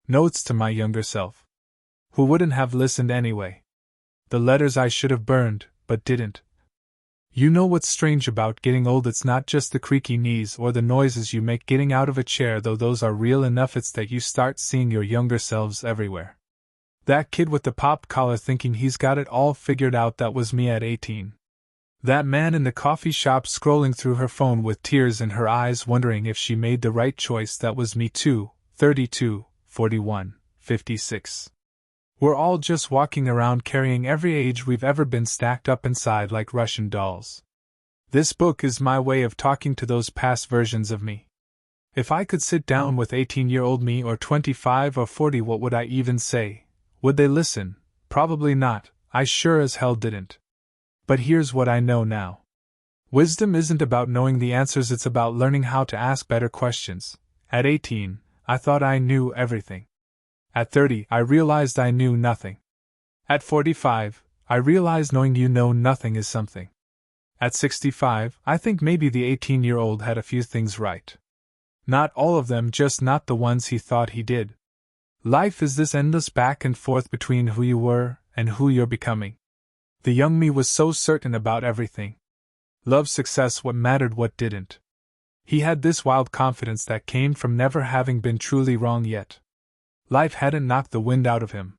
Notes to my younger self. Who wouldn't have listened anyway? The letters I should have burned, but didn't. You know what's strange about getting old? It's not just the creaky knees or the noises you make getting out of a chair, though those are real enough. It's that you start seeing your younger selves everywhere. That kid with the pop collar thinking he's got it all figured out, that was me at 18. That man in the coffee shop scrolling through her phone with tears in her eyes wondering if she made the right choice, that was me too, 32, 41, 56. We're all just walking around carrying every age we've ever been stacked up inside like Russian dolls. This book is my way of talking to those past versions of me. If I could sit down with 18-year-old me or 25 or 40, what would I even say? Would they listen? Probably not. I sure as hell didn't. But here's what I know now. Wisdom isn't about knowing the answers, it's about learning how to ask better questions. At 18, I thought I knew everything. At 30, I realized I knew nothing. At 45, I realized knowing you know nothing is something. At 65, I think maybe the 18-year-old had a few things right. Not all of them, just not the ones he thought he did. Life is this endless back and forth between who you were and who you're becoming. The young me was so certain about everything. Love, success, what mattered, what didn't. He had this wild confidence that came from never having been truly wrong yet. Life hadn't knocked the wind out of him.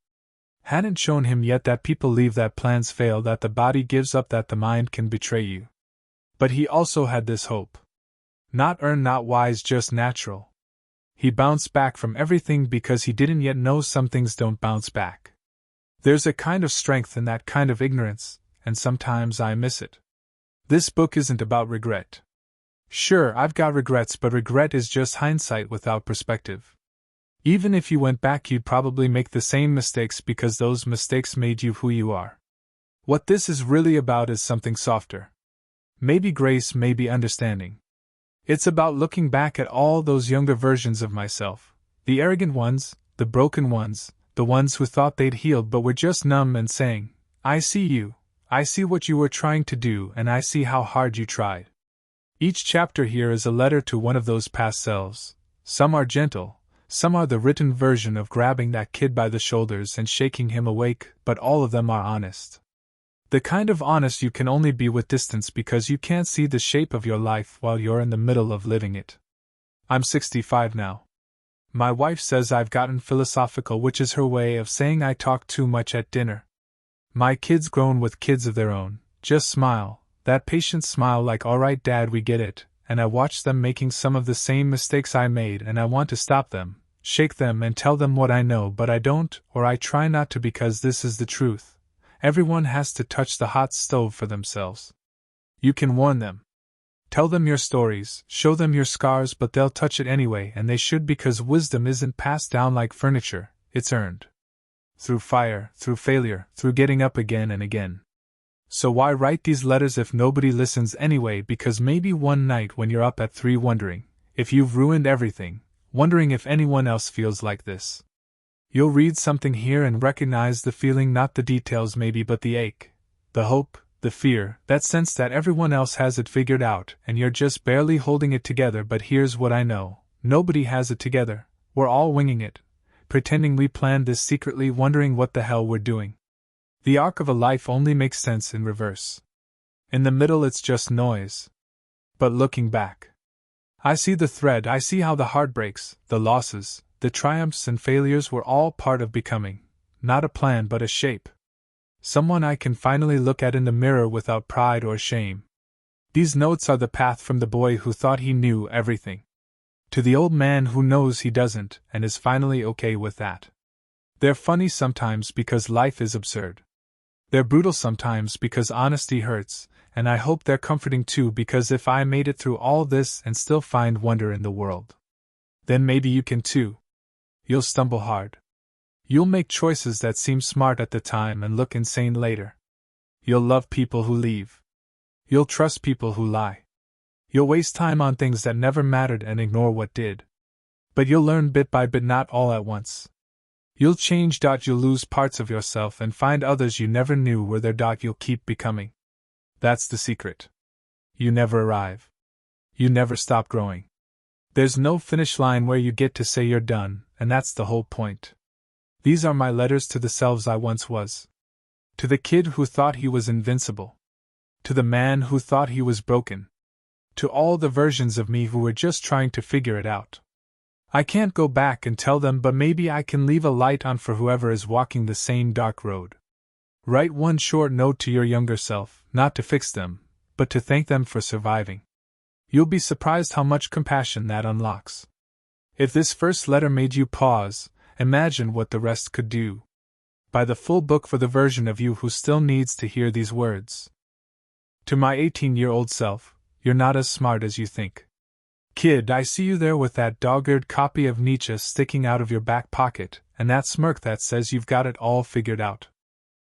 Hadn't shown him yet that people leave, that plans fail, that the body gives up, that the mind can betray you. But he also had this hope. Not earned, not wise, just natural. He bounced back from everything because he didn't yet know some things don't bounce back. There's a kind of strength in that kind of ignorance, and sometimes I miss it. This book isn't about regret. Sure, I've got regrets, but regret is just hindsight without perspective. Even if you went back, you'd probably make the same mistakes because those mistakes made you who you are. What this is really about is something softer. Maybe grace, maybe understanding. It's about looking back at all those younger versions of myself, the arrogant ones, the broken ones, the ones who thought they'd healed but were just numb, and saying, I see you, I see what you were trying to do, and I see how hard you tried. Each chapter here is a letter to one of those past selves. Some are gentle. Some are the written version of grabbing that kid by the shoulders and shaking him awake, but all of them are honest. The kind of honest you can only be with distance because you can't see the shape of your life while you're in the middle of living it. I'm 65 now. My wife says I've gotten philosophical, which is her way of saying I talk too much at dinner. My kids, grown with kids of their own, just smile, that patient smile like, all right, Dad, we get it. And I watch them making some of the same mistakes I made, and I want to stop them, shake them, and tell them what I know, but I don't, or I try not to, because this is the truth. Everyone has to touch the hot stove for themselves. You can warn them. Tell them your stories, show them your scars, but they'll touch it anyway, and they should, because wisdom isn't passed down like furniture, it's earned. Through fire, through failure, through getting up again and again. So why write these letters if nobody listens anyway? Because maybe one night when you're up at 3 wondering if you've ruined everything, wondering if anyone else feels like this, you'll read something here and recognize the feeling, not the details maybe, but the ache, the hope, the fear, that sense that everyone else has it figured out and you're just barely holding it together. But here's what I know, nobody has it together, we're all winging it, pretending we planned this secretly, wondering what the hell we're doing. The arc of a life only makes sense in reverse. In the middle it's just noise. But looking back, I see the thread, I see how the heartbreaks, the losses, the triumphs and failures were all part of becoming, not a plan but a shape. Someone I can finally look at in the mirror without pride or shame. These notes are the path from the boy who thought he knew everything, to the old man who knows he doesn't and is finally okay with that. They're funny sometimes because life is absurd. They're brutal sometimes because honesty hurts, and I hope they're comforting too, because if I made it through all this and still find wonder in the world, then maybe you can too. You'll stumble hard. You'll make choices that seem smart at the time and look insane later. You'll love people who leave. You'll trust people who lie. You'll waste time on things that never mattered and ignore what did. But you'll learn bit by bit, not all at once. You'll change. You'll lose parts of yourself and find others you never knew were there. You'll keep becoming. That's the secret. You never arrive. You never stop growing. There's no finish line where you get to say you're done, and that's the whole point. These are my letters to the selves I once was. To the kid who thought he was invincible. To the man who thought he was broken. To all the versions of me who were just trying to figure it out. I can't go back and tell them, but maybe I can leave a light on for whoever is walking the same dark road. Write one short note to your younger self, not to fix them, but to thank them for surviving. You'll be surprised how much compassion that unlocks. If this first letter made you pause, imagine what the rest could do. Buy the full book for the version of you who still needs to hear these words. To my 18-year-old self, you're not as smart as you think. Kid, I see you there with that dog-eared copy of Nietzsche sticking out of your back pocket, and that smirk that says you've got it all figured out.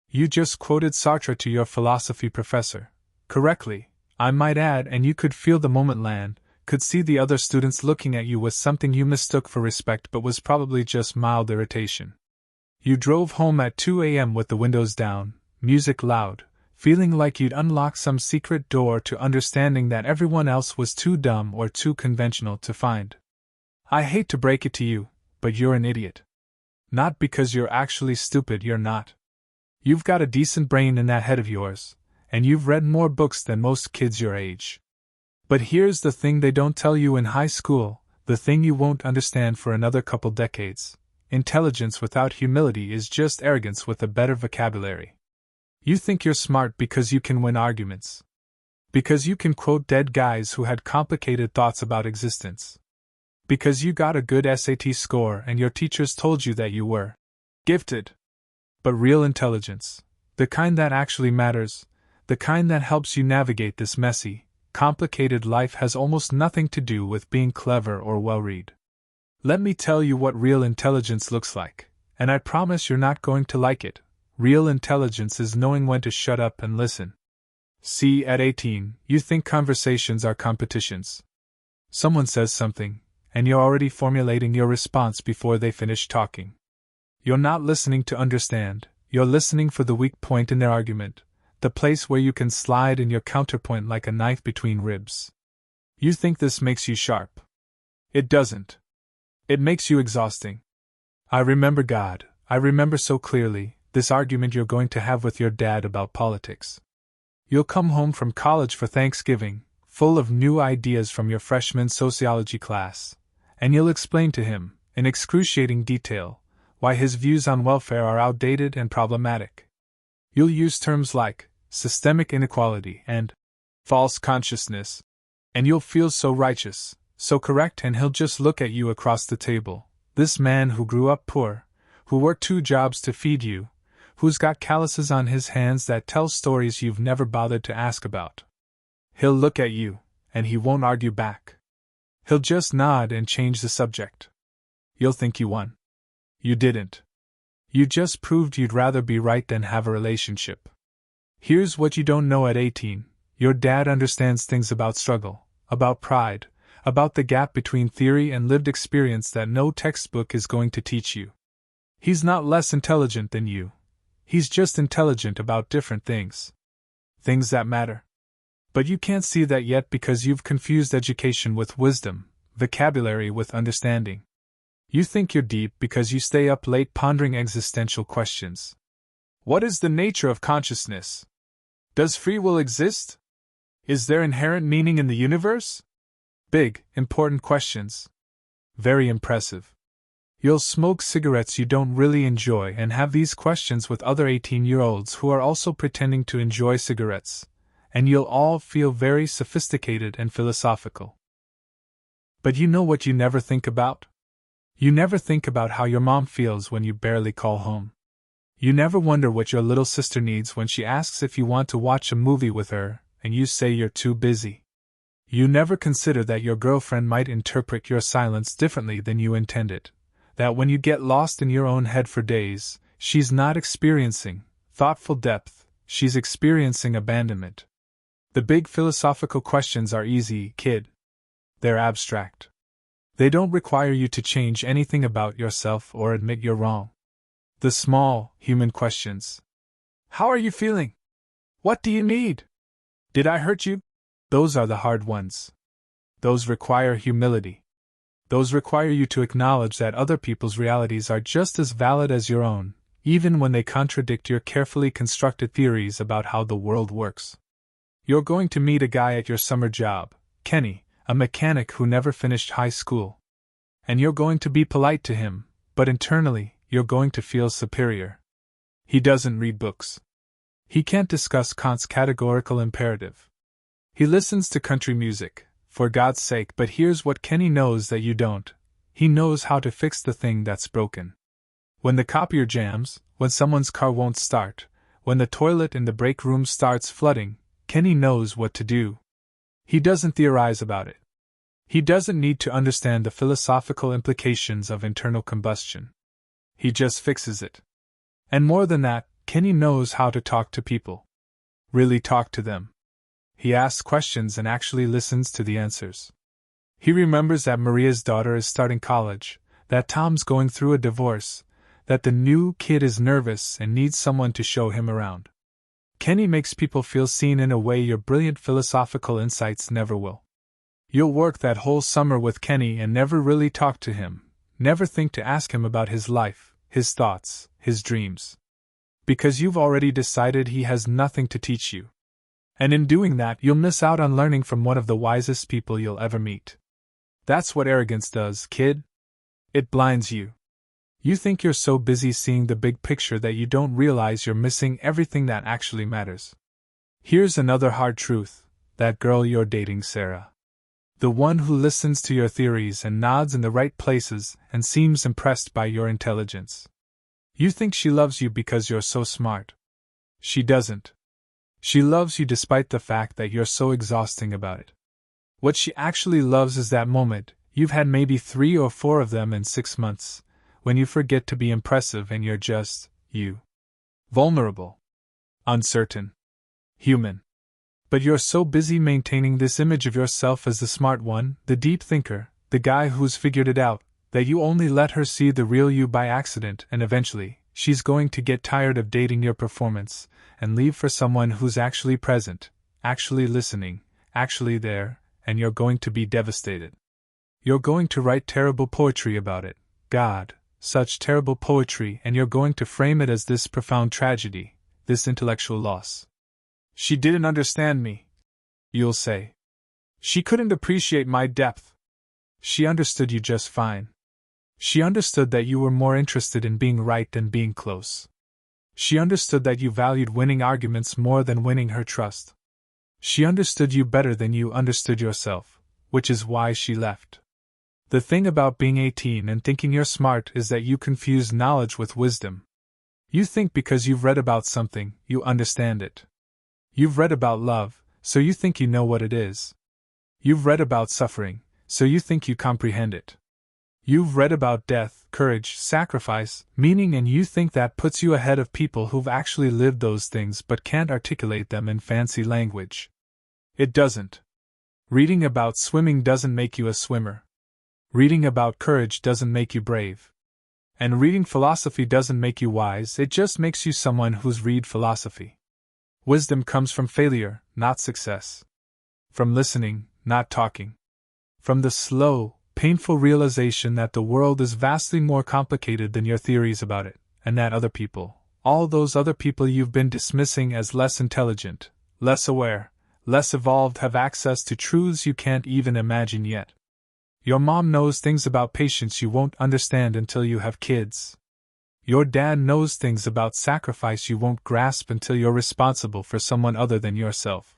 You just quoted Sartre to your philosophy professor. Correctly, I might add, and you could feel the moment land, could see the other students looking at you with something you mistook for respect but was probably just mild irritation. You drove home at 2 a.m. with the windows down, music loud, feeling like you'd unlocked some secret door to understanding that everyone else was too dumb or too conventional to find. I hate to break it to you, but you're an idiot. Not because you're actually stupid, you're not. You've got a decent brain in that head of yours, and you've read more books than most kids your age. But here's the thing they don't tell you in high school, the thing you won't understand for another couple decades. Intelligence without humility is just arrogance with a better vocabulary. You think you're smart because you can win arguments. Because you can quote dead guys who had complicated thoughts about existence. Because you got a good SAT score and your teachers told you that you were gifted. But real intelligence, the kind that actually matters, the kind that helps you navigate this messy, complicated life, has almost nothing to do with being clever or well-read. Let me tell you what real intelligence looks like, and I promise you're not going to like it. Real intelligence is knowing when to shut up and listen. See, at 18, you think conversations are competitions. Someone says something, and you're already formulating your response before they finish talking. You're not listening to understand, you're listening for the weak point in their argument, the place where you can slide in your counterpoint like a knife between ribs. You think this makes you sharp. It doesn't. It makes you exhausting. I remember so clearly, this argument you're going to have with your dad about politics. You'll come home from college for Thanksgiving, full of new ideas from your freshman sociology class, and you'll explain to him, in excruciating detail, why his views on welfare are outdated and problematic. You'll use terms like systemic inequality and false consciousness, and you'll feel so righteous, so correct, and he'll just look at you across the table, this man who grew up poor, who worked 2 jobs to feed you, who's got calluses on his hands that tell stories you've never bothered to ask about. He'll look at you, and he won't argue back. He'll just nod and change the subject. You'll think you won. You didn't. You just proved you'd rather be right than have a relationship. Here's what you don't know at 18. Your dad understands things about struggle, about pride, about the gap between theory and lived experience that no textbook is going to teach you. He's not less intelligent than you. He's just intelligent about different things. Things that matter. But you can't see that yet because you've confused education with wisdom, vocabulary with understanding. You think you're deep because you stay up late pondering existential questions. What is the nature of consciousness? Does free will exist? Is there inherent meaning in the universe? Big, important questions. Very impressive. You'll smoke cigarettes you don't really enjoy and have these questions with other 18-year-olds who are also pretending to enjoy cigarettes, and you'll all feel very sophisticated and philosophical. But you know what you never think about? You never think about how your mom feels when you barely call home. You never wonder what your little sister needs when she asks if you want to watch a movie with her, and you say you're too busy. You never consider that your girlfriend might interpret your silence differently than you intended, that when you get lost in your own head for days, she's not experiencing thoughtful depth, she's experiencing abandonment. The big philosophical questions are easy, kid. They're abstract. They don't require you to change anything about yourself or admit you're wrong. The small, human questions. How are you feeling? What do you need? Did I hurt you? Those are the hard ones. Those require humility. Those require you to acknowledge that other people's realities are just as valid as your own, even when they contradict your carefully constructed theories about how the world works. You're going to meet a guy at your summer job, Kenny, a mechanic who never finished high school. And you're going to be polite to him, but internally, you're going to feel superior. He doesn't read books. He can't discuss Kant's categorical imperative. He listens to country music, for God's sake, but here's what Kenny knows that you don't. He knows how to fix the thing that's broken. When the copier jams, when someone's car won't start, when the toilet in the break room starts flooding, Kenny knows what to do. He doesn't theorize about it. He doesn't need to understand the philosophical implications of internal combustion. He just fixes it. And more than that, Kenny knows how to talk to people. Really talk to them. He asks questions and actually listens to the answers. He remembers that Maria's daughter is starting college, that Tom's going through a divorce, that the new kid is nervous and needs someone to show him around. Kenny makes people feel seen in a way your brilliant philosophical insights never will. You'll work that whole summer with Kenny and never really talk to him, never think to ask him about his life, his thoughts, his dreams. Because you've already decided he has nothing to teach you. And in doing that, you'll miss out on learning from one of the wisest people you'll ever meet. That's what arrogance does, kid. It blinds you. You think you're so busy seeing the big picture that you don't realize you're missing everything that actually matters. Here's another hard truth: that girl you're dating, Sarah. The one who listens to your theories and nods in the right places and seems impressed by your intelligence. You think she loves you because you're so smart. She doesn't. She loves you despite the fact that you're so exhausting about it. What she actually loves is that moment, you've had maybe 3 or 4 of them in 6 months, when you forget to be impressive and you're just, you. Vulnerable. Uncertain. Human. But you're so busy maintaining this image of yourself as the smart one, the deep thinker, the guy who's figured it out, that you only let her see the real you by accident, and eventually, she's going to get tired of dating your performance, and leave for someone who's actually present, actually listening, actually there, and you're going to be devastated. You're going to write terrible poetry about it, God, such terrible poetry, and you're going to frame it as this profound tragedy, this intellectual loss. She didn't understand me, you'll say. She couldn't appreciate my depth. She understood you just fine. She understood that you were more interested in being right than being close. She understood that you valued winning arguments more than winning her trust. She understood you better than you understood yourself, which is why she left. The thing about being 18 and thinking you're smart is that you confuse knowledge with wisdom. You think because you've read about something, you understand it. You've read about love, so you think you know what it is. You've read about suffering, so you think you comprehend it. You've read about death, courage, sacrifice, meaning, and you think that puts you ahead of people who've actually lived those things but can't articulate them in fancy language. It doesn't. Reading about swimming doesn't make you a swimmer. Reading about courage doesn't make you brave. And reading philosophy doesn't make you wise, it just makes you someone who's read philosophy. Wisdom comes from failure, not success. From listening, not talking. From the slow, painful realization that the world is vastly more complicated than your theories about it, and that other people, all those other people you've been dismissing as less intelligent, less aware, less evolved, have access to truths you can't even imagine yet. Your mom knows things about patience you won't understand until you have kids. Your dad knows things about sacrifice you won't grasp until you're responsible for someone other than yourself.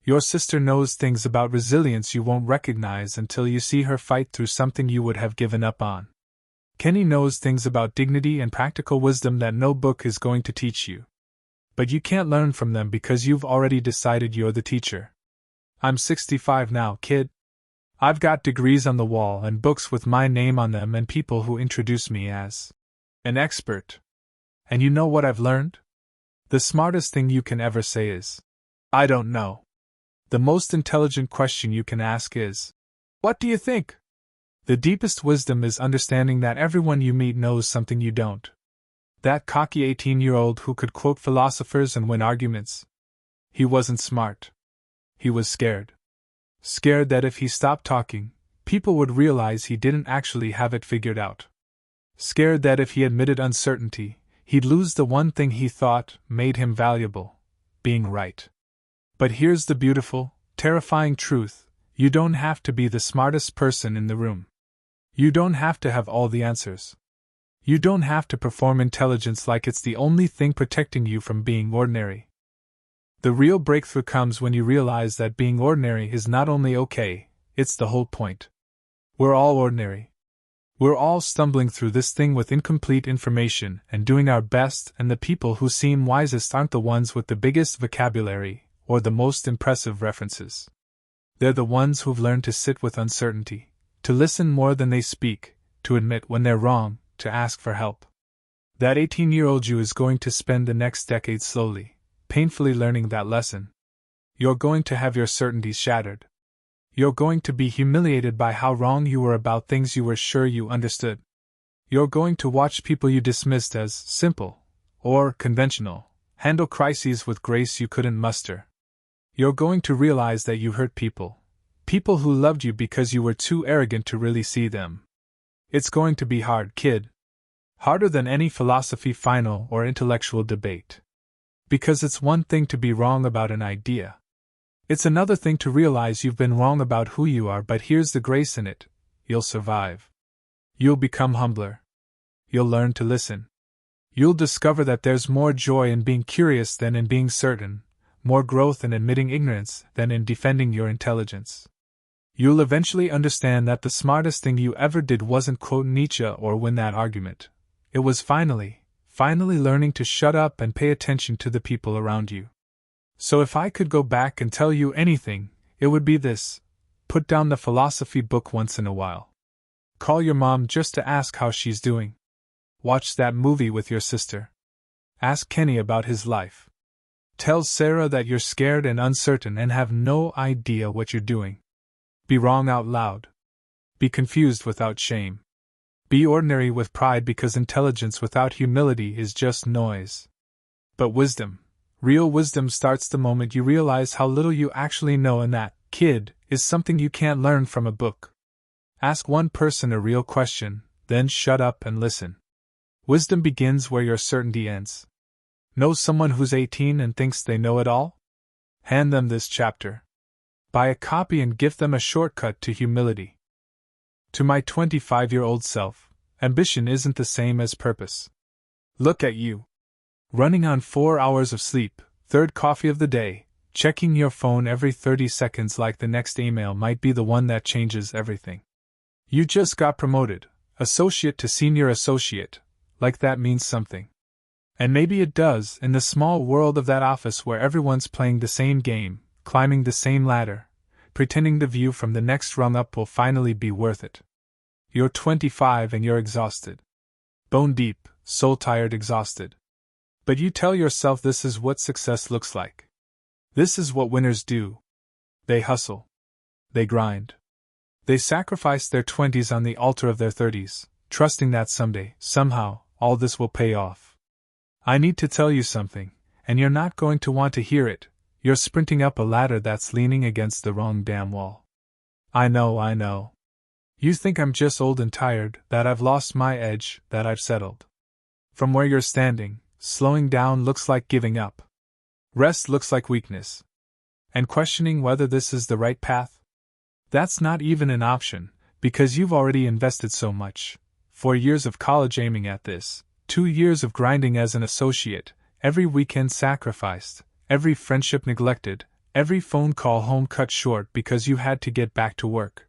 Your sister knows things about resilience you won't recognize until you see her fight through something you would have given up on. Kenny knows things about dignity and practical wisdom that no book is going to teach you. But you can't learn from them because you've already decided you're the teacher. I'm 65 now, kid. I've got degrees on the wall and books with my name on them and people who introduce me as an expert. And you know what I've learned? The smartest thing you can ever say is, I don't know. The most intelligent question you can ask is, what do you think? The deepest wisdom is understanding that everyone you meet knows something you don't. That cocky 18-year-old who could quote philosophers and win arguments. He wasn't smart. He was scared. Scared that if he stopped talking, people would realize he didn't actually have it figured out. Scared that if he admitted uncertainty, he'd lose the one thing he thought made him valuable: being right. But here's the beautiful, terrifying truth: you don't have to be the smartest person in the room. You don't have to have all the answers. You don't have to perform intelligence like it's the only thing protecting you from being ordinary. The real breakthrough comes when you realize that being ordinary is not only okay, it's the whole point. We're all ordinary. We're all stumbling through this thing with incomplete information and doing our best, and the people who seem wisest aren't the ones with the biggest vocabulary or the most impressive references. They're the ones who've learned to sit with uncertainty, to listen more than they speak, to admit when they're wrong, to ask for help. That 18-year-old you is going to spend the next decade slowly, painfully learning that lesson. You're going to have your certainties shattered. You're going to be humiliated by how wrong you were about things you were sure you understood. You're going to watch people you dismissed as simple or conventional handle crises with grace you couldn't muster. You're going to realize that you hurt people who loved you because you were too arrogant to really see them. It's going to be hard, kid. Harder than any philosophy final or intellectual debate. Because it's one thing to be wrong about an idea. It's another thing to realize you've been wrong about who you are, but here's the grace in it: you'll survive. You'll become humbler. You'll learn to listen. You'll discover that there's more joy in being curious than in being certain, more growth in admitting ignorance than in defending your intelligence. You'll eventually understand that the smartest thing you ever did wasn't quote Nietzsche or win that argument. It was finally learning to shut up and pay attention to the people around you. So if I could go back and tell you anything, it would be this: put down the philosophy book once in a while. Call your mom just to ask how she's doing. Watch that movie with your sister. Ask Kenny about his life. Tell Sarah that you're scared and uncertain and have no idea what you're doing. Be wrong out loud. Be confused without shame. Be ordinary with pride, because intelligence without humility is just noise. But wisdom, real wisdom, starts the moment you realize how little you actually know, and that, kid, is something you can't learn from a book. Ask one person a real question, then shut up and listen. Wisdom begins where your certainty ends. Know someone who's 18 and thinks they know it all? Hand them this chapter. Buy a copy and give them a shortcut to humility. To my 25-year-old self, ambition isn't the same as purpose. Look at you. Running on 4 hours of sleep, third coffee of the day, checking your phone every 30 seconds like the next email might be the one that changes everything. You just got promoted, associate to senior associate, like that means something. And maybe it does, in the small world of that office where everyone's playing the same game, climbing the same ladder, pretending the view from the next rung up will finally be worth it. You're 25 and you're exhausted. Bone deep, soul tired, exhausted. But you tell yourself this is what success looks like. This is what winners do. They hustle. They grind. They sacrifice their 20s on the altar of their 30s, trusting that someday, somehow, all this will pay off. I need to tell you something, and you're not going to want to hear it. You're sprinting up a ladder that's leaning against the wrong damn wall. I know. You think I'm just old and tired, that I've lost my edge, that I've settled. From where you're standing, slowing down looks like giving up. Rest looks like weakness. And questioning whether this is the right path? That's not even an option, because you've already invested so much. 4 years of college aiming at this, 2 years of grinding as an associate, every weekend sacrificed, every friendship neglected, every phone call home cut short because you had to get back to work.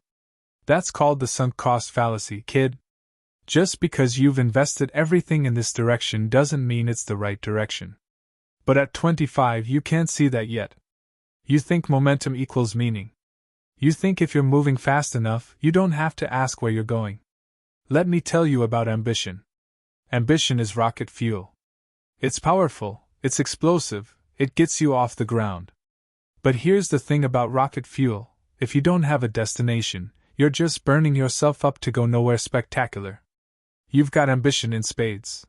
That's called the sunk cost fallacy, kid. Just because you've invested everything in this direction doesn't mean it's the right direction. But at 25 you can't see that yet. You think momentum equals meaning. You think if you're moving fast enough, you don't have to ask where you're going. Let me tell you about ambition. Ambition is rocket fuel. It's powerful, it's explosive, it gets you off the ground. But here's the thing about rocket fuel: if you don't have a destination, you're just burning yourself up to go nowhere spectacular. You've got ambition in spades.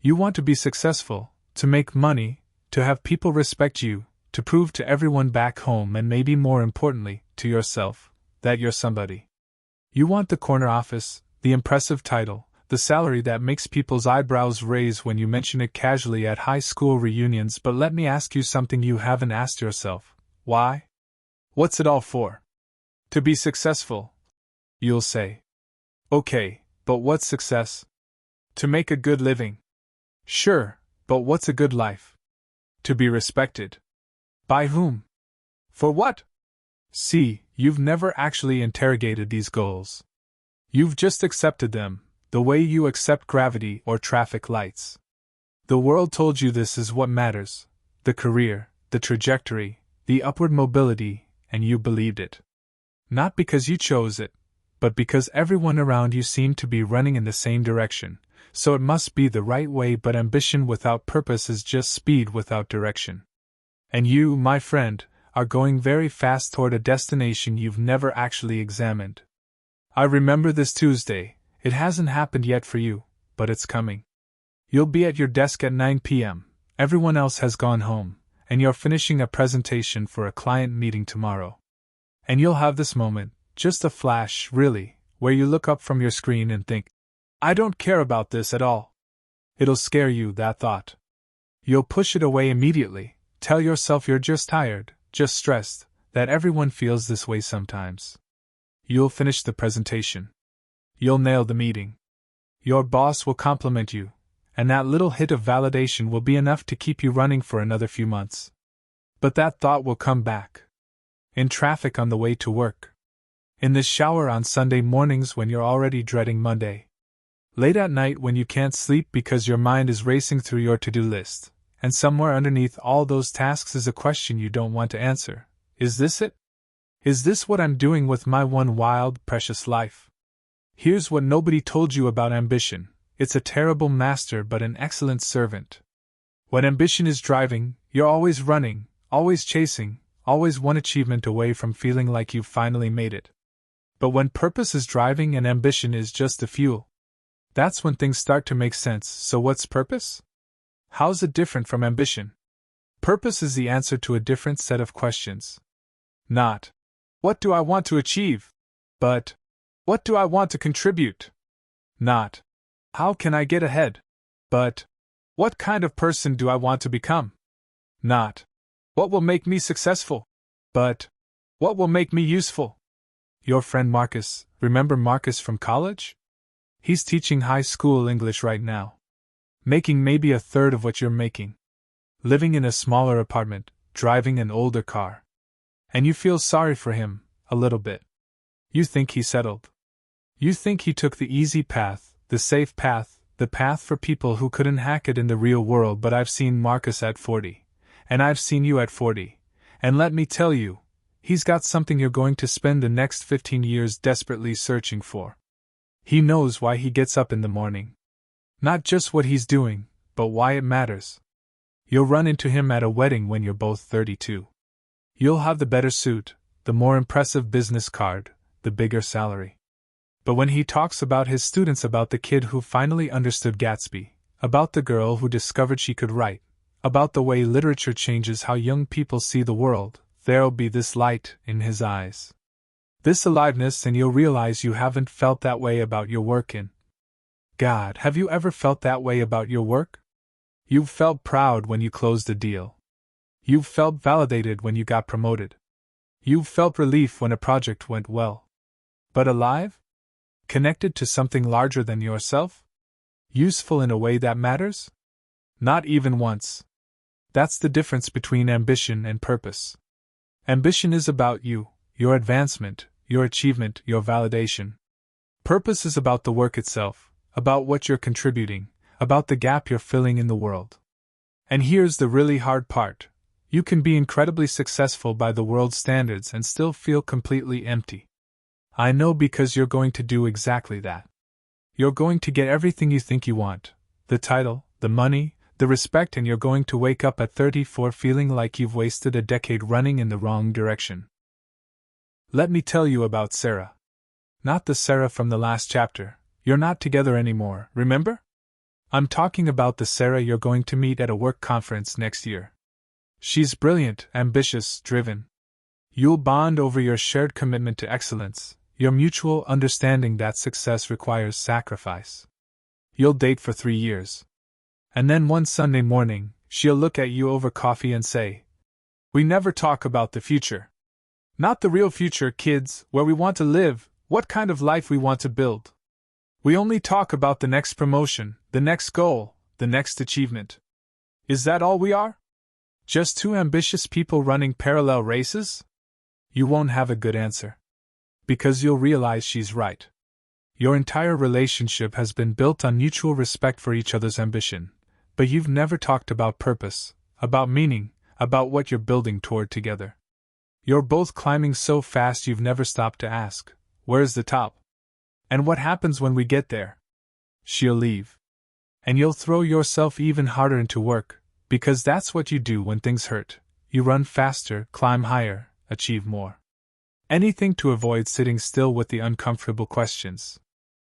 You want to be successful, to make money, to have people respect you, to prove to everyone back home and maybe more importantly, to yourself, that you're somebody. You want the corner office, the impressive title, the salary that makes people's eyebrows raise when you mention it casually at high school reunions, but let me ask you something you haven't asked yourself. Why? What's it all for? To be successful, you'll say. Okay, but what's success? To make a good living. Sure, but what's a good life? To be respected. By whom? For what? See, you've never actually interrogated these goals. You've just accepted them, the way you accept gravity or traffic lights. The world told you this is what matters: the career, the trajectory, the upward mobility, and you believed it. Not because you chose it, but because everyone around you seemed to be running in the same direction, so it must be the right way. But ambition without purpose is just speed without direction. And you, my friend, are going very fast toward a destination you've never actually examined. I remember this Tuesday. It hasn't happened yet for you, but it's coming. You'll be at your desk at 9 p.m., everyone else has gone home, and you're finishing a presentation for a client meeting tomorrow. And you'll have this moment, just a flash, really, where you look up from your screen and think, I don't care about this at all. It'll scare you, that thought. You'll push it away immediately, tell yourself you're just tired, just stressed, that everyone feels this way sometimes. You'll finish the presentation. You'll nail the meeting. Your boss will compliment you, and that little hit of validation will be enough to keep you running for another few months. But that thought will come back. In traffic on the way to work. In the shower on Sunday mornings when you're already dreading Monday. Late at night when you can't sleep because your mind is racing through your to-do list, and somewhere underneath all those tasks is a question you don't want to answer. Is this it? Is this what I'm doing with my one wild, precious life? Here's what nobody told you about ambition. It's a terrible master but an excellent servant. When ambition is driving, you're always running, always chasing, always one achievement away from feeling like you've finally made it. But when purpose is driving and ambition is just the fuel, that's when things start to make sense. So what's purpose? How's it different from ambition? Purpose is the answer to a different set of questions. Not, what do I want to achieve? But, what do I want to contribute? Not, how can I get ahead? But, what kind of person do I want to become? Not, what will make me successful? But, what will make me useful? Your friend Marcus, remember Marcus from college? He's teaching high school English right now. Making maybe a third of what you're making. Living in a smaller apartment, driving an older car. And you feel sorry for him, a little bit. You think he settled. You think he took the easy path, the safe path, the path for people who couldn't hack it in the real world. But I've seen Marcus at 40. And I've seen you at 40. And let me tell you, he's got something you're going to spend the next 15 years desperately searching for. He knows why he gets up in the morning. Not just what he's doing, but why it matters. You'll run into him at a wedding when you're both 32. You'll have the better suit, the more impressive business card, the bigger salary. But when he talks about his students, about the kid who finally understood Gatsby, about the girl who discovered she could write, about the way literature changes how young people see the world, there'll be this light in his eyes. This aliveness, and you'll realize you haven't felt that way about your work in. God, have you ever felt that way about your work? You've felt proud when you closed a deal. You've felt validated when you got promoted. You've felt relief when a project went well. But alive? Connected to something larger than yourself? Useful in a way that matters? Not even once. That's the difference between ambition and purpose. Ambition is about you, your advancement, your achievement, your validation. Purpose is about the work itself, about what you're contributing, about the gap you're filling in the world. And here's the really hard part. You can be incredibly successful by the world's standards and still feel completely empty. I know, because you're going to do exactly that. You're going to get everything you think you want, the title, the money, the respect, and you're going to wake up at 34 feeling like you've wasted a decade running in the wrong direction. Let me tell you about Sarah. Not the Sarah from the last chapter. You're not together anymore, remember? I'm talking about the Sarah you're going to meet at a work conference next year. She's brilliant, ambitious, driven. You'll bond over your shared commitment to excellence, your mutual understanding that success requires sacrifice. You'll date for 3 years. And then one Sunday morning, she'll look at you over coffee and say, "We never talk about the future. Not the real future, kids, where we want to live, what kind of life we want to build. We only talk about the next promotion, the next goal, the next achievement. Is that all we are? Just two ambitious people running parallel races?" You won't have a good answer. Because you'll realize she's right. Your entire relationship has been built on mutual respect for each other's ambition, but you've never talked about purpose, about meaning, about what you're building toward together. You're both climbing so fast you've never stopped to ask, "Where's the top? And what happens when we get there?" She'll leave. And you'll throw yourself even harder into work, because that's what you do when things hurt. You run faster, climb higher, achieve more. Anything to avoid sitting still with the uncomfortable questions.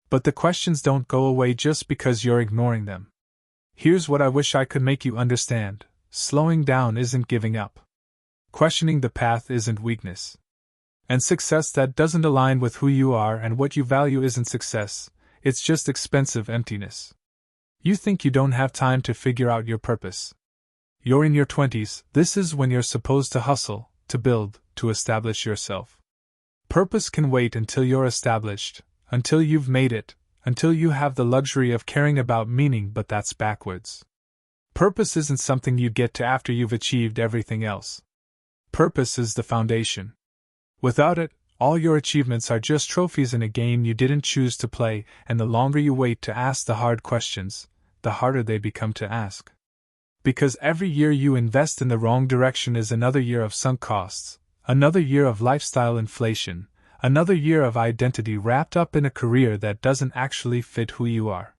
But the questions don't go away just because you're ignoring them. Here's what I wish I could make you understand: slowing down isn't giving up. Questioning the path isn't weakness. And success that doesn't align with who you are and what you value isn't success, it's just expensive emptiness. You think you don't have time to figure out your purpose. You're in your 20s, this is when you're supposed to hustle, to build, to establish yourself. Purpose can wait until you're established, until you've made it, until you have the luxury of caring about meaning, but that's backwards. Purpose isn't something you get to after you've achieved everything else. Purpose is the foundation. Without it, all your achievements are just trophies in a game you didn't choose to play, and the longer you wait to ask the hard questions, the harder they become to ask. Because every year you invest in the wrong direction is another year of sunk costs, another year of lifestyle inflation, another year of identity wrapped up in a career that doesn't actually fit who you are.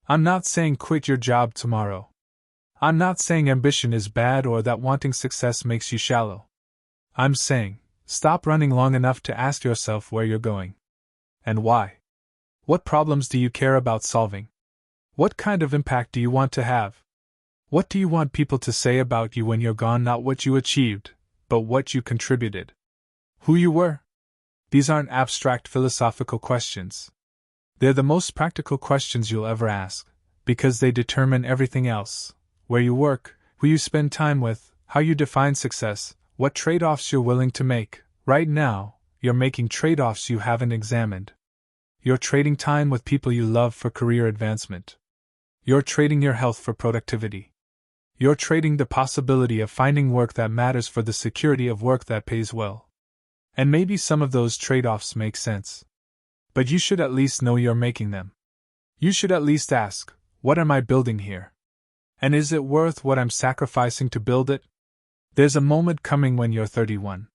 I'm not saying quit your job tomorrow. I'm not saying ambition is bad or that wanting success makes you shallow. I'm saying, stop running long enough to ask yourself where you're going. And why. What problems do you care about solving? What kind of impact do you want to have? What do you want people to say about you when you're gone? Not what you achieved, but what you contributed. Who you were? These aren't abstract philosophical questions. They're the most practical questions you'll ever ask, because they determine everything else: where you work, who you spend time with, how you define success, what trade-offs you're willing to make. Right now, you're making trade-offs you haven't examined. You're trading time with people you love for career advancement. You're trading your health for productivity. You're trading the possibility of finding work that matters for the security of work that pays well. And maybe some of those trade-offs make sense. But you should at least know you're making them. You should at least ask, what am I building here? And is it worth what I'm sacrificing to build it? There's a moment coming when you're 31.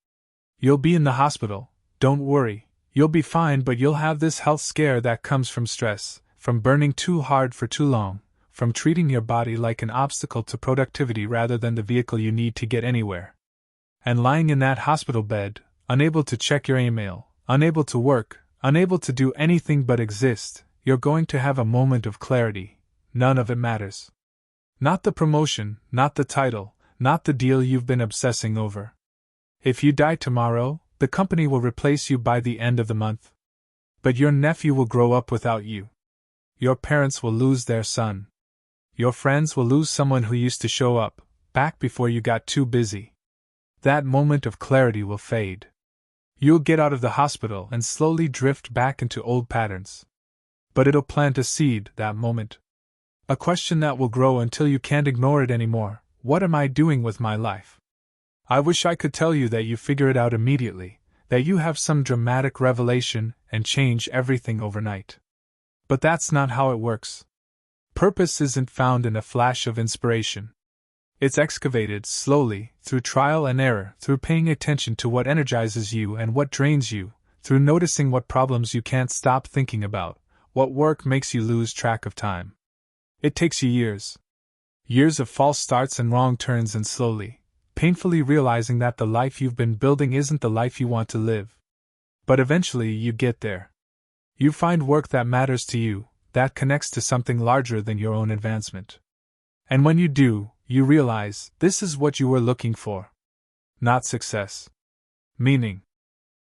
You'll be in the hospital, don't worry, you'll be fine, but you'll have this health scare that comes from stress, from burning too hard for too long, from treating your body like an obstacle to productivity rather than the vehicle you need to get anywhere. And lying in that hospital bed, unable to check your email, unable to work, unable to do anything but exist, you're going to have a moment of clarity. None of it matters. Not the promotion, not the title, not the deal you've been obsessing over. If you die tomorrow, the company will replace you by the end of the month. But your nephew will grow up without you. Your parents will lose their son. Your friends will lose someone who used to show up, back before you got too busy. That moment of clarity will fade. You'll get out of the hospital and slowly drift back into old patterns. But it'll plant a seed, that moment. A question that will grow until you can't ignore it anymore. What am I doing with my life? I wish I could tell you that you figure it out immediately, that you have some dramatic revelation and change everything overnight. But that's not how it works. Purpose isn't found in a flash of inspiration. It's excavated slowly, through trial and error, through paying attention to what energizes you and what drains you, through noticing what problems you can't stop thinking about, what work makes you lose track of time. It takes you years. Years of false starts and wrong turns, and slowly, painfully realizing that the life you've been building isn't the life you want to live. But eventually you get there. You find work that matters to you, that connects to something larger than your own advancement. And when you do, you realize this is what you were looking for. Not success. Meaning.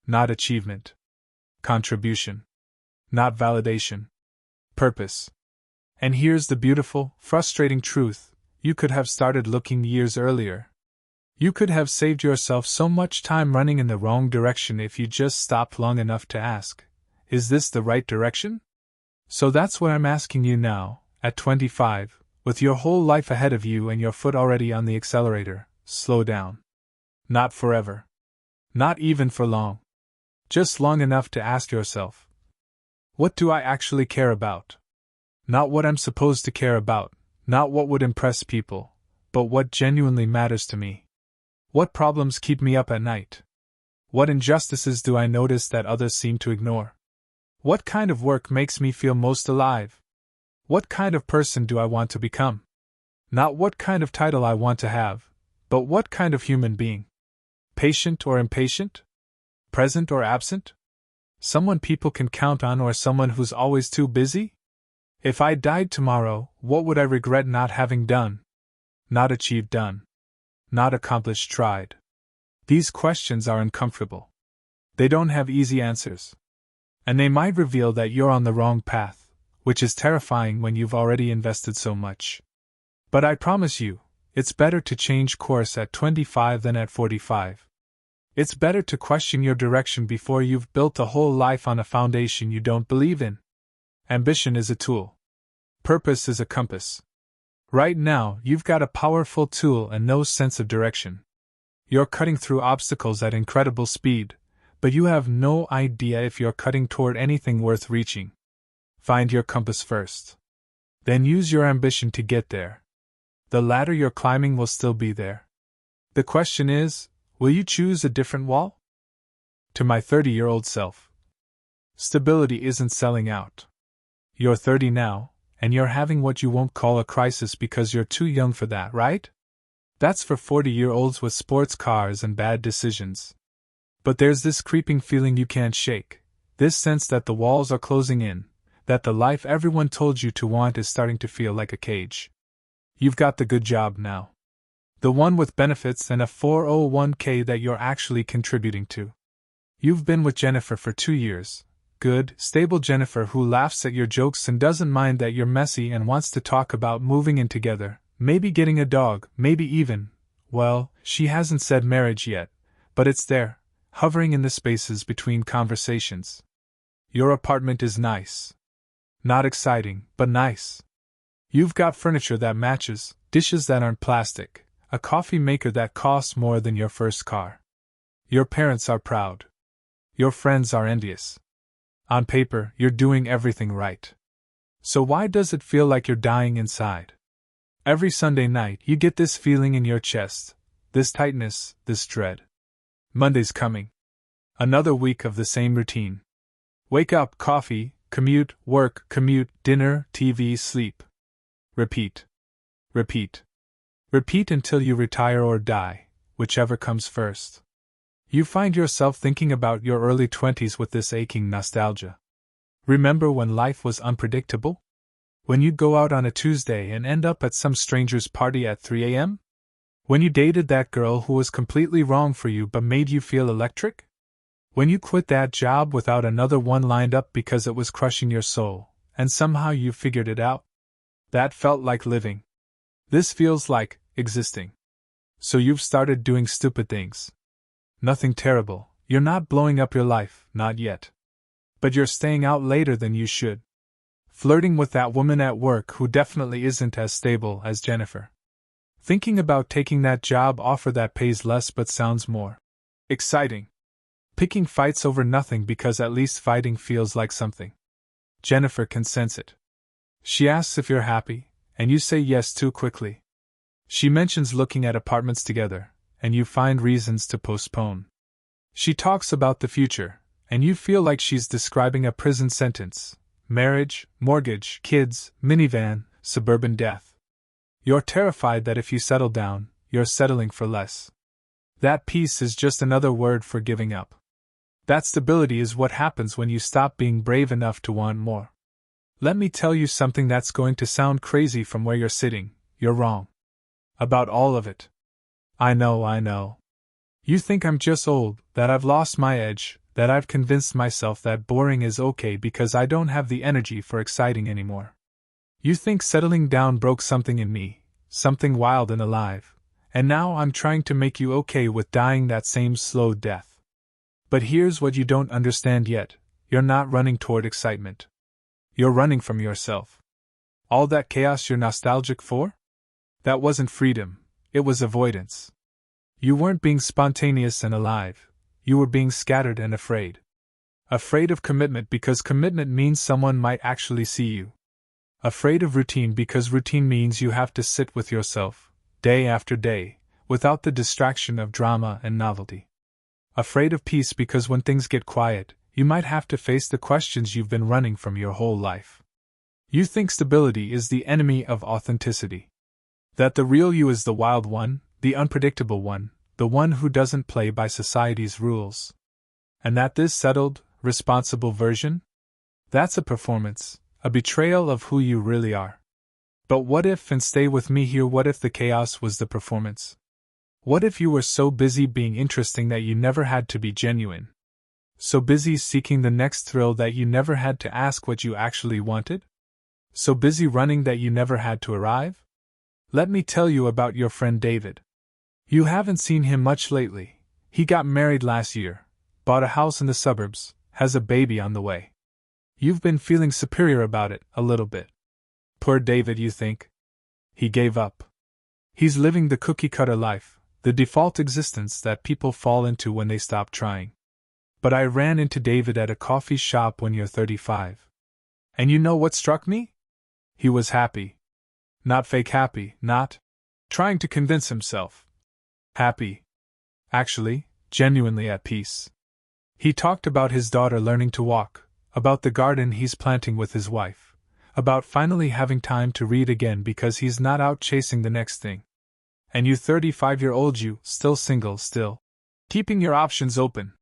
Not achievement. contribution. Not validation. Purpose. And here's the beautiful, frustrating truth: you could have started looking years earlier. You could have saved yourself so much time running in the wrong direction if you just stopped long enough to ask, is this the right direction? So that's what I'm asking you now, at 25, with your whole life ahead of you and your foot already on the accelerator: slow down. Not forever. Not even for long. Just long enough to ask yourself, what do I actually care about? Not what I'm supposed to care about, not what would impress people, but what genuinely matters to me. What problems keep me up at night? What injustices do I notice that others seem to ignore? What kind of work makes me feel most alive? What kind of person do I want to become? Not what kind of title I want to have, but what kind of human being? Patient or impatient? Present or absent? Someone people can count on or someone who's always too busy? If I died tomorrow, what would I regret not having done? Not achieved done? Not accomplished tried? These questions are uncomfortable. They don't have easy answers. And they might reveal that you're on the wrong path, which is terrifying when you've already invested so much. But I promise you, it's better to change course at 25 than at 45. It's better to question your direction before you've built a whole life on a foundation you don't believe in. Ambition is a tool. Purpose is a compass. Right now, you've got a powerful tool and no sense of direction. You're cutting through obstacles at incredible speed, but you have no idea if you're cutting toward anything worth reaching. Find your compass first. Then use your ambition to get there. The ladder you're climbing will still be there. The question is, will you choose a different wall? To my 30-year-old self. Stability isn't selling out. You're 30 now, and you're having what you won't call a crisis because you're too young for that, right? That's for 40-year-olds with sports cars and bad decisions. But there's this creeping feeling you can't shake, this sense that the walls are closing in, that the life everyone told you to want is starting to feel like a cage. You've got the good job now. The one with benefits and a 401k that you're actually contributing to. You've been with Jennifer for 2 years. Good, stable Jennifer who laughs at your jokes and doesn't mind that you're messy and wants to talk about moving in together, maybe getting a dog, maybe even, well, she hasn't said marriage yet, but it's there, hovering in the spaces between conversations. Your apartment is nice. Not exciting, but nice. You've got furniture that matches, dishes that aren't plastic, a coffee maker that costs more than your first car. Your parents are proud. Your friends are envious. On paper, you're doing everything right. So why does it feel like you're dying inside? Every Sunday night, you get this feeling in your chest, this tightness, this dread. Monday's coming. Another week of the same routine. Wake up, coffee, commute, work, commute, dinner, TV, sleep. Repeat. Repeat. Repeat until you retire or die, whichever comes first. You find yourself thinking about your early 20s with this aching nostalgia. Remember when life was unpredictable? When you'd go out on a Tuesday and end up at some stranger's party at 3 a.m.? When you dated that girl who was completely wrong for you but made you feel electric? When you quit that job without another one lined up because it was crushing your soul, and somehow you figured it out? That felt like living. This feels like existing. So you've started doing stupid things. Nothing terrible, you're not blowing up your life, not yet. But you're staying out later than you should. Flirting with that woman at work who definitely isn't as stable as Jennifer. Thinking about taking that job offer that pays less but sounds more exciting. Picking fights over nothing because at least fighting feels like something. Jennifer can sense it. She asks if you're happy, and you say yes too quickly. She mentions looking at apartments together, and you find reasons to postpone. She talks about the future, and you feel like she's describing a prison sentence: marriage, mortgage, kids, minivan, suburban death. You're terrified that if you settle down, you're settling for less. That peace is just another word for giving up. That stability is what happens when you stop being brave enough to want more. Let me tell you something that's going to sound crazy from where you're sitting: you're wrong. About all of it. I know. You think I'm just old, that I've lost my edge, that I've convinced myself that boring is okay because I don't have the energy for exciting anymore. You think settling down broke something in me, something wild and alive, and now I'm trying to make you okay with dying that same slow death. But here's what you don't understand yet: you're not running toward excitement. You're running from yourself. All that chaos you're nostalgic for? That wasn't freedom, it was avoidance. You weren't being spontaneous and alive, you were being scattered and afraid. Afraid of commitment because commitment means someone might actually see you. Afraid of routine because routine means you have to sit with yourself, day after day, without the distraction of drama and novelty. Afraid of peace because when things get quiet, you might have to face the questions you've been running from your whole life. You think stability is the enemy of authenticity. That the real you is the wild one, the unpredictable one, the one who doesn't play by society's rules. And that this settled, responsible version? That's a performance, a betrayal of who you really are. But what if, and stay with me here, what if the chaos was the performance? What if you were so busy being interesting that you never had to be genuine? So busy seeking the next thrill that you never had to ask what you actually wanted? So busy running that you never had to arrive? Let me tell you about your friend David. You haven't seen him much lately. He got married last year, bought a house in the suburbs, has a baby on the way. You've been feeling superior about it, a little bit. Poor David, you think? He gave up. He's living the cookie-cutter life, the default existence that people fall into when they stop trying. But I ran into David at a coffee shop when you're 35. And you know what struck me? He was happy. Not fake happy, not trying to convince himself. Happy. Actually, genuinely at peace. He talked about his daughter learning to walk, about the garden he's planting with his wife, about finally having time to read again because he's not out chasing the next thing. And you 35-year-old you, still single, still keeping your options open,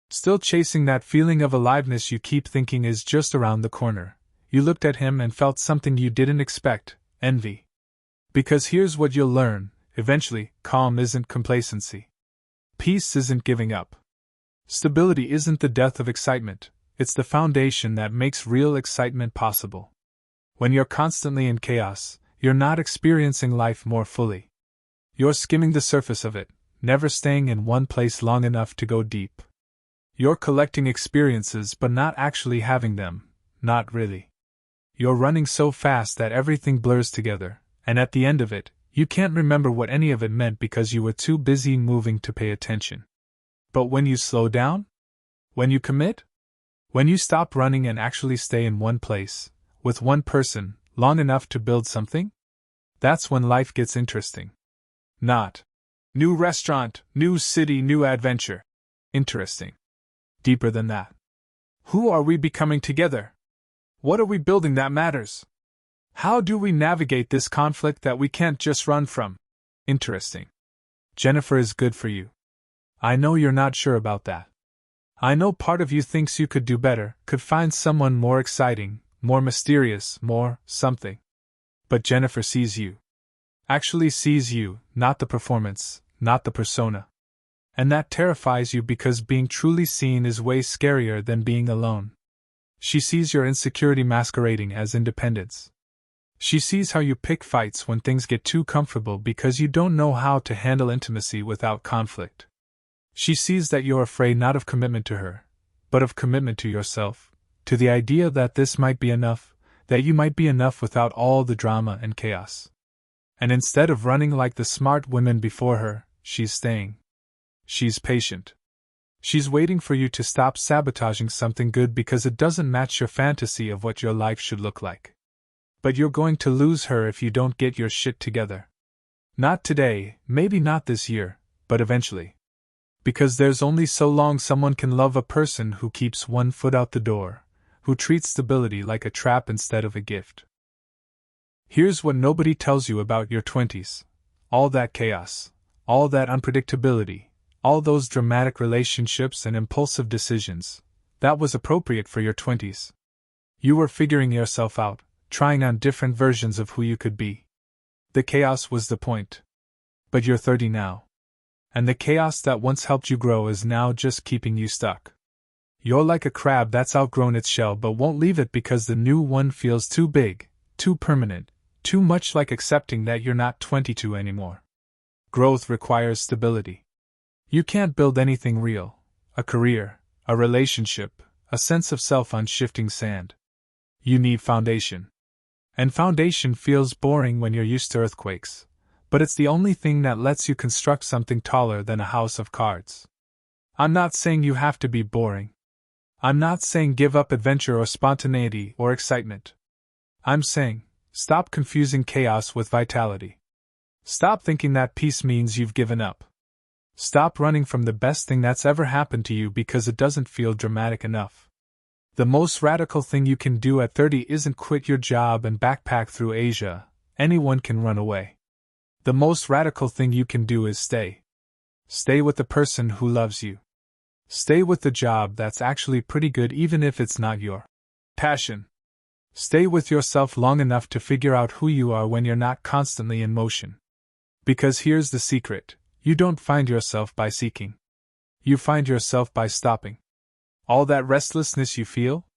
still chasing that feeling of aliveness you keep thinking is just around the corner. You looked at him and felt something you didn't expect: envy. Because here's what you'll learn, eventually: calm isn't complacency. Peace isn't giving up. Stability isn't the death of excitement, it's the foundation that makes real excitement possible. When you're constantly in chaos, you're not experiencing life more fully. You're skimming the surface of it, never staying in one place long enough to go deep. You're collecting experiences but not actually having them, not really. You're running so fast that everything blurs together, and at the end of it, you can't remember what any of it meant because you were too busy moving to pay attention. But when you slow down? When you commit? When you stop running and actually stay in one place, with one person, long enough to build something? That's when life gets interesting. Not new restaurant, new city, new adventure. Interesting. Deeper than that. Who are we becoming together? What are we building that matters? How do we navigate this conflict that we can't just run from? Interesting. Jennifer is good for you. I know you're not sure about that. I know part of you thinks you could do better, could find someone more exciting, more mysterious, more something. But Jennifer sees you. Actually sees you, not the performance, not the persona. And that terrifies you because being truly seen is way scarier than being alone. She sees your insecurity masquerading as independence. She sees how you pick fights when things get too comfortable because you don't know how to handle intimacy without conflict. She sees that you're afraid not of commitment to her, but of commitment to yourself, to the idea that this might be enough, that you might be enough without all the drama and chaos. And instead of running like the smart women before her, she's staying. She's patient. She's waiting for you to stop sabotaging something good because it doesn't match your fantasy of what your life should look like. But you're going to lose her if you don't get your shit together. Not today, maybe not this year, but eventually. Because there's only so long someone can love a person who keeps one foot out the door, who treats stability like a trap instead of a gift. Here's what nobody tells you about your 20s. All that chaos, all that unpredictability, all those dramatic relationships and impulsive decisions, that was appropriate for your 20s. You were figuring yourself out, trying on different versions of who you could be. The chaos was the point. But you're 30 now. And the chaos that once helped you grow is now just keeping you stuck. You're like a crab that's outgrown its shell but won't leave it because the new one feels too big, too permanent, too much like accepting that you're not 22 anymore. Growth requires stability. You can't build anything real, a career, a relationship, a sense of self on shifting sand. You need foundation. And foundation feels boring when you're used to earthquakes, but it's the only thing that lets you construct something taller than a house of cards. I'm not saying you have to be boring. I'm not saying give up adventure or spontaneity or excitement. I'm saying, stop confusing chaos with vitality. Stop thinking that peace means you've given up. Stop running from the best thing that's ever happened to you because it doesn't feel dramatic enough. The most radical thing you can do at 30 isn't quit your job and backpack through Asia. Anyone can run away. The most radical thing you can do is stay. Stay with the person who loves you. Stay with the job that's actually pretty good even if it's not your passion. Stay with yourself long enough to figure out who you are when you're not constantly in motion. Because here's the secret, you don't find yourself by seeking. You find yourself by stopping. All that restlessness you feel?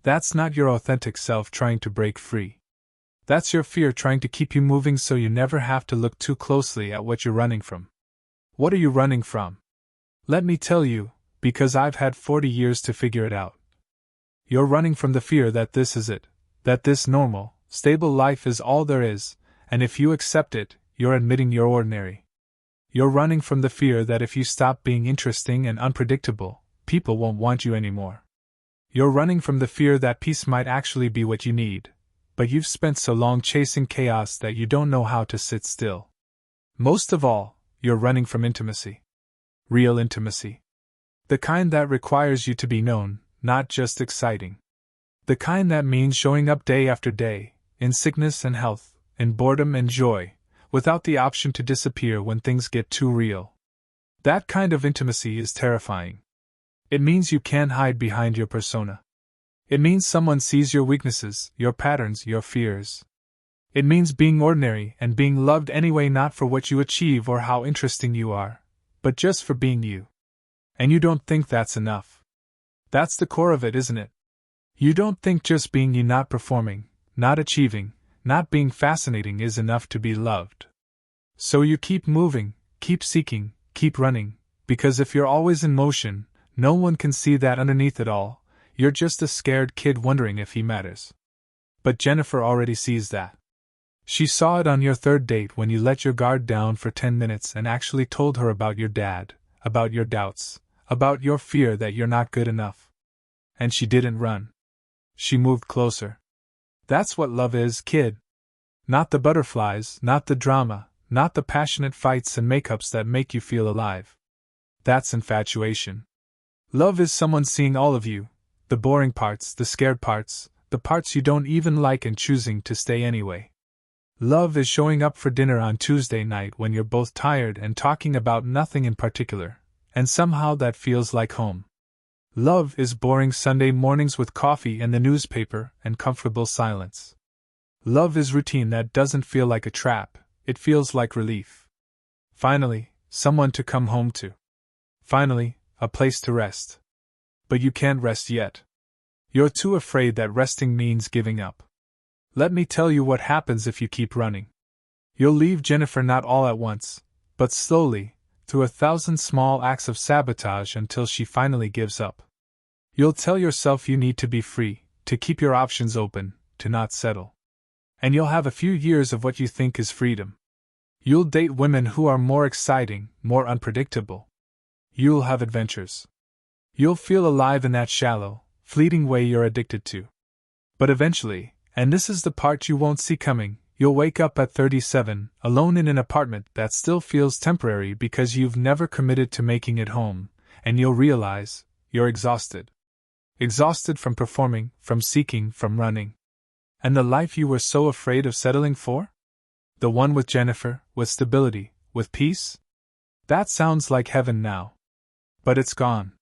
That's not your authentic self trying to break free. That's your fear trying to keep you moving so you never have to look too closely at what you're running from. What are you running from? Let me tell you, because I've had 40 years to figure it out. You're running from the fear that this is it, that this normal, stable life is all there is, and if you accept it, you're admitting you're ordinary. You're running from the fear that if you stop being interesting and unpredictable, people won't want you anymore. You're running from the fear that peace might actually be what you need, but you've spent so long chasing chaos that you don't know how to sit still. Most of all, you're running from intimacy. Real intimacy. The kind that requires you to be known, not just exciting. The kind that means showing up day after day, in sickness and health, in boredom and joy, without the option to disappear when things get too real. That kind of intimacy is terrifying. It means you can't hide behind your persona. It means someone sees your weaknesses, your patterns, your fears. It means being ordinary and being loved anyway, not for what you achieve or how interesting you are, but just for being you. And you don't think that's enough. That's the core of it, isn't it? You don't think just being you, not performing, not achieving, not being fascinating is enough to be loved. So you keep moving, keep seeking, keep running, because if you're always in motion, no one can see that underneath it all, you're just a scared kid wondering if he matters. But Jennifer already sees that. She saw it on your third date when you let your guard down for 10 minutes and actually told her about your dad, about your doubts, about your fear that you're not good enough. And she didn't run. She moved closer. That's what love is, kid. Not the butterflies, not the drama, not the passionate fights and makeups that make you feel alive. That's infatuation. Love is someone seeing all of you, the boring parts, the scared parts, the parts you don't even like, and choosing to stay anyway. Love is showing up for dinner on Tuesday night when you're both tired and talking about nothing in particular, and somehow that feels like home. Love is boring Sunday mornings with coffee and the newspaper and comfortable silence. Love is routine that doesn't feel like a trap, it feels like relief. Finally, someone to come home to. Finally, a place to rest. But you can't rest yet. You're too afraid that resting means giving up. Let me tell you what happens if you keep running. You'll leave Jennifer not all at once, but slowly, through 1,000 small acts of sabotage until she finally gives up. You'll tell yourself you need to be free, to keep your options open, to not settle. And you'll have a few years of what you think is freedom. You'll date women who are more exciting, more unpredictable. You'll have adventures. You'll feel alive in that shallow, fleeting way you're addicted to. But eventually, and this is the part you won't see coming, you'll wake up at 37, alone in an apartment that still feels temporary because you've never committed to making it home, and you'll realize you're exhausted. Exhausted from performing, from seeking, from running. And the life you were so afraid of settling for? The one with Jennifer, with stability, with peace? That sounds like heaven now. But it's gone.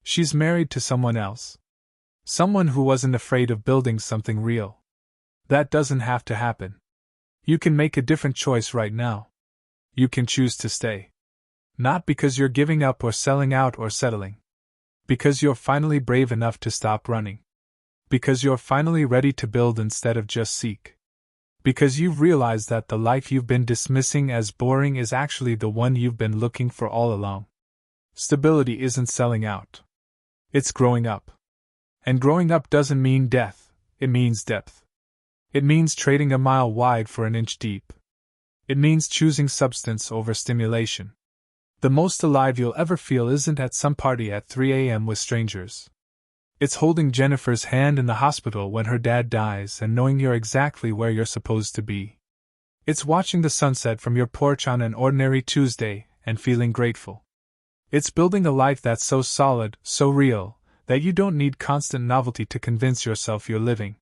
She's married to someone else. Someone who wasn't afraid of building something real. That doesn't have to happen. You can make a different choice right now. You can choose to stay. Not because you're giving up or selling out or settling. Because you're finally brave enough to stop running. Because you're finally ready to build instead of just seek. Because you've realized that the life you've been dismissing as boring is actually the one you've been looking for all along. Stability isn't selling out. It's growing up. And growing up doesn't mean death, it means depth. It means trading a mile wide for an inch deep. It means choosing substance over stimulation. The most alive you'll ever feel isn't at some party at 3 a.m. with strangers. It's holding Jennifer's hand in the hospital when her dad dies and knowing you're exactly where you're supposed to be. It's watching the sunset from your porch on an ordinary Tuesday and feeling grateful. It's building a life that's so solid, so real, that you don't need constant novelty to convince yourself you're living.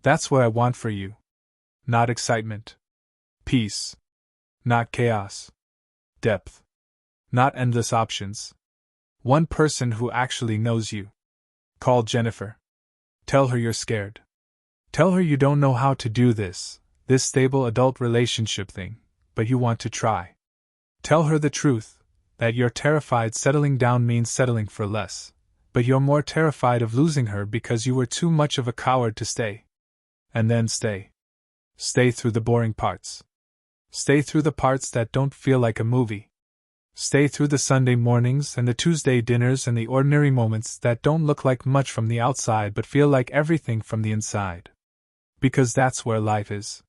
That's what I want for you. Not excitement. Peace. Not chaos. Depth. Not endless options. One person who actually knows you. Call Jennifer. Tell her you're scared. Tell her you don't know how to do this stable adult relationship thing, but you want to try. Tell her the truth, that you're terrified settling down means settling for less, but you're more terrified of losing her because you were too much of a coward to stay. And then stay. Stay through the boring parts. Stay through the parts that don't feel like a movie. Stay through the Sunday mornings and the Tuesday dinners and the ordinary moments that don't look like much from the outside but feel like everything from the inside. Because that's where life is.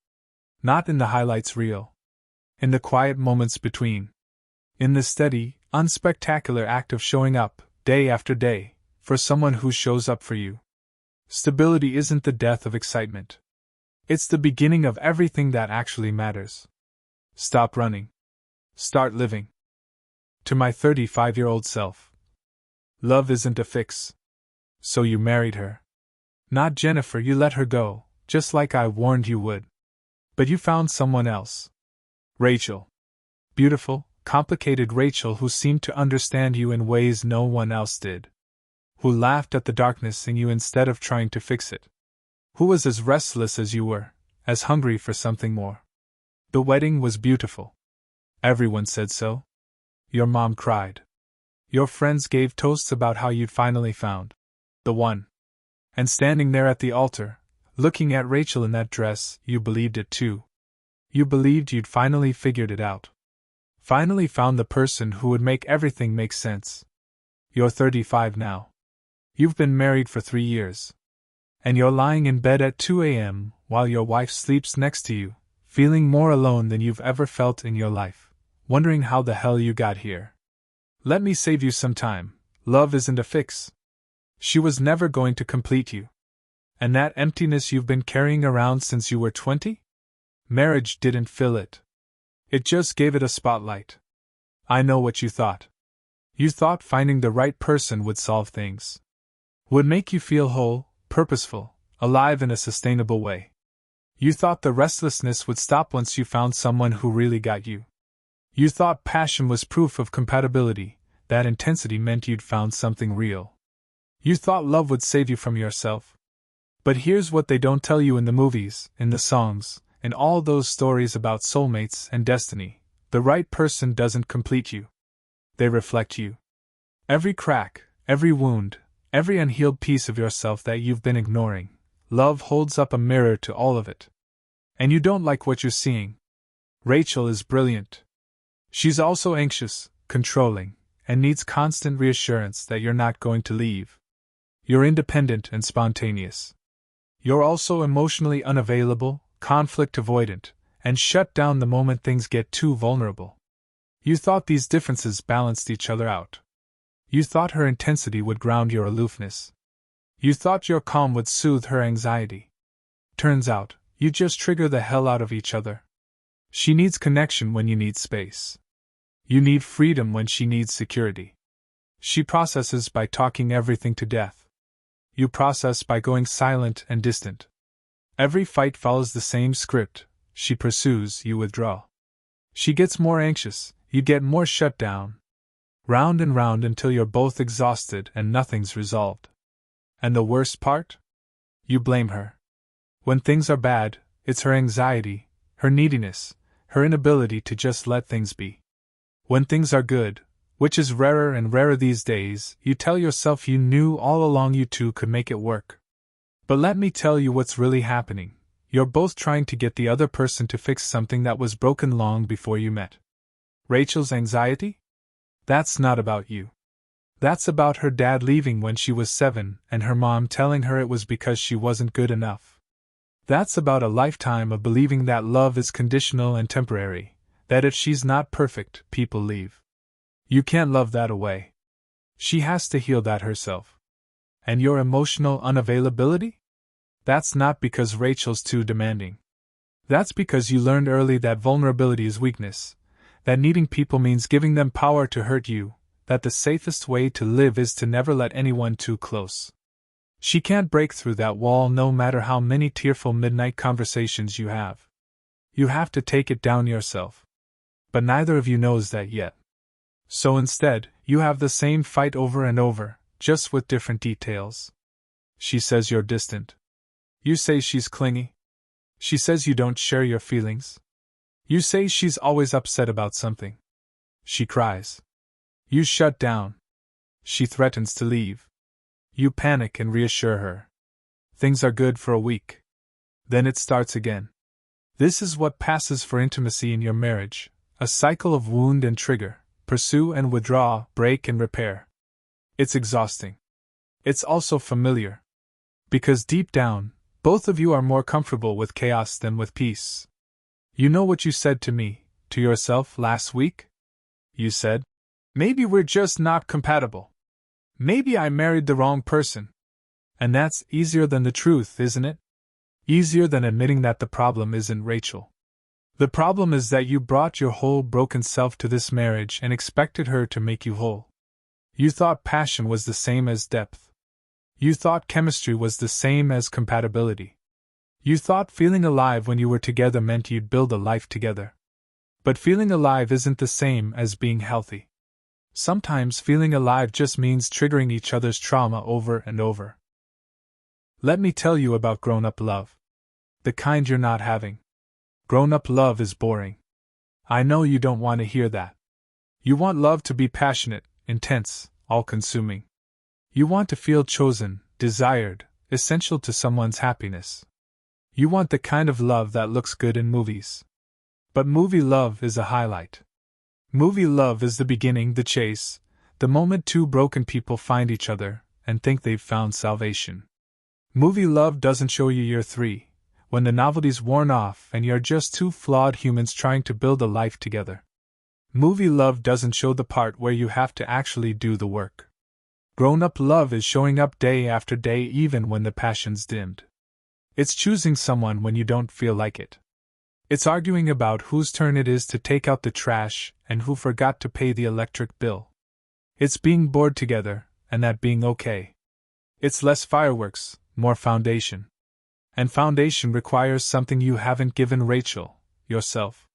Not in the highlights reel. In the quiet moments between. In the steady, unspectacular act of showing up, day after day, for someone who shows up for you. Stability isn't the death of excitement. It's the beginning of everything that actually matters. Stop running. Start living. To my 35-year-old self. Love isn't a fix. So you married her. Not Jennifer, you let her go, just like I warned you would. But you found someone else. Rachel. Beautiful, complicated Rachel who seemed to understand you in ways no one else did. Who laughed at the darkness in you instead of trying to fix it. Who was as restless as you were, as hungry for something more. The wedding was beautiful. Everyone said so. Your mom cried. Your friends gave toasts about how you'd finally found the one. And standing there at the altar, looking at Rachel in that dress, you believed it too. You believed you'd finally figured it out. Finally found the person who would make everything make sense. You're 35 now. You've been married for 3 years. And you're lying in bed at 2 a.m. while your wife sleeps next to you, feeling more alone than you've ever felt in your life. Wondering how the hell you got here. Let me save you some time. Love isn't a fix. She was never going to complete you. And that emptiness you've been carrying around since you were 20? Marriage didn't fill it. It just gave it a spotlight. I know what you thought. You thought finding the right person would solve things. Would make you feel whole, purposeful, alive in a sustainable way. You thought the restlessness would stop once you found someone who really got you. You thought passion was proof of compatibility, that intensity meant you'd found something real. You thought love would save you from yourself. But here's what they don't tell you in the movies, in the songs, in all those stories about soulmates and destiny. The right person doesn't complete you. They reflect you. Every crack, every wound, every unhealed piece of yourself that you've been ignoring, love holds up a mirror to all of it. And you don't like what you're seeing. Rachel is brilliant. She's also anxious, controlling, and needs constant reassurance that you're not going to leave. You're independent and spontaneous. You're also emotionally unavailable, conflict avoidant, and shut down the moment things get too vulnerable. You thought these differences balanced each other out. You thought her intensity would ground your aloofness. You thought your calm would soothe her anxiety. Turns out, you just trigger the hell out of each other. She needs connection when you need space. You need freedom when she needs security. She processes by talking everything to death. You process by going silent and distant. Every fight follows the same script. She pursues, you withdraw. She gets more anxious, you get more shut down. Round and round until you're both exhausted and nothing's resolved. And the worst part? You blame her. When things are bad, it's her anxiety, her neediness, her inability to just let things be. When things are good, Which is rarer and rarer these days. You tell yourself you knew all along you two could make it work. But let me tell you what's really happening. You're both trying to get the other person to fix something that was broken long before you met. Rachel's anxiety? That's not about you. That's about her dad leaving when she was 7 and her mom telling her it was because she wasn't good enough. That's about a lifetime of believing that love is conditional and temporary, that if she's not perfect, people leave. You can't love that away. She has to heal that herself. And your emotional unavailability? That's not because Rachel's too demanding. That's because you learned early that vulnerability is weakness, that needing people means giving them power to hurt you, that the safest way to live is to never let anyone too close. She can't break through that wall no matter how many tearful midnight conversations you have. You have to take it down yourself. But neither of you knows that yet. So instead, you have the same fight over and over, just with different details. She says you're distant. You say she's clingy. She says you don't share your feelings. You say she's always upset about something. She cries. You shut down. She threatens to leave. You panic and reassure her. Things are good for a week. Then it starts again. This is what passes for intimacy in your marriage, a cycle of wound and trigger, pursue and withdraw, break and repair. It's exhausting. It's also familiar. Because deep down, both of you are more comfortable with chaos than with peace. You know what you said to me, to yourself last week? You said, maybe we're just not compatible. Maybe I married the wrong person. And that's easier than the truth, isn't it? Easier than admitting that the problem isn't Rachel. The problem is that you brought your whole broken self to this marriage and expected her to make you whole. You thought passion was the same as depth. You thought chemistry was the same as compatibility. You thought feeling alive when you were together meant you'd build a life together. But feeling alive isn't the same as being healthy. Sometimes feeling alive just means triggering each other's trauma over and over. Let me tell you about grown-up love. The kind you're not having. Grown-up love is boring. I know you don't want to hear that. You want love to be passionate, intense, all-consuming. You want to feel chosen, desired, essential to someone's happiness. You want the kind of love that looks good in movies. But movie love is a highlight. Movie love is the beginning, the chase, the moment two broken people find each other and think they've found salvation. Movie love doesn't show you year 3, when the novelty's worn off and you're just two flawed humans trying to build a life together. Movie love doesn't show the part where you have to actually do the work. Grown-up love is showing up day after day even when the passion's dimmed. It's choosing someone when you don't feel like it. It's arguing about whose turn it is to take out the trash and who forgot to pay the electric bill. It's being bored together, and that being okay. It's less fireworks, more foundation. And foundation requires something you haven't given Rachel, yourself.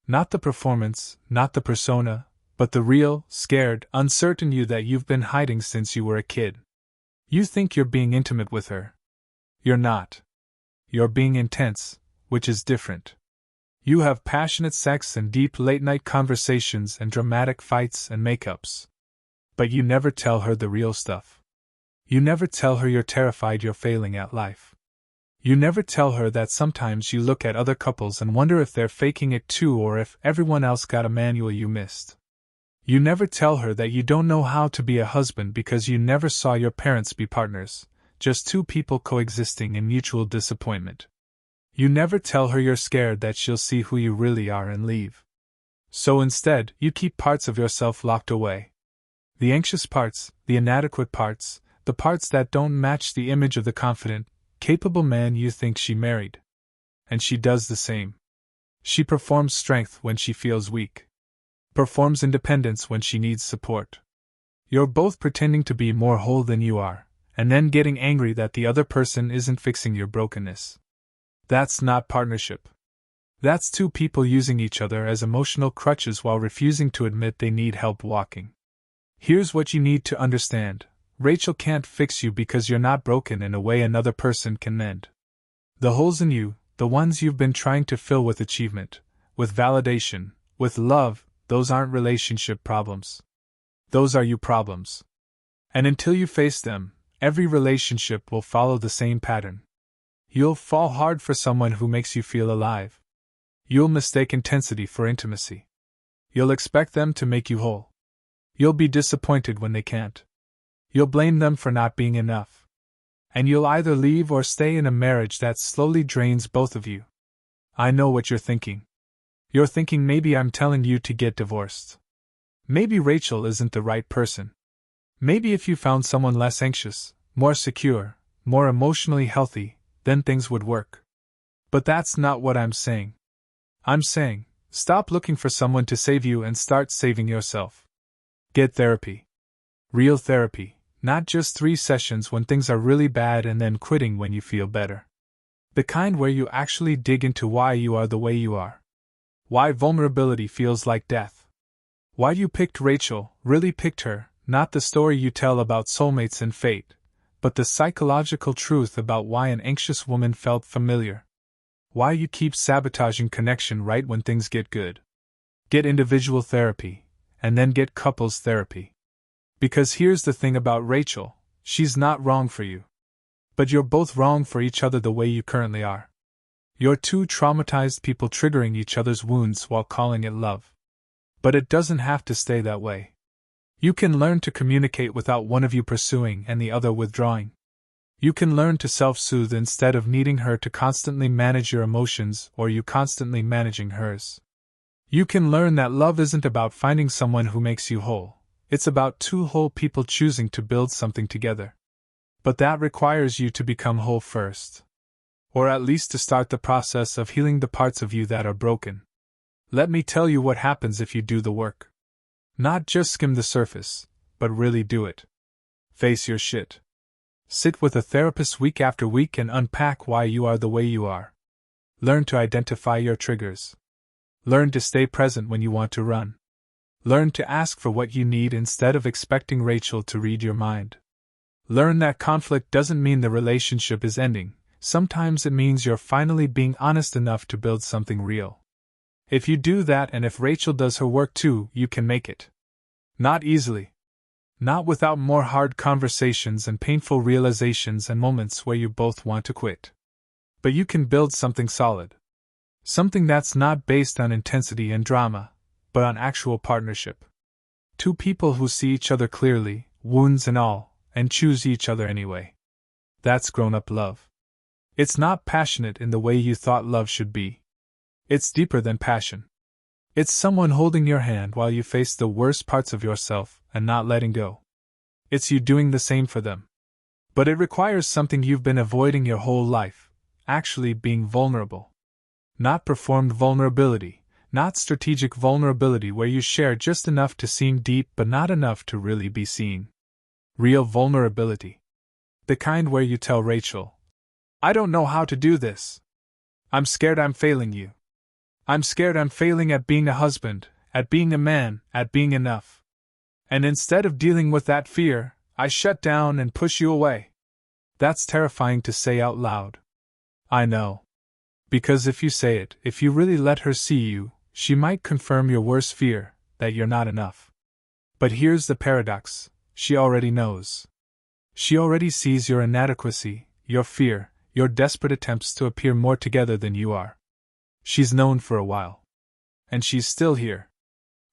Not the performance, not the persona, but the real, scared, uncertain you that you've been hiding since you were a kid. You think you're being intimate with her. You're not. You're being intense, which is different. You have passionate sex and deep late-night conversations and dramatic fights and makeups. But you never tell her the real stuff. You never tell her you're terrified you're failing at life. You never tell her that sometimes you look at other couples and wonder if they're faking it too or if everyone else got a manual you missed. You never tell her that you don't know how to be a husband because you never saw your parents be partners, just two people coexisting in mutual disappointment. You never tell her you're scared that she'll see who you really are and leave. So instead, you keep parts of yourself locked away. The anxious parts, the inadequate parts, the parts that don't match the image of the confident, capable man you think she married. And she does the same. She performs strength when she feels weak. Performs independence when she needs support. You're both pretending to be more whole than you are, and then getting angry that the other person isn't fixing your brokenness. That's not partnership. That's two people using each other as emotional crutches while refusing to admit they need help walking. Here's what you need to understand. Rachel can't fix you because you're not broken in a way another person can mend. The holes in you, the ones you've been trying to fill with achievement, with validation, with love, those aren't relationship problems. Those are your problems. And until you face them, every relationship will follow the same pattern. You'll fall hard for someone who makes you feel alive. You'll mistake intensity for intimacy. You'll expect them to make you whole. You'll be disappointed when they can't. You'll blame them for not being enough. And you'll either leave or stay in a marriage that slowly drains both of you. I know what you're thinking. You're thinking maybe I'm telling you to get divorced. Maybe Rachel isn't the right person. Maybe if you found someone less anxious, more secure, more emotionally healthy, then things would work. But that's not what I'm saying. I'm saying, stop looking for someone to save you and start saving yourself. Get therapy. Real therapy, not just 3 sessions when things are really bad and then quitting when you feel better. The kind where you actually dig into why you are the way you are. Why vulnerability feels like death. Why you picked Rachel, really picked her, not the story you tell about soulmates and fate, but the psychological truth about why an anxious woman felt familiar. Why you keep sabotaging connection right when things get good. Get individual therapy, and then get couples therapy. Because here's the thing about Rachel, she's not wrong for you. But you're both wrong for each other the way you currently are. You're two traumatized people triggering each other's wounds while calling it love. But it doesn't have to stay that way. You can learn to communicate without one of you pursuing and the other withdrawing. You can learn to self-soothe instead of needing her to constantly manage your emotions or you constantly managing hers. You can learn that love isn't about finding someone who makes you whole. It's about 2 whole people choosing to build something together. But that requires you to become whole first. Or at least to start the process of healing the parts of you that are broken. Let me tell you what happens if you do the work. Not just skim the surface, but really do it. Face your shit. Sit with a therapist week after week and unpack why you are the way you are. Learn to identify your triggers. Learn to stay present when you want to run. Learn to ask for what you need instead of expecting Rachel to read your mind. Learn that conflict doesn't mean the relationship is ending. Sometimes it means you're finally being honest enough to build something real. If you do that and if Rachel does her work too, you can make it. Not easily. Not without more hard conversations and painful realizations and moments where you both want to quit. But you can build something solid. Something that's not based on intensity and drama, but on actual partnership. 2 people who see each other clearly, wounds and all, and choose each other anyway. That's grown-up love. It's not passionate in the way you thought love should be. It's deeper than passion. It's someone holding your hand while you face the worst parts of yourself and not letting go. It's you doing the same for them. But it requires something you've been avoiding your whole life, actually being vulnerable. Not performed vulnerability, not strategic vulnerability where you share just enough to seem deep but not enough to really be seen. Real vulnerability. The kind where you tell Rachel, I don't know how to do this. I'm scared I'm failing you. I'm scared I'm failing at being a husband, at being a man, at being enough. And instead of dealing with that fear, I shut down and push you away. That's terrifying to say out loud. I know. Because if you say it, if you really let her see you, she might confirm your worst fear, that you're not enough. But here's the paradox, she already knows. She already sees your inadequacy, your fear, your desperate attempts to appear more together than you are. She's known for a while. And she's still here.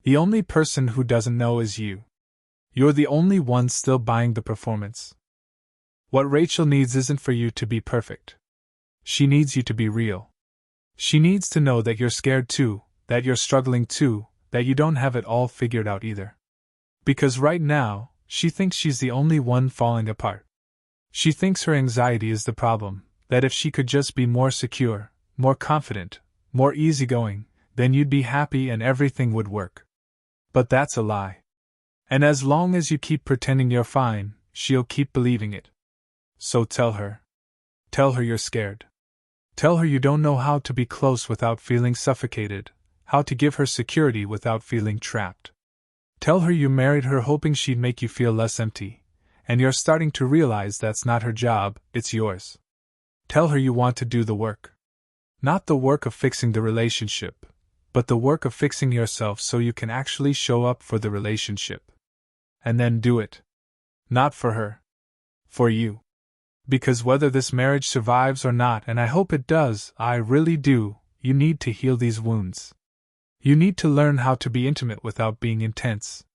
The only person who doesn't know is you. You're the only one still buying the performance. What Rachel needs isn't for you to be perfect. She needs you to be real. She needs to know that you're scared too, that you're struggling too, that you don't have it all figured out either. Because right now, she thinks she's the only one falling apart. She thinks her anxiety is the problem, that if she could just be more secure, more confident, more easygoing, then you'd be happy and everything would work. But that's a lie. And as long as you keep pretending you're fine, she'll keep believing it. So tell her. Tell her you're scared. Tell her you don't know how to be close without feeling suffocated, how to give her security without feeling trapped. Tell her you married her hoping she'd make you feel less empty, and you're starting to realize that's not her job, it's yours. Tell her you want to do the work. Not the work of fixing the relationship, but the work of fixing yourself so you can actually show up for the relationship. And then do it. Not for her. For you. Because whether this marriage survives or not, and I hope it does, I really do, you need to heal these wounds. You need to learn how to be intimate without being intense.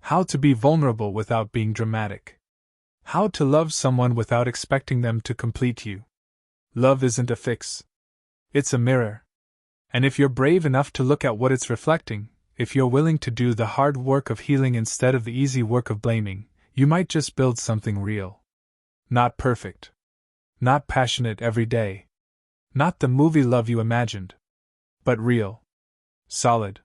How to be vulnerable without being dramatic. How to love someone without expecting them to complete you. Love isn't a fix. It's a mirror. And if you're brave enough to look at what it's reflecting, if you're willing to do the hard work of healing instead of the easy work of blaming, you might just build something real. Not perfect. Not passionate every day. Not the movie love you imagined. But real. Solid.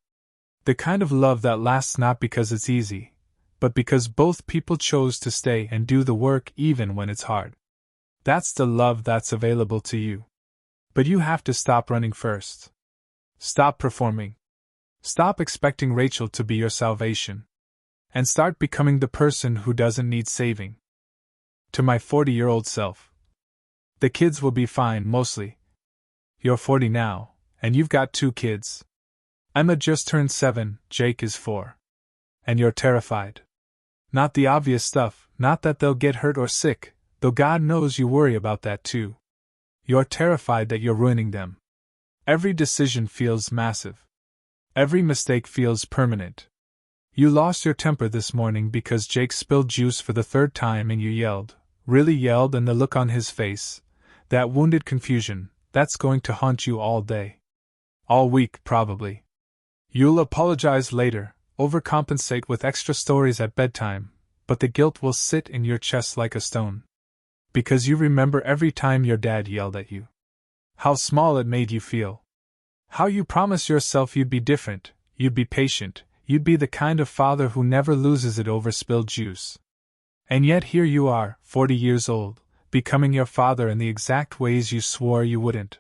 The kind of love that lasts not because it's easy, but because both people chose to stay and do the work even when it's hard. That's the love that's available to you. But you have to stop running first. Stop performing. Stop expecting Rachel to be your salvation. And start becoming the person who doesn't need saving. To my 40-year-old self. The kids will be fine, mostly. You're 40 now, and you've got 2 kids. Emma just turned 7, Jake is 4. And you're terrified. Not the obvious stuff, not that they'll get hurt or sick, though God knows you worry about that too. You're terrified that you're ruining them. Every decision feels massive. Every mistake feels permanent. You lost your temper this morning because Jake spilled juice for the 3rd time and you yelled, really yelled, and the look on his face, that wounded confusion, that's going to haunt you all day. All week, probably. You'll apologize later, overcompensate with extra stories at bedtime, but the guilt will sit in your chest like a stone. Because you remember every time your dad yelled at you. How small it made you feel. How you promised yourself you'd be different, you'd be patient, you'd be the kind of father who never loses it over spilled juice. And yet here you are, 40 years old, becoming your father in the exact ways you swore you wouldn't.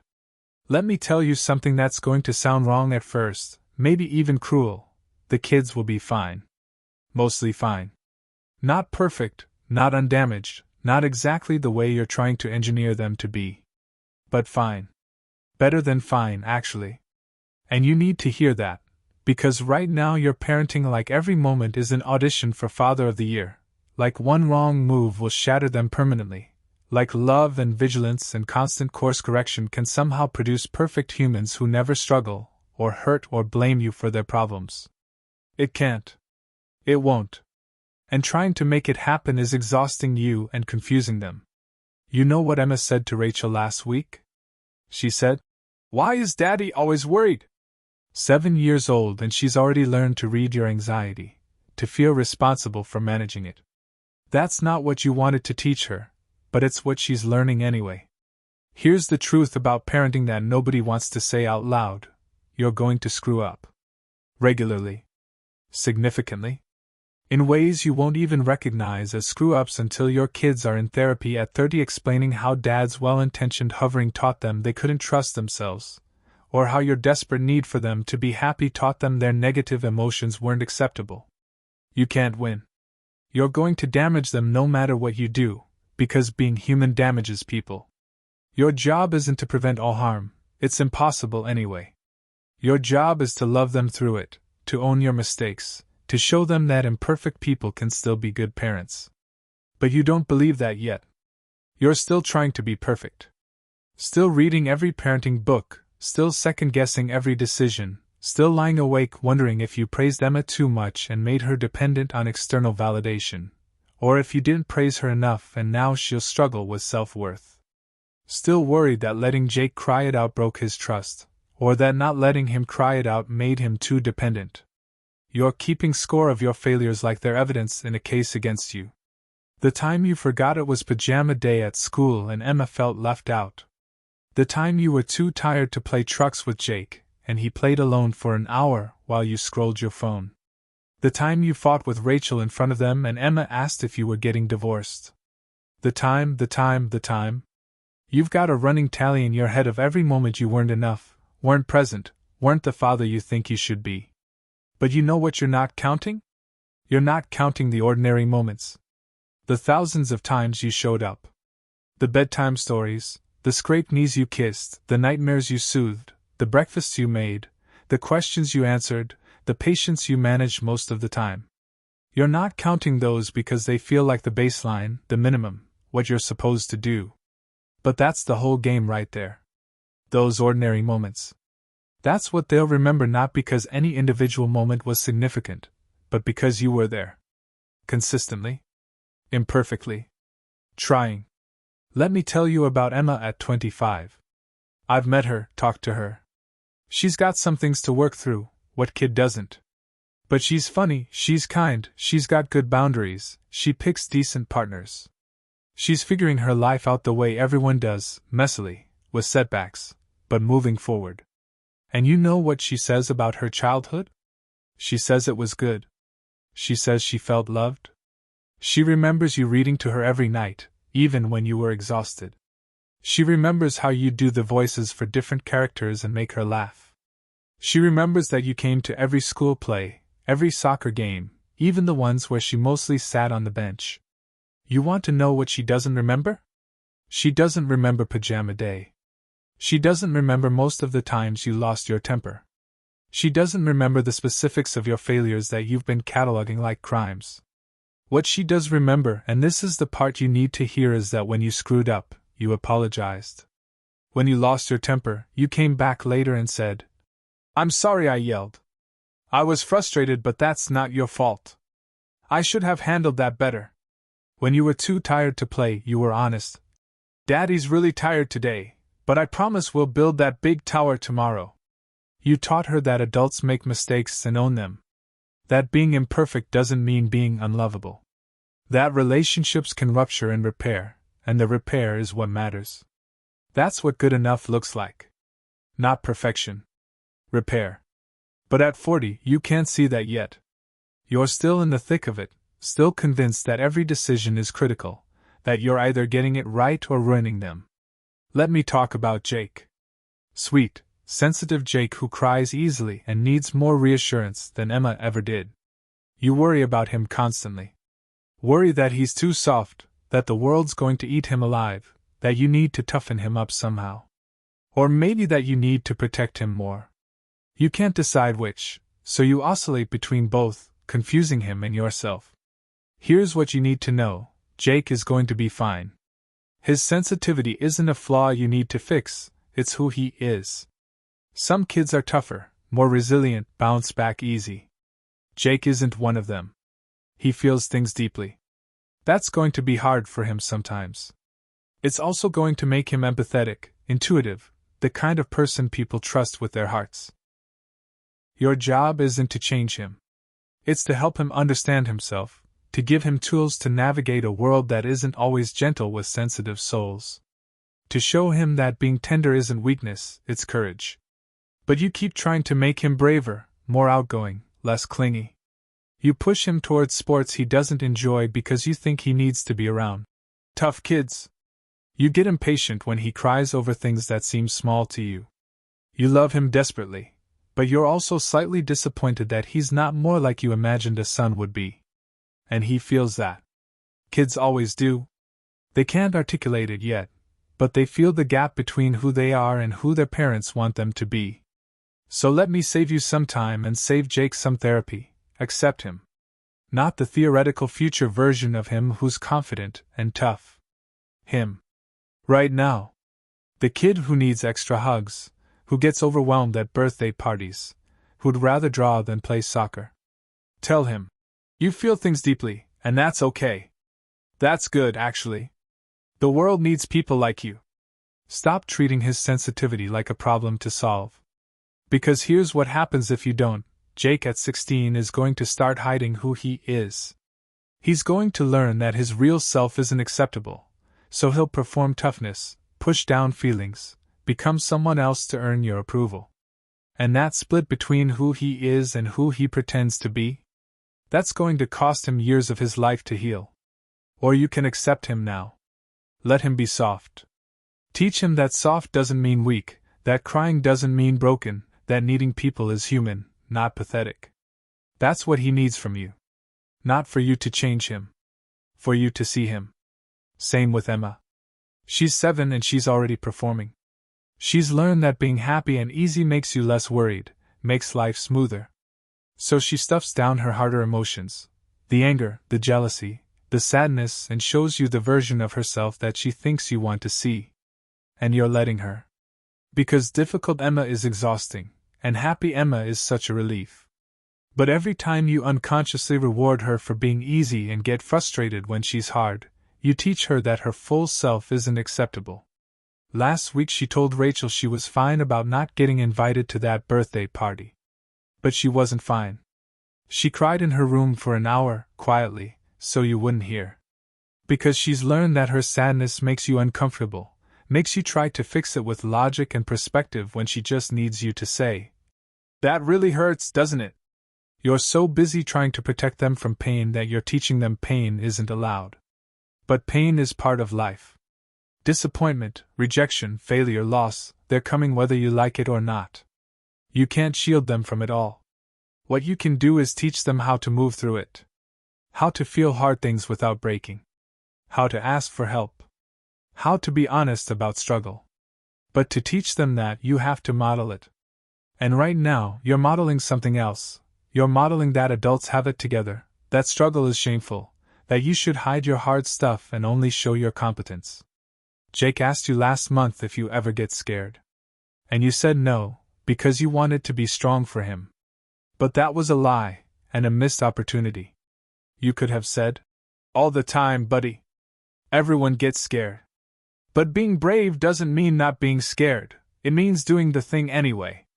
Let me tell you something that's going to sound wrong at first, maybe even cruel. The kids will be fine. Mostly fine. Not perfect, not undamaged, not exactly the way you're trying to engineer them to be. But fine. Better than fine, actually. And you need to hear that, because right now you're parenting like every moment is an audition for Father of the Year, like one wrong move will shatter them permanently, like love and vigilance and constant course correction can somehow produce perfect humans who never struggle, or hurt or blame you for their problems. It can't. It won't. And trying to make it happen is exhausting you and confusing them. You know what Emma said to Rachel last week? She said, "Why is Daddy always worried?" 7 years old and she's already learned to read your anxiety, to feel responsible for managing it. That's not what you wanted to teach her, but it's what she's learning anyway. Here's the truth about parenting that nobody wants to say out loud. You're going to screw up. Regularly. Significantly. In ways you won't even recognize as screw-ups until your kids are in therapy at 30 explaining how Dad's well-intentioned hovering taught them they couldn't trust themselves, or how your desperate need for them to be happy taught them their negative emotions weren't acceptable. You can't win. You're going to damage them no matter what you do, because being human damages people. Your job isn't to prevent all harm, it's impossible anyway. Your job is to love them through it, to own your mistakes, to show them that imperfect people can still be good parents. But you don't believe that yet. You're still trying to be perfect. Still reading every parenting book, still second-guessing every decision, still lying awake wondering if you praised Emma too much and made her dependent on external validation, or if you didn't praise her enough and now she'll struggle with self-worth. Still worried that letting Jake cry it out broke his trust, or that not letting him cry it out made him too dependent. You're keeping score of your failures like they're evidence in a case against you. The time you forgot it was pajama day at school and Emma felt left out. The time you were too tired to play trucks with Jake, and he played alone for an hour while you scrolled your phone. The time you fought with Rachel in front of them and Emma asked if you were getting divorced. The time. You've got a running tally in your head of every moment you weren't enough, weren't present, weren't the father you think you should be. But you know what you're not counting? You're not counting the ordinary moments. The thousands of times you showed up. The bedtime stories, the scraped knees you kissed, the nightmares you soothed, the breakfasts you made, the questions you answered, the patience you managed most of the time. You're not counting those because they feel like the baseline, the minimum, what you're supposed to do. But that's the whole game right there. Those ordinary moments. That's what they'll remember, not because any individual moment was significant, but because you were there. Consistently. Imperfectly. Trying. Let me tell you about Emma at 25. I've met her, talked to her. She's got some things to work through, what kid doesn't? But she's funny, she's kind, she's got good boundaries, she picks decent partners. She's figuring her life out the way everyone does, messily, with setbacks, but moving forward. And you know what she says about her childhood? She says it was good. She says she felt loved. She remembers you reading to her every night, even when you were exhausted. She remembers how you do the voices for different characters and make her laugh. She remembers that you came to every school play, every soccer game, even the ones where she mostly sat on the bench. You want to know what she doesn't remember? She doesn't remember pajama day. She doesn't remember most of the times you lost your temper. She doesn't remember the specifics of your failures that you've been cataloging like crimes. What she does remember, and this is the part you need to hear, is that when you screwed up, you apologized. When you lost your temper, you came back later and said, "I'm sorry I yelled. I was frustrated, but that's not your fault. I should have handled that better." When you were too tired to play, you were honest. "Daddy's really tired today, but I promise we'll build that big tower tomorrow." You taught her that adults make mistakes and own them. That being imperfect doesn't mean being unlovable. That relationships can rupture and repair, and the repair is what matters. That's what good enough looks like. Not perfection. Repair. But at 40, you can't see that yet. You're still in the thick of it, still convinced that every decision is critical, that you're either getting it right or ruining them. Let me talk about Jake. Sweet, sensitive Jake, who cries easily and needs more reassurance than Emma ever did. You worry about him constantly. Worry that he's too soft, that the world's going to eat him alive, that you need to toughen him up somehow. Or maybe that you need to protect him more. You can't decide which, so you oscillate between both, confusing him and yourself. Here's what you need to know: Jake is going to be fine. His sensitivity isn't a flaw you need to fix, it's who he is. Some kids are tougher, more resilient, bounce back easy. Jake isn't one of them. He feels things deeply. That's going to be hard for him sometimes. It's also going to make him empathetic, intuitive, the kind of person people trust with their hearts. Your job isn't to change him. It's to help him understand himself, to give him tools to navigate a world that isn't always gentle with sensitive souls. To show him that being tender isn't weakness, it's courage. But you keep trying to make him braver, more outgoing, less clingy. You push him towards sports he doesn't enjoy because you think he needs to be around tough kids. You get impatient when he cries over things that seem small to you. You love him desperately, but you're also slightly disappointed that he's not more like you imagined a son would be. And he feels that. Kids always do. They can't articulate it yet, but they feel the gap between who they are and who their parents want them to be. So let me save you some time and save Jake some therapy. Accept him. Not the theoretical future version of him who's confident and tough. Him. Right now. The kid who needs extra hugs, who gets overwhelmed at birthday parties, who'd rather draw than play soccer. Tell him. You feel things deeply, and that's okay. That's good, actually. The world needs people like you. Stop treating his sensitivity like a problem to solve. Because here's what happens if you don't. Jake at 16 is going to start hiding who he is. He's going to learn that his real self isn't acceptable, so he'll perform toughness, push down feelings, become someone else to earn your approval. And that split between who he is and who he pretends to be? That's going to cost him years of his life to heal. Or you can accept him now. Let him be soft. Teach him that soft doesn't mean weak, that crying doesn't mean broken, that needing people is human, not pathetic. That's what he needs from you. Not for you to change him. For you to see him. Same with Emma. She's 7 and she's already performing. She's learned that being happy and easy makes you less worried, makes life smoother. So she stuffs down her harder emotions, The anger, the jealousy, the sadness, and shows you the version of herself that she thinks you want to see. And you're letting her. Because difficult Emma is exhausting, and happy Emma is such a relief. But every time you unconsciously reward her for being easy and get frustrated when she's hard, you teach her that her full self isn't acceptable. Last week she told Rachel she was fine about not getting invited to that birthday party. But she wasn't fine. She cried in her room for an hour, quietly, so you wouldn't hear. Because she's learned that her sadness makes you uncomfortable, makes you try to fix it with logic and perspective when she just needs you to say, "That really hurts, doesn't it?" You're so busy trying to protect them from pain that you're teaching them pain isn't allowed. But pain is part of life. Disappointment, rejection, failure, loss, they're coming whether you like it or not. You can't shield them from it all. What you can do is teach them how to move through it. How to feel hard things without breaking. How to ask for help. How to be honest about struggle. But to teach them that, you have to model it. And right now, you're modeling something else. You're modeling that adults have it together, that struggle is shameful, that you should hide your hard stuff and only show your competence. Jake asked you last month if you ever get scared. And you said no, because you wanted to be strong for him. But that was a lie, and a missed opportunity. You could have said, "All the time, buddy. Everyone gets scared." But being brave doesn't mean not being scared, it means doing the thing anyway.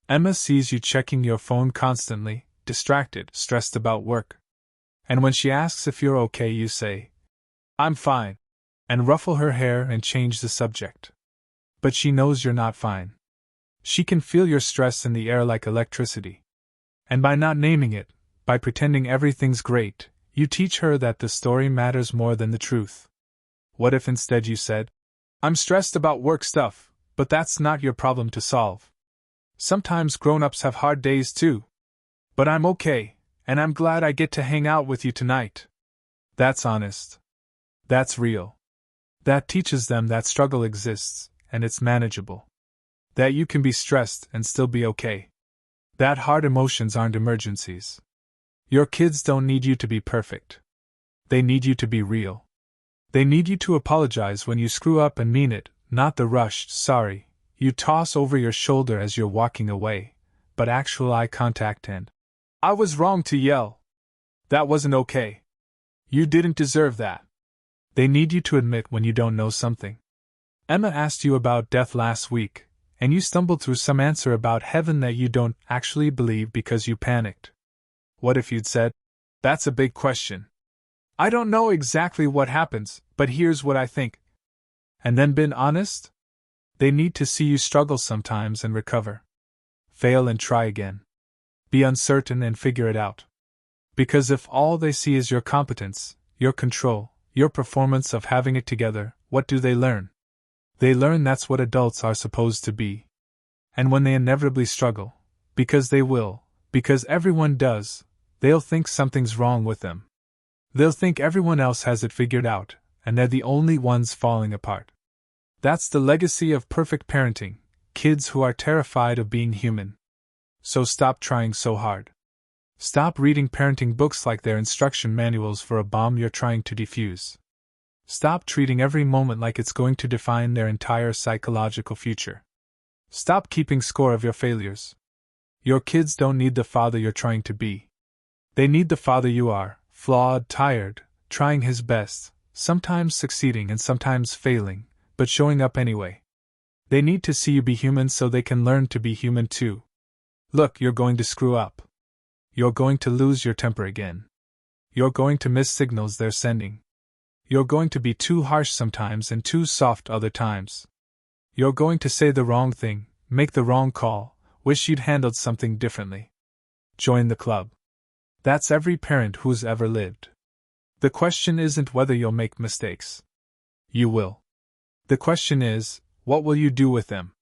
Emma sees you checking your phone constantly, distracted, stressed about work. And when she asks if you're okay, you say, "I'm fine," and ruffle her hair and change the subject. But she knows you're not fine. She can feel your stress in the air like electricity. And by not naming it, by pretending everything's great, you teach her that the story matters more than the truth. What if instead you said, "I'm stressed about work stuff, but that's not your problem to solve. Sometimes grown-ups have hard days too. But I'm okay, and I'm glad I get to hang out with you tonight." That's honest. That's real. That teaches them that struggle exists, and it's manageable. That you can be stressed and still be okay. That hard emotions aren't emergencies. Your kids don't need you to be perfect. They need you to be real. They need you to apologize when you screw up and mean it, not the rushed sorry you toss over your shoulder as you're walking away, but actual eye contact and, "I was wrong to yell. That wasn't okay. You didn't deserve that." They need you to admit when you don't know something. Emma asked you about death last week, and you stumbled through some answer about heaven that you don't actually believe because you panicked. What if you'd said, "That's a big question. I don't know exactly what happens, but here's what I think." And then been honest? They need to see you struggle sometimes and recover. Fail and try again. Be uncertain and figure it out. Because if all they see is your competence, your control, your performance of having it together, what do they learn? They learn that's what adults are supposed to be. And when they inevitably struggle, because they will, because everyone does, they'll think something's wrong with them. They'll think everyone else has it figured out, and they're the only ones falling apart. That's the legacy of perfect parenting, kids who are terrified of being human. So stop trying so hard. Stop reading parenting books like they're instruction manuals for a bomb you're trying to defuse. Stop treating every moment like it's going to define their entire psychological future. Stop keeping score of your failures. Your kids don't need the father you're trying to be. They need the father you are, flawed, tired, trying his best, sometimes succeeding and sometimes failing, but showing up anyway. They need to see you be human so they can learn to be human too. Look, you're going to screw up. You're going to lose your temper again. You're going to miss signals they're sending. You're going to be too harsh sometimes and too soft other times. You're going to say the wrong thing, make the wrong call, wish you'd handled something differently. Join the club. That's every parent who's ever lived. The question isn't whether you'll make mistakes. You will. The question is, what will you do with them?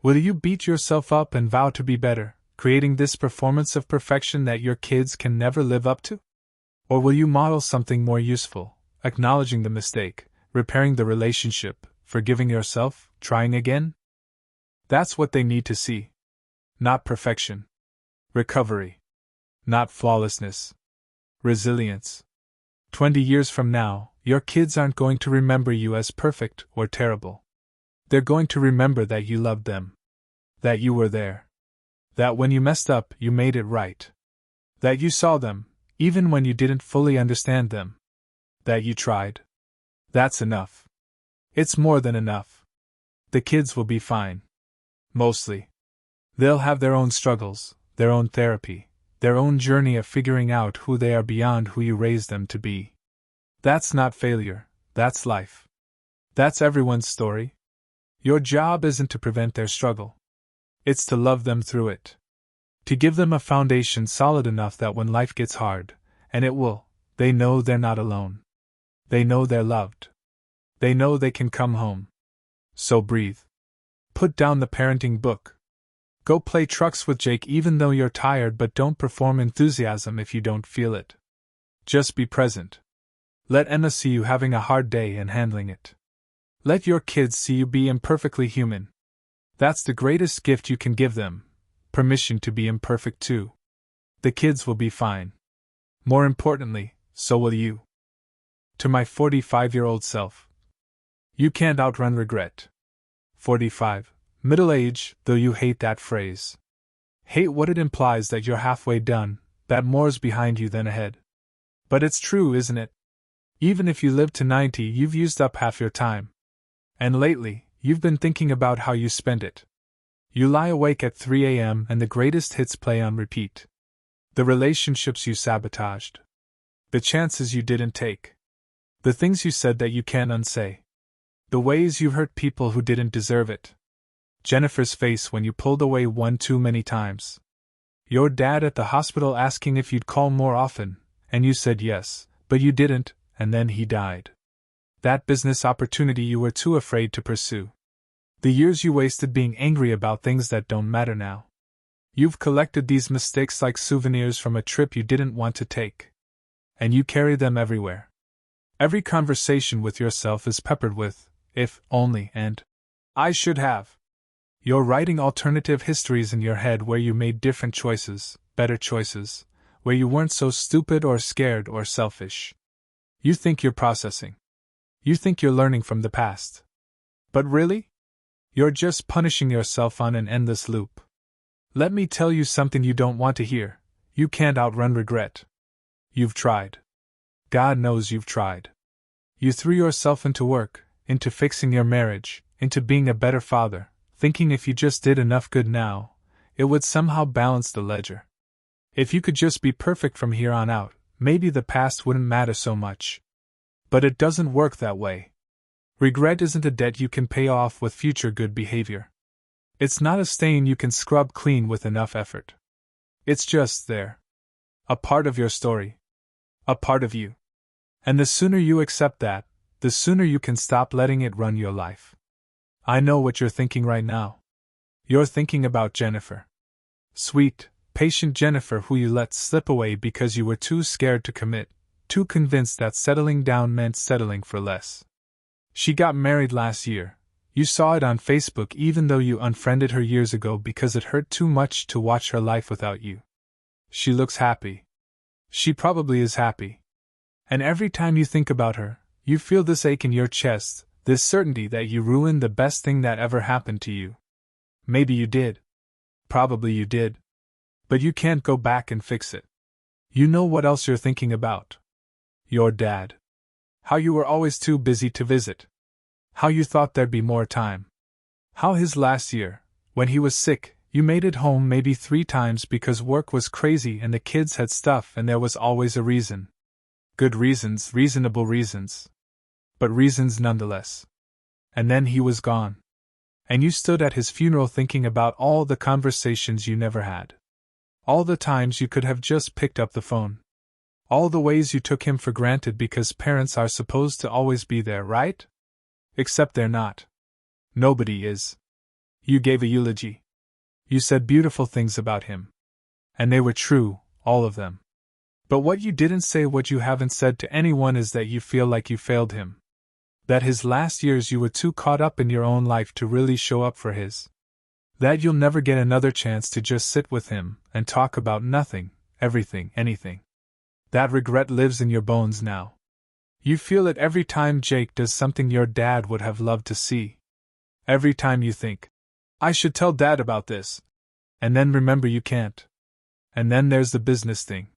Will you beat yourself up and vow to be better, creating this performance of perfection that your kids can never live up to? Or will you model something more useful, acknowledging the mistake, repairing the relationship, forgiving yourself, trying again? That's what they need to see. Not perfection. Recovery. Not flawlessness. Resilience. 20 years from now, your kids aren't going to remember you as perfect or terrible. They're going to remember that you loved them. That you were there. That when you messed up, you made it right. That you saw them, even when you didn't fully understand them. That you tried. That's enough. It's more than enough. The kids will be fine. Mostly. They'll have their own struggles, their own therapy, their own journey of figuring out who they are beyond who you raised them to be. That's not failure, that's life. That's everyone's story. Your job isn't to prevent their struggle. It's to love them through it. To give them a foundation solid enough that when life gets hard, and it will, they know they're not alone. They know they're loved. They know they can come home. So breathe. Put down the parenting book. Go play trucks with Jake even though you're tired, but don't perform enthusiasm if you don't feel it. Just be present. Let Emma see you having a hard day and handling it. Let your kids see you be imperfectly human. That's the greatest gift you can give them, permission to be imperfect too. The kids will be fine. More importantly, so will you. To my 45-year-old self. You can't outrun regret. 45. Middle age, though you hate that phrase. Hate what it implies that you're halfway done, that more's behind you than ahead. But it's true, isn't it? Even if you live to 90, you've used up half your time. And lately, you've been thinking about how you spent it. You lie awake at 3 a.m. and the greatest hits play on repeat. The relationships you sabotaged. The chances you didn't take. The things you said that you can't unsay. The ways you hurt people who didn't deserve it. Jennifer's face when you pulled away one too many times. Your dad at the hospital asking if you'd call more often, and you said yes, but you didn't, and then he died. That business opportunity you were too afraid to pursue. The years you wasted being angry about things that don't matter now. You've collected these mistakes like souvenirs from a trip you didn't want to take. And you carry them everywhere. Every conversation with yourself is peppered with, if only, and I should have. You're writing alternative histories in your head where you made different choices, better choices, where you weren't so stupid or scared or selfish. You think you're processing. You think you're learning from the past. But really? You're just punishing yourself on an endless loop. Let me tell you something you don't want to hear. You can't outrun regret. You've tried. God knows you've tried. You threw yourself into work, into fixing your marriage, into being a better father, thinking if you just did enough good now, it would somehow balance the ledger. If you could just be perfect from here on out, maybe the past wouldn't matter so much. But it doesn't work that way. Regret isn't a debt you can pay off with future good behavior. It's not a stain you can scrub clean with enough effort. It's just there. A part of your story. A part of you. And the sooner you accept that, the sooner you can stop letting it run your life. I know what you're thinking right now. You're thinking about Jennifer. Sweet, patient Jennifer who you let slip away because you were too scared to commit, too convinced that settling down meant settling for less. She got married last year. You saw it on Facebook even though you unfriended her years ago because it hurt too much to watch her life without you. She looks happy. She probably is happy. And every time you think about her, you feel this ache in your chest, this certainty that you ruined the best thing that ever happened to you. Maybe you did. Probably you did. But you can't go back and fix it. You know what else you're thinking about. Your dad. How you were always too busy to visit. How you thought there'd be more time. How his last year, when he was sick, you made it home maybe 3 times because work was crazy and the kids had stuff and there was always a reason. Good reasons, reasonable reasons. But reasons nonetheless. And then he was gone. And you stood at his funeral thinking about all the conversations you never had. All the times you could have just picked up the phone. All the ways you took him for granted because parents are supposed to always be there, right? Except they're not. Nobody is. You gave a eulogy. You said beautiful things about him. And they were true, all of them. But what you didn't say, what you haven't said to anyone, is that you feel like you failed him. That his last years you were too caught up in your own life to really show up for his. That you'll never get another chance to just sit with him and talk about nothing, everything, anything. That regret lives in your bones now. You feel it every time Jake does something your dad would have loved to see. Every time you think, I should tell Dad about this. And then remember you can't. And then there's the business thing.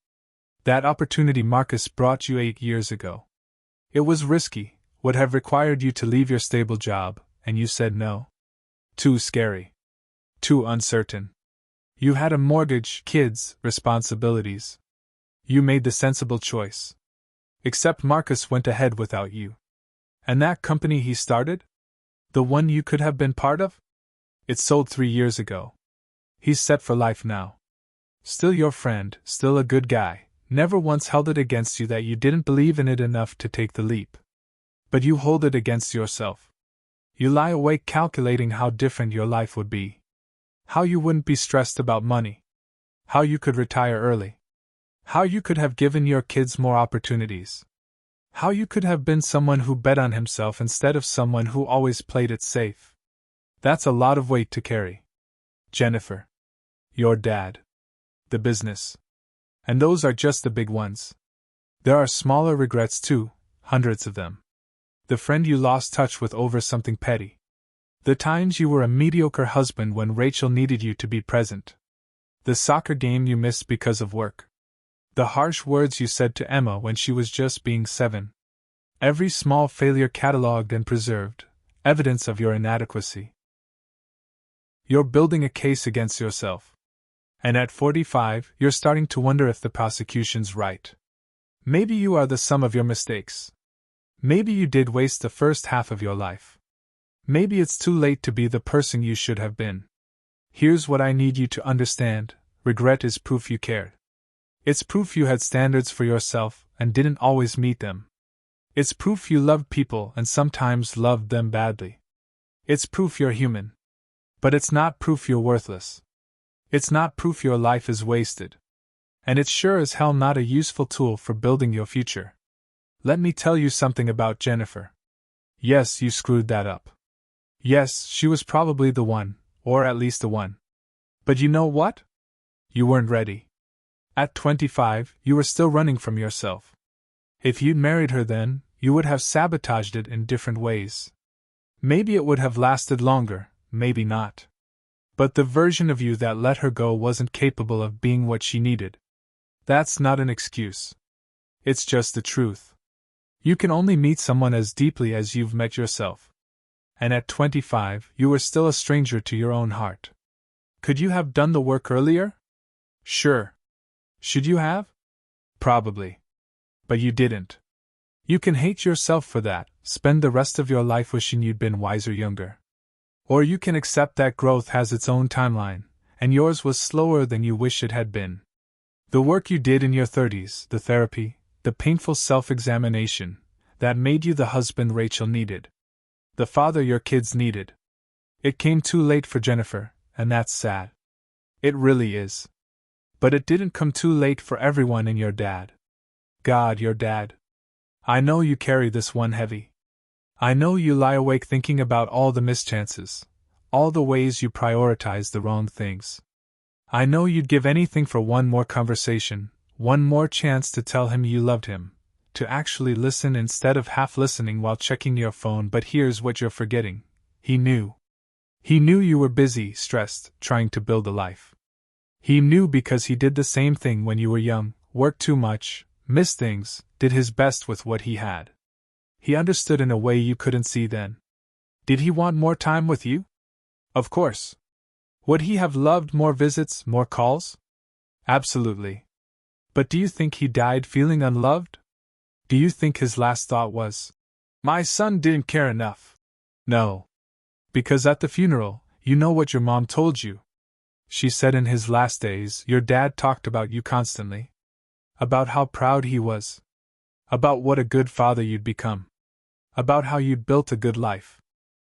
That opportunity Marcus brought you 8 years ago. It was risky, would have required you to leave your stable job, and you said no. Too scary. Too uncertain. You had a mortgage, kids, responsibilities. You made the sensible choice. Except Marcus went ahead without you. And that company he started? The one you could have been part of? It sold 3 years ago. He's set for life now. Still your friend, still a good guy, never once held it against you that you didn't believe in it enough to take the leap. But you hold it against yourself. You lie awake calculating how different your life would be. How you wouldn't be stressed about money. How you could retire early. How you could have given your kids more opportunities. How you could have been someone who bet on himself instead of someone who always played it safe. That's a lot of weight to carry. Jennifer. Your dad. The business. And those are just the big ones. There are smaller regrets too, hundreds of them. The friend you lost touch with over something petty. The times you were a mediocre husband when Rachel needed you to be present. The soccer game you missed because of work. The harsh words you said to Emma when she was just being 7. Every small failure catalogued and preserved, evidence of your inadequacy. You're building a case against yourself. And at 45, you're starting to wonder if the prosecution's right. Maybe you are the sum of your mistakes. Maybe you did waste the first half of your life. Maybe it's too late to be the person you should have been. Here's what I need you to understand: regret is proof you cared. It's proof you had standards for yourself and didn't always meet them. It's proof you loved people and sometimes loved them badly. It's proof you're human. But it's not proof you're worthless. It's not proof your life is wasted. And it's sure as hell not a useful tool for building your future. Let me tell you something about Jennifer. Yes, you screwed that up. Yes, she was probably the one, or at least the one. But you know what? You weren't ready. At 25, you were still running from yourself. If you'd married her then, you would have sabotaged it in different ways. Maybe it would have lasted longer, maybe not. But the version of you that let her go wasn't capable of being what she needed. That's not an excuse. It's just the truth. You can only meet someone as deeply as you've met yourself. And at 25, you were still a stranger to your own heart. Could you have done the work earlier? Sure. Should you have? Probably. But you didn't. You can hate yourself for that, spend the rest of your life wishing you'd been wiser younger. Or you can accept that growth has its own timeline, and yours was slower than you wish it had been. The work you did in your 30s, the therapy, the painful self-examination, that made you the husband Rachel needed. The father your kids needed. It came too late for Jennifer, and that's sad. It really is. But it didn't come too late for everyone in your dad. God, your dad. I know you carry this one heavy. I know you lie awake thinking about all the mischances, all the ways you prioritize the wrong things. I know you'd give anything for one more conversation, one more chance to tell him you loved him, to actually listen instead of half listening while checking your phone. But here's what you're forgetting. He knew. He knew you were busy, stressed, trying to build a life. He knew because he did the same thing when you were young, worked too much, missed things, did his best with what he had. He understood in a way you couldn't see then. Did he want more time with you? Of course. Would he have loved more visits, more calls? Absolutely. But do you think he died feeling unloved? Do you think his last thought was, "My son didn't care enough"? No. Because at the funeral, you know what your mom told you. She said in his last days, your dad talked about you constantly. About how proud he was. About what a good father you'd become. About how you'd built a good life.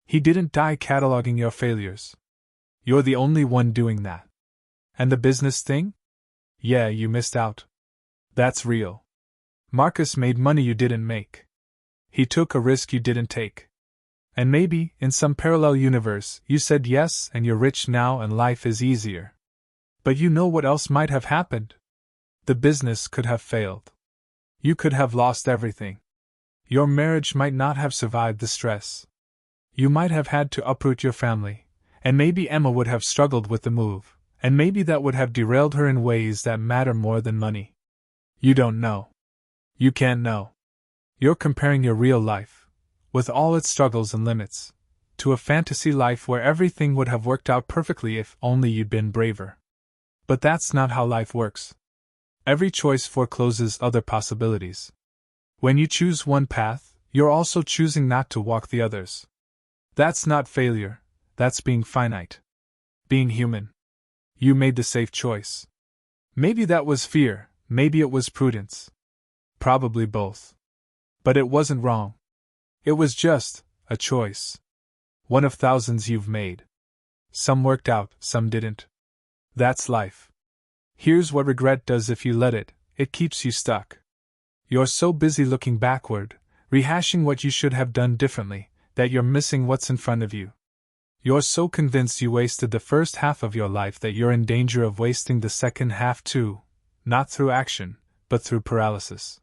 He didn't die cataloging your failures. You're the only one doing that. And the business thing? Yeah, you missed out. That's real. Marcus made money you didn't make. He took a risk you didn't take. And maybe, in some parallel universe, you said yes and you're rich now and life is easier. But you know what else might have happened? The business could have failed. You could have lost everything. Your marriage might not have survived the stress. You might have had to uproot your family, and maybe Emma would have struggled with the move, and maybe that would have derailed her in ways that matter more than money. You don't know. You can't know. You're comparing your real life, with all its struggles and limits, to a fantasy life where everything would have worked out perfectly if only you'd been braver. But that's not how life works. Every choice forecloses other possibilities. When you choose one path, you're also choosing not to walk the others. That's not failure, that's being finite. Being human. You made the safe choice. Maybe that was fear, maybe it was prudence. Probably both. But it wasn't wrong. It was just a choice. One of thousands you've made. Some worked out, some didn't. That's life. Here's what regret does if you let it: it keeps you stuck. You're so busy looking backward, rehashing what you should have done differently, that you're missing what's in front of you. You're so convinced you wasted the first half of your life that you're in danger of wasting the second half too, not through action, but through paralysis.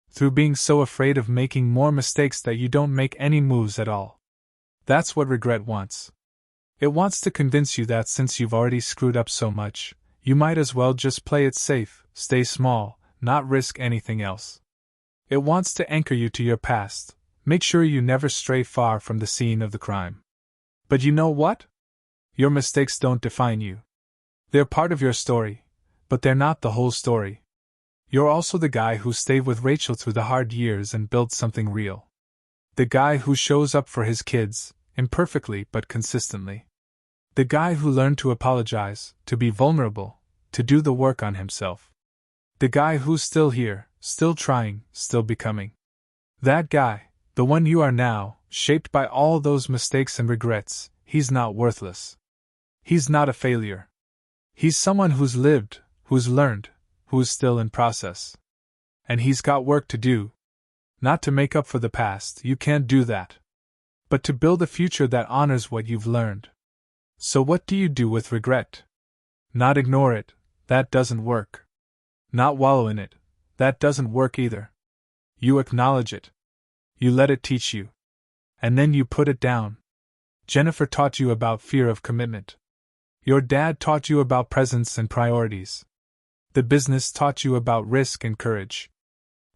Through being so afraid of making more mistakes that you don't make any moves at all. That's what regret wants. It wants to convince you that since you've already screwed up so much, you might as well just play it safe, stay small, not risk anything else. It wants to anchor you to your past, make sure you never stray far from the scene of the crime. But you know what? Your mistakes don't define you. They're part of your story, but they're not the whole story. You're also the guy who stayed with Rachel through the hard years and built something real. The guy who shows up for his kids, imperfectly but consistently. The guy who learned to apologize, to be vulnerable, to do the work on himself. The guy who's still here, still trying, still becoming. That guy, the one you are now, shaped by all those mistakes and regrets, he's not worthless. He's not a failure. He's someone who's lived, who's learned, who's still in process. And he's got work to do. Not to make up for the past, you can't do that. But to build a future that honors what you've learned. So what do you do with regret? Not ignore it, that doesn't work. Not wallow in it, that doesn't work either. You acknowledge it. You let it teach you. And then you put it down. Jennifer taught you about fear of commitment. Your dad taught you about presence and priorities. The business taught you about risk and courage.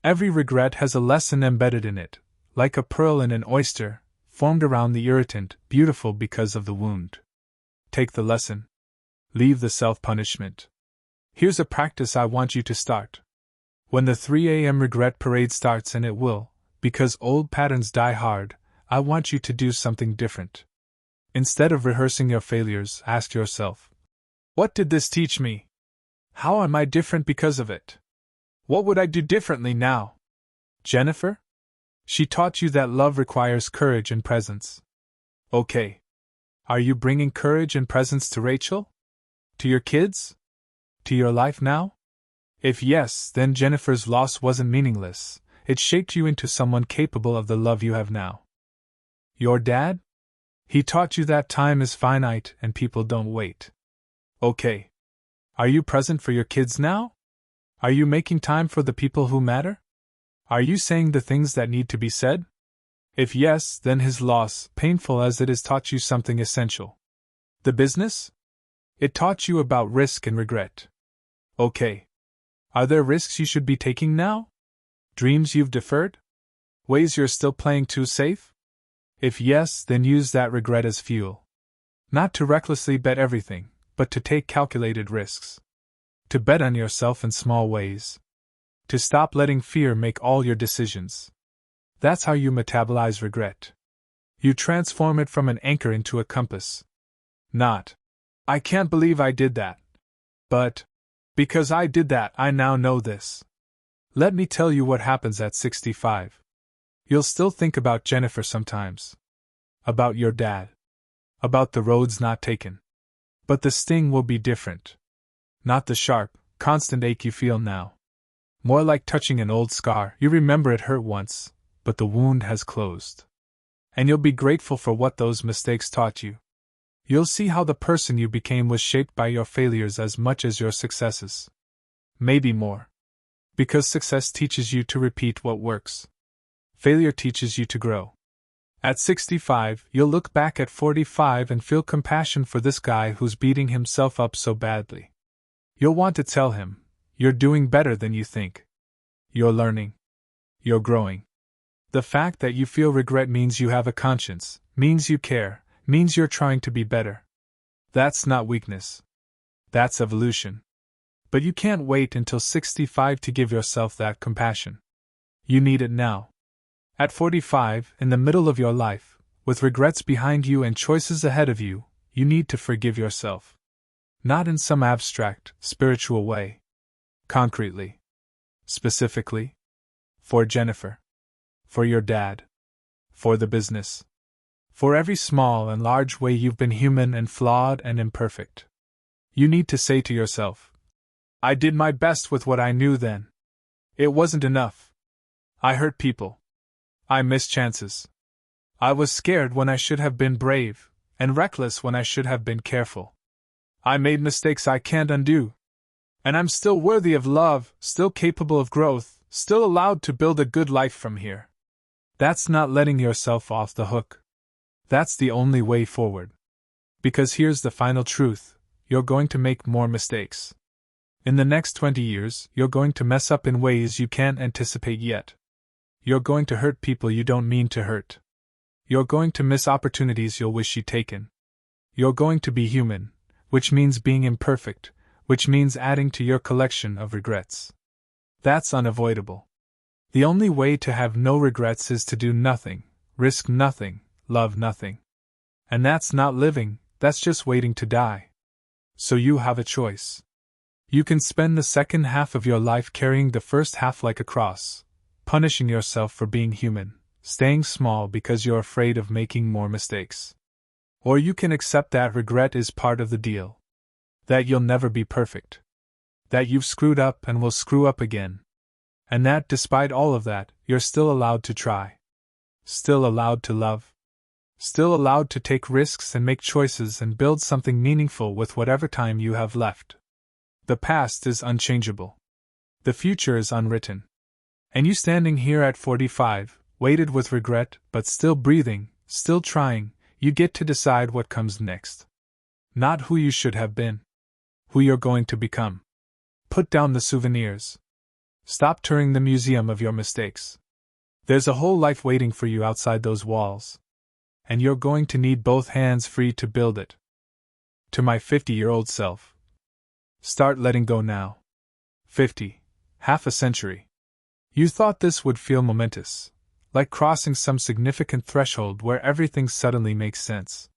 Every regret has a lesson embedded in it, like a pearl in an oyster, formed around the irritant, beautiful because of the wound. Take the lesson. Leave the self-punishment. Here's a practice I want you to start. When the 3 a.m. regret parade starts, and it will, because old patterns die hard, I want you to do something different. Instead of rehearsing your failures, ask yourself, what did this teach me? How am I different because of it? What would I do differently now? Jennifer? She taught you that love requires courage and presence. Okay. Are you bringing courage and presence to Rachel? To your kids? To your life now? If yes, then Jennifer's loss wasn't meaningless. It shaped you into someone capable of the love you have now. Your dad? He taught you that time is finite and people don't wait. Okay. Are you present for your kids now? Are you making time for the people who matter? Are you saying the things that need to be said? If yes, then his loss, painful as it is, taught you something essential. The business? It taught you about risk and regret. Okay. Are there risks you should be taking now? Dreams you've deferred? Ways you're still playing too safe? If yes, then use that regret as fuel. Not to recklessly bet everything, but to take calculated risks. To bet on yourself in small ways. To stop letting fear make all your decisions. That's how you metabolize regret. You transform it from an anchor into a compass. Not, I can't believe I did that. But, because I did that, I now know this. Let me tell you what happens at 65. You'll still think about Jennifer sometimes. About your dad. About the roads not taken. But the sting will be different. Not the sharp, constant ache you feel now. More like touching an old scar. You remember it hurt once, but the wound has closed. And you'll be grateful for what those mistakes taught you. You'll see how the person you became was shaped by your failures as much as your successes. Maybe more. Because success teaches you to repeat what works. Failure teaches you to grow. At 65, you'll look back at 45 and feel compassion for this guy who's beating himself up so badly. You'll want to tell him, you're doing better than you think. You're learning. You're growing. The fact that you feel regret means you have a conscience, means you care, means you're trying to be better. That's not weakness. That's evolution. But you can't wait until 65 to give yourself that compassion. You need it now. At 45, in the middle of your life, with regrets behind you and choices ahead of you, you need to forgive yourself. Not in some abstract, spiritual way. Concretely. Specifically. For Jennifer. For your dad. For the business. For every small and large way you've been human and flawed and imperfect. You need to say to yourself, I did my best with what I knew then. It wasn't enough. I hurt people. I missed chances. I was scared when I should have been brave, and reckless when I should have been careful. I made mistakes I can't undo. And I'm still worthy of love, still capable of growth, still allowed to build a good life from here. That's not letting yourself off the hook. That's the only way forward. Because here's the final truth, you're going to make more mistakes. In the next 20 years, you're going to mess up in ways you can't anticipate yet. You're going to hurt people you don't mean to hurt. You're going to miss opportunities you'll wish you'd taken. You're going to be human, which means being imperfect, which means adding to your collection of regrets. That's unavoidable. The only way to have no regrets is to do nothing, risk nothing, love nothing. And that's not living, that's just waiting to die. So you have a choice. You can spend the second half of your life carrying the first half like a cross, punishing yourself for being human, staying small because you're afraid of making more mistakes. Or you can accept that regret is part of the deal. That you'll never be perfect. That you've screwed up and will screw up again. And that, despite all of that, you're still allowed to try. Still allowed to love. Still allowed to take risks and make choices and build something meaningful with whatever time you have left. The past is unchangeable. The future is unwritten. And you standing here at 45, weighted with regret, but still breathing, still trying, you get to decide what comes next. Not who you should have been. Who you're going to become. Put down the souvenirs. Stop touring the museum of your mistakes. There's a whole life waiting for you outside those walls. And you're going to need both hands free to build it. To my 50-year-old self. Start letting go now. 50. Half a century. You thought this would feel momentous, like crossing some significant threshold where everything suddenly makes sense.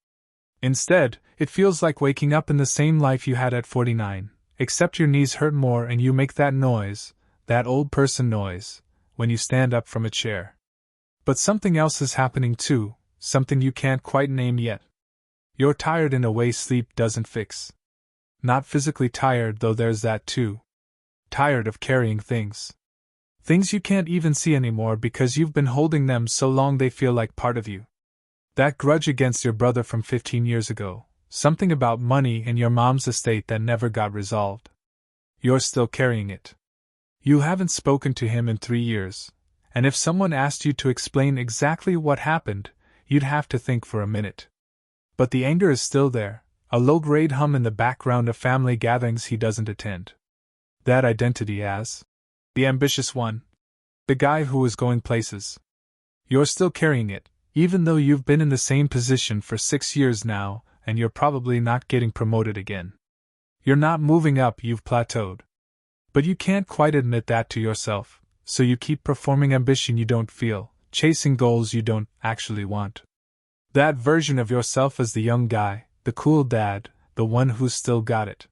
Instead, it feels like waking up in the same life you had at 49, except your knees hurt more and you make that noise, that old person noise, when you stand up from a chair. But something else is happening too, something you can't quite name yet. You're tired in a way sleep doesn't fix. Not physically tired, though there's that too. Tired of carrying things. Things you can't even see anymore because you've been holding them so long they feel like part of you. That grudge against your brother from 15 years ago, something about money and your mom's estate that never got resolved. You're still carrying it. You haven't spoken to him in 3 years, and if someone asked you to explain exactly what happened, you'd have to think for a minute. But the anger is still there, a low-grade hum in the background of family gatherings he doesn't attend. That identity as the ambitious one. The guy who is going places. You're still carrying it, even though you've been in the same position for 6 years now, and you're probably not getting promoted again. You're not moving up, you've plateaued. But you can't quite admit that to yourself, so you keep performing ambition you don't feel, chasing goals you don't actually want. That version of yourself as the young guy, the cool dad, the one who's still got it.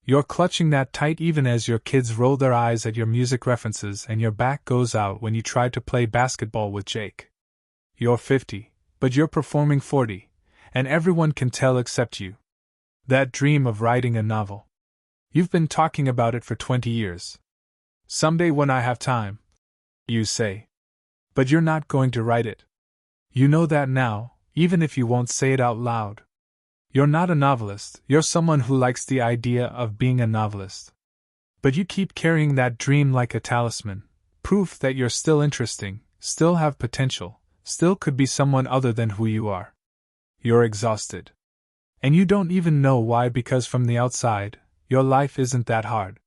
You're clutching that tight even as your kids roll their eyes at your music references and your back goes out when you try to play basketball with Jake. You're 50, but you're performing 40, and everyone can tell except you. That dream of writing a novel. You've been talking about it for 20 years. Someday when I have time, you say. But you're not going to write it. You know that now, even if you won't say it out loud. You're not a novelist, you're someone who likes the idea of being a novelist. But you keep carrying that dream like a talisman, proof that you're still interesting, still have potential, still could be someone other than who you are. You're exhausted. And you don't even know why, because from the outside, your life isn't that hard.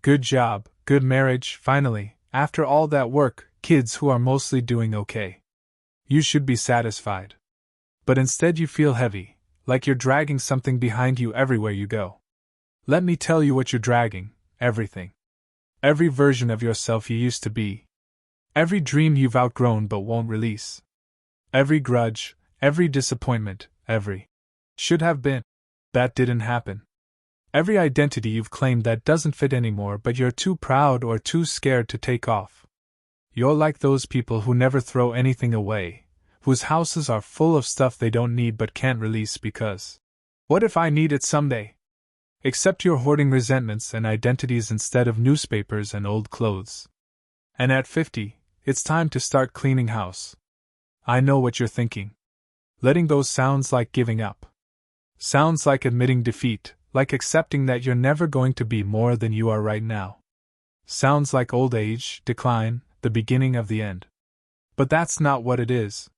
Good job, good marriage, finally, after all that work, kids who are mostly doing okay. You should be satisfied. But instead you feel heavy, like you're dragging something behind you everywhere you go. Let me tell you what you're dragging: everything. Every version of yourself you used to be. Every dream you've outgrown but won't release. Every grudge, every disappointment, every should have been that didn't happen. Every identity you've claimed that doesn't fit anymore but you're too proud or too scared to take off. You're like those people who never throw anything away, whose houses are full of stuff they don't need but can't release because, what if I need it someday? Except you're hoarding resentments and identities instead of newspapers and old clothes. And at 50, it's time to start cleaning house. I know what you're thinking. Letting go sounds like giving up. Sounds like admitting defeat, like accepting that you're never going to be more than you are right now. Sounds like old age, decline, the beginning of the end. But that's not what it is.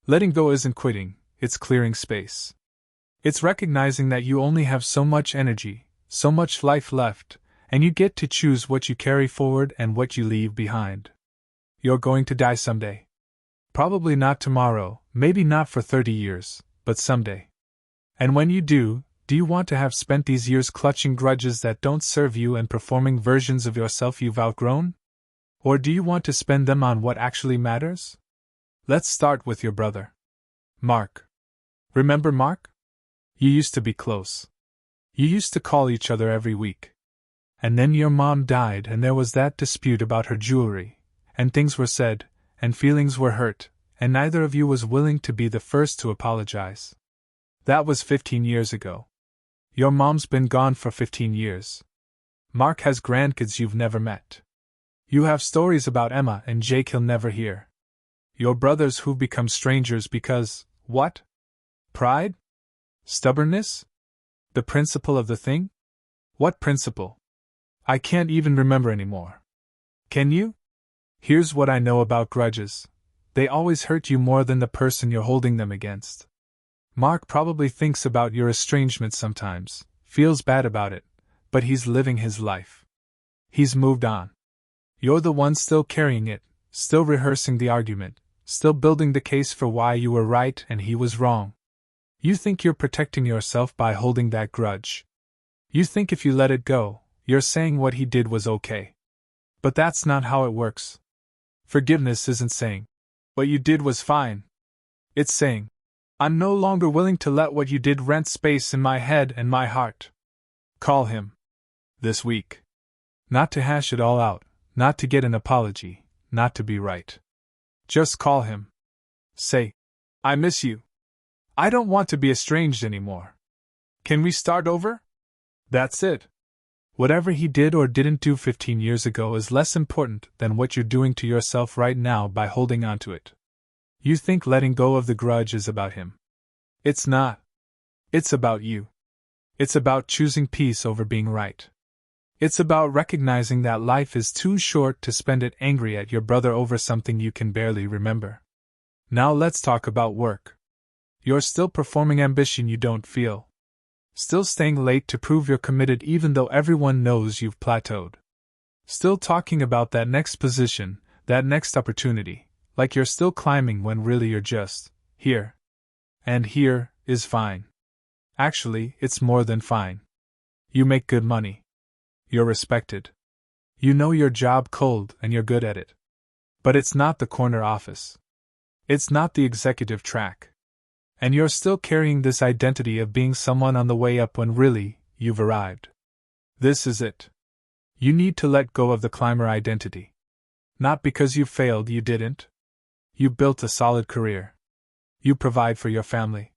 Letting go isn't quitting, it's clearing space. It's recognizing that you only have so much energy, so much life left, and you get to choose what you carry forward and what you leave behind. You're going to die someday. Probably not tomorrow, maybe not for 30 years, but someday. And when you do you want to have spent these years clutching grudges that don't serve you and performing versions of yourself you've outgrown? Or do you want to spend them on what actually matters? Let's start with your brother. Mark. Remember Mark? You used to be close. You used to call each other every week. And then your mom died and there was that dispute about her jewelry, and things were said, and feelings were hurt, and neither of you was willing to be the first to apologize. That was 15 years ago. Your mom's been gone for 15 years. Mark has grandkids you've never met. You have stories about Emma and Jake he'll never hear. Your brothers who've become strangers because, what? Pride? Stubbornness? The principle of the thing? What principle? I can't even remember anymore. Can you? Here's what I know about grudges. They always hurt you more than the person you're holding them against. Mark probably thinks about your estrangement sometimes, feels bad about it, but he's living his life. He's moved on. You're the one still carrying it, still rehearsing the argument, still building the case for why you were right and he was wrong. You think you're protecting yourself by holding that grudge. You think if you let it go, you're saying what he did was okay. But that's not how it works. Forgiveness isn't saying, what you did was fine. It's saying, I'm no longer willing to let what you did rent space in my head and my heart. Call him. This week. Not to hash it all out, not to get an apology, not to be right. Just call him. Say, I miss you. I don't want to be estranged anymore. Can we start over? That's it. Whatever he did or didn't do 15 years ago is less important than what you're doing to yourself right now by holding on to it. You think letting go of the grudge is about him. It's not. It's about you. It's about choosing peace over being right. It's about recognizing that life is too short to spend it angry at your brother over something you can barely remember. Now let's talk about work. You're still performing ambition you don't feel. Still staying late to prove you're committed even though everyone knows you've plateaued. Still talking about that next position, that next opportunity, like you're still climbing when really you're just here. And here is fine. Actually, it's more than fine. You make good money. You're respected. You know your job cold and you're good at it. But it's not the corner office. It's not the executive track. And you're still carrying this identity of being someone on the way up when really, you've arrived. This is it. You need to let go of the climber identity. Not because you failed, you didn't. You built a solid career. You provide for your family.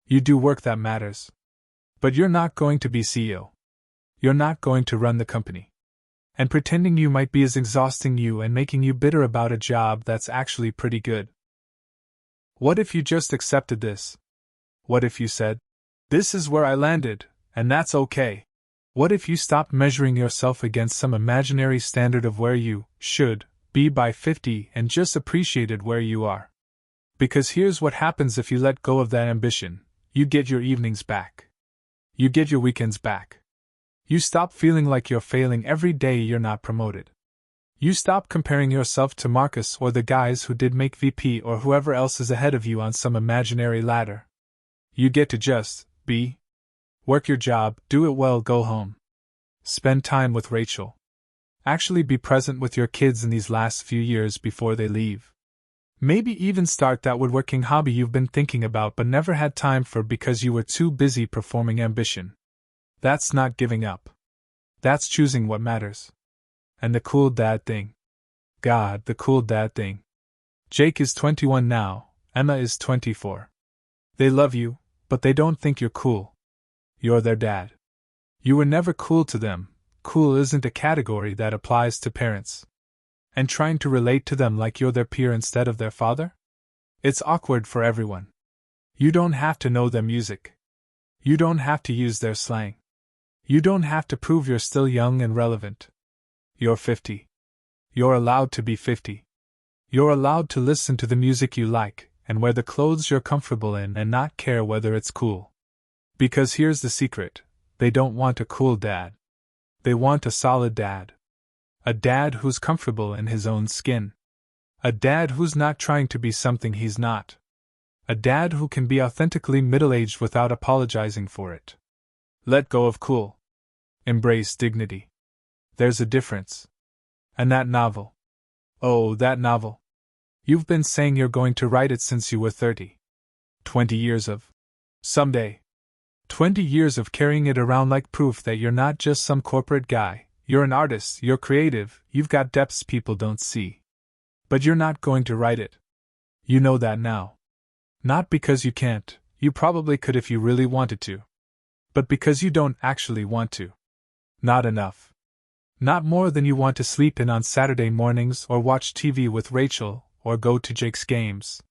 You do work that matters. But you're not going to be CEO. You're not going to run the company. And pretending you might be is exhausting you and making you bitter about a job that's actually pretty good. What if you just accepted this? What if you said, this is where I landed, and that's okay. What if you stopped measuring yourself against some imaginary standard of where you should be by 50 and just appreciated where you are? Because here's what happens if you let go of that ambition: you get your evenings back. You get your weekends back. You stop feeling like you're failing every day you're not promoted. You stop comparing yourself to Marcus or the guys who did make VP or whoever else is ahead of you on some imaginary ladder. You get to just be. Work your job, do it well, go home. Spend time with Rachel. Actually be present with your kids in these last few years before they leave. Maybe even start that woodworking hobby you've been thinking about but never had time for because you were too busy performing ambition. That's not giving up. That's choosing what matters. And the cool dad thing. God, the cool dad thing. Jake is 21 now, Emma is 24. They love you, but they don't think you're cool. You're their dad. You were never cool to them. Cool isn't a category that applies to parents. And trying to relate to them like you're their peer instead of their father? It's awkward for everyone. You don't have to know their music. You don't have to use their slang. You don't have to prove you're still young and relevant. You're 50. You're allowed to be 50. You're allowed to listen to the music you like and wear the clothes you're comfortable in and not care whether it's cool. Because here's the secret: they don't want a cool dad. They want a solid dad. A dad who's comfortable in his own skin. A dad who's not trying to be something he's not. A dad who can be authentically middle-aged without apologizing for it. Let go of cool. Embrace dignity. There's a difference. And that novel. Oh, that novel. You've been saying you're going to write it since you were 30. 20 years of someday. 20 years of carrying it around like proof that you're not just some corporate guy. You're an artist, you're creative, you've got depths people don't see. But you're not going to write it. You know that now. Not because you can't, you probably could if you really wanted to. But because you don't actually want to. Not enough. Not more than you want to sleep in on Saturday mornings or watch TV with Rachel or go to Jake's games.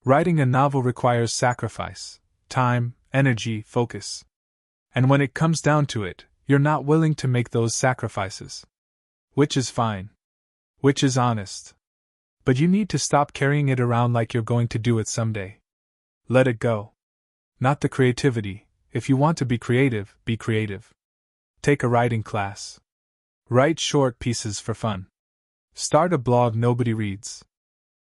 Writing a novel requires sacrifice, time, energy, focus. And when it comes down to it, you're not willing to make those sacrifices. Which is fine. Which is honest. But you need to stop carrying it around like you're going to do it someday. Let it go. Not the creativity. If you want to be creative, be creative. Take a writing class. Write short pieces for fun. Start a blog nobody reads.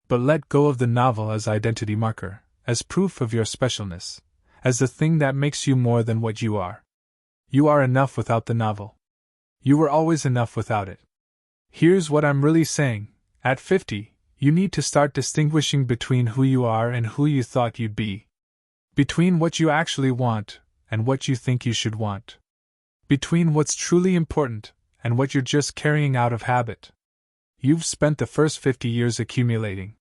But let go of the novel as identity marker, as proof of your specialness, as the thing that makes you more than what you are. You are enough without the novel. You were always enough without it. Here's what I'm really saying: at 50, you need to start distinguishing between who you are and who you thought you'd be. Between what you actually want and what you think you should want. Between what's truly important and what you're just carrying out of habit. You've spent the first 50 years accumulating.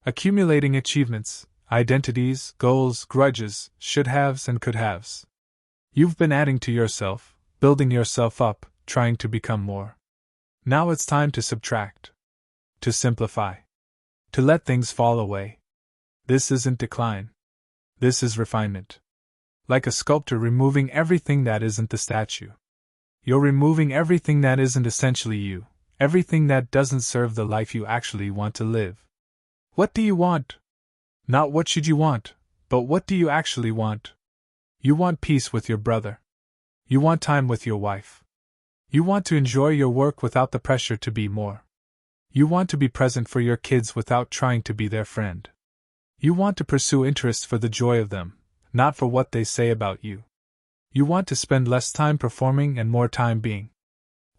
Accumulating achievements, identities, goals, grudges, should-haves and could-haves. You've been adding to yourself, building yourself up, trying to become more. Now it's time to subtract. To simplify. To let things fall away. This isn't decline. This is refinement. Like a sculptor removing everything that isn't the statue. You're removing everything that isn't essentially you, everything that doesn't serve the life you actually want to live. What do you want? Not what should you want, but what do you actually want? You want peace with your brother. You want time with your wife. You want to enjoy your work without the pressure to be more. You want to be present for your kids without trying to be their friend. You want to pursue interests for the joy of them, not for what they say about you. You want to spend less time performing and more time being.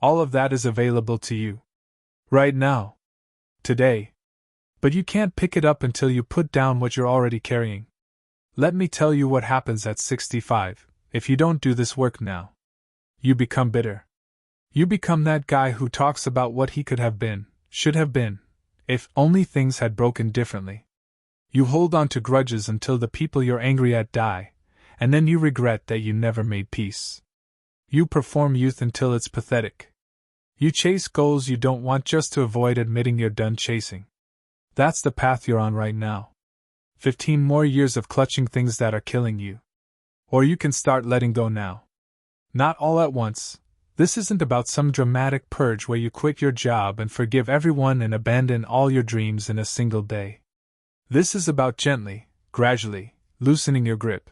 All of that is available to you. Right now. Today. But you can't pick it up until you put down what you're already carrying. Let me tell you what happens at 65, if you don't do this work now. You become bitter. You become that guy who talks about what he could have been, should have been, if only things had broken differently. You hold on to grudges until the people you're angry at die, and then you regret that you never made peace. You perform youth until it's pathetic. You chase goals you don't want just to avoid admitting you're done chasing. That's the path you're on right now. 15 more years of clutching things that are killing you. Or you can start letting go now. Not all at once. This isn't about some dramatic purge where you quit your job and forgive everyone and abandon all your dreams in a single day. This is about gently, gradually, loosening your grip.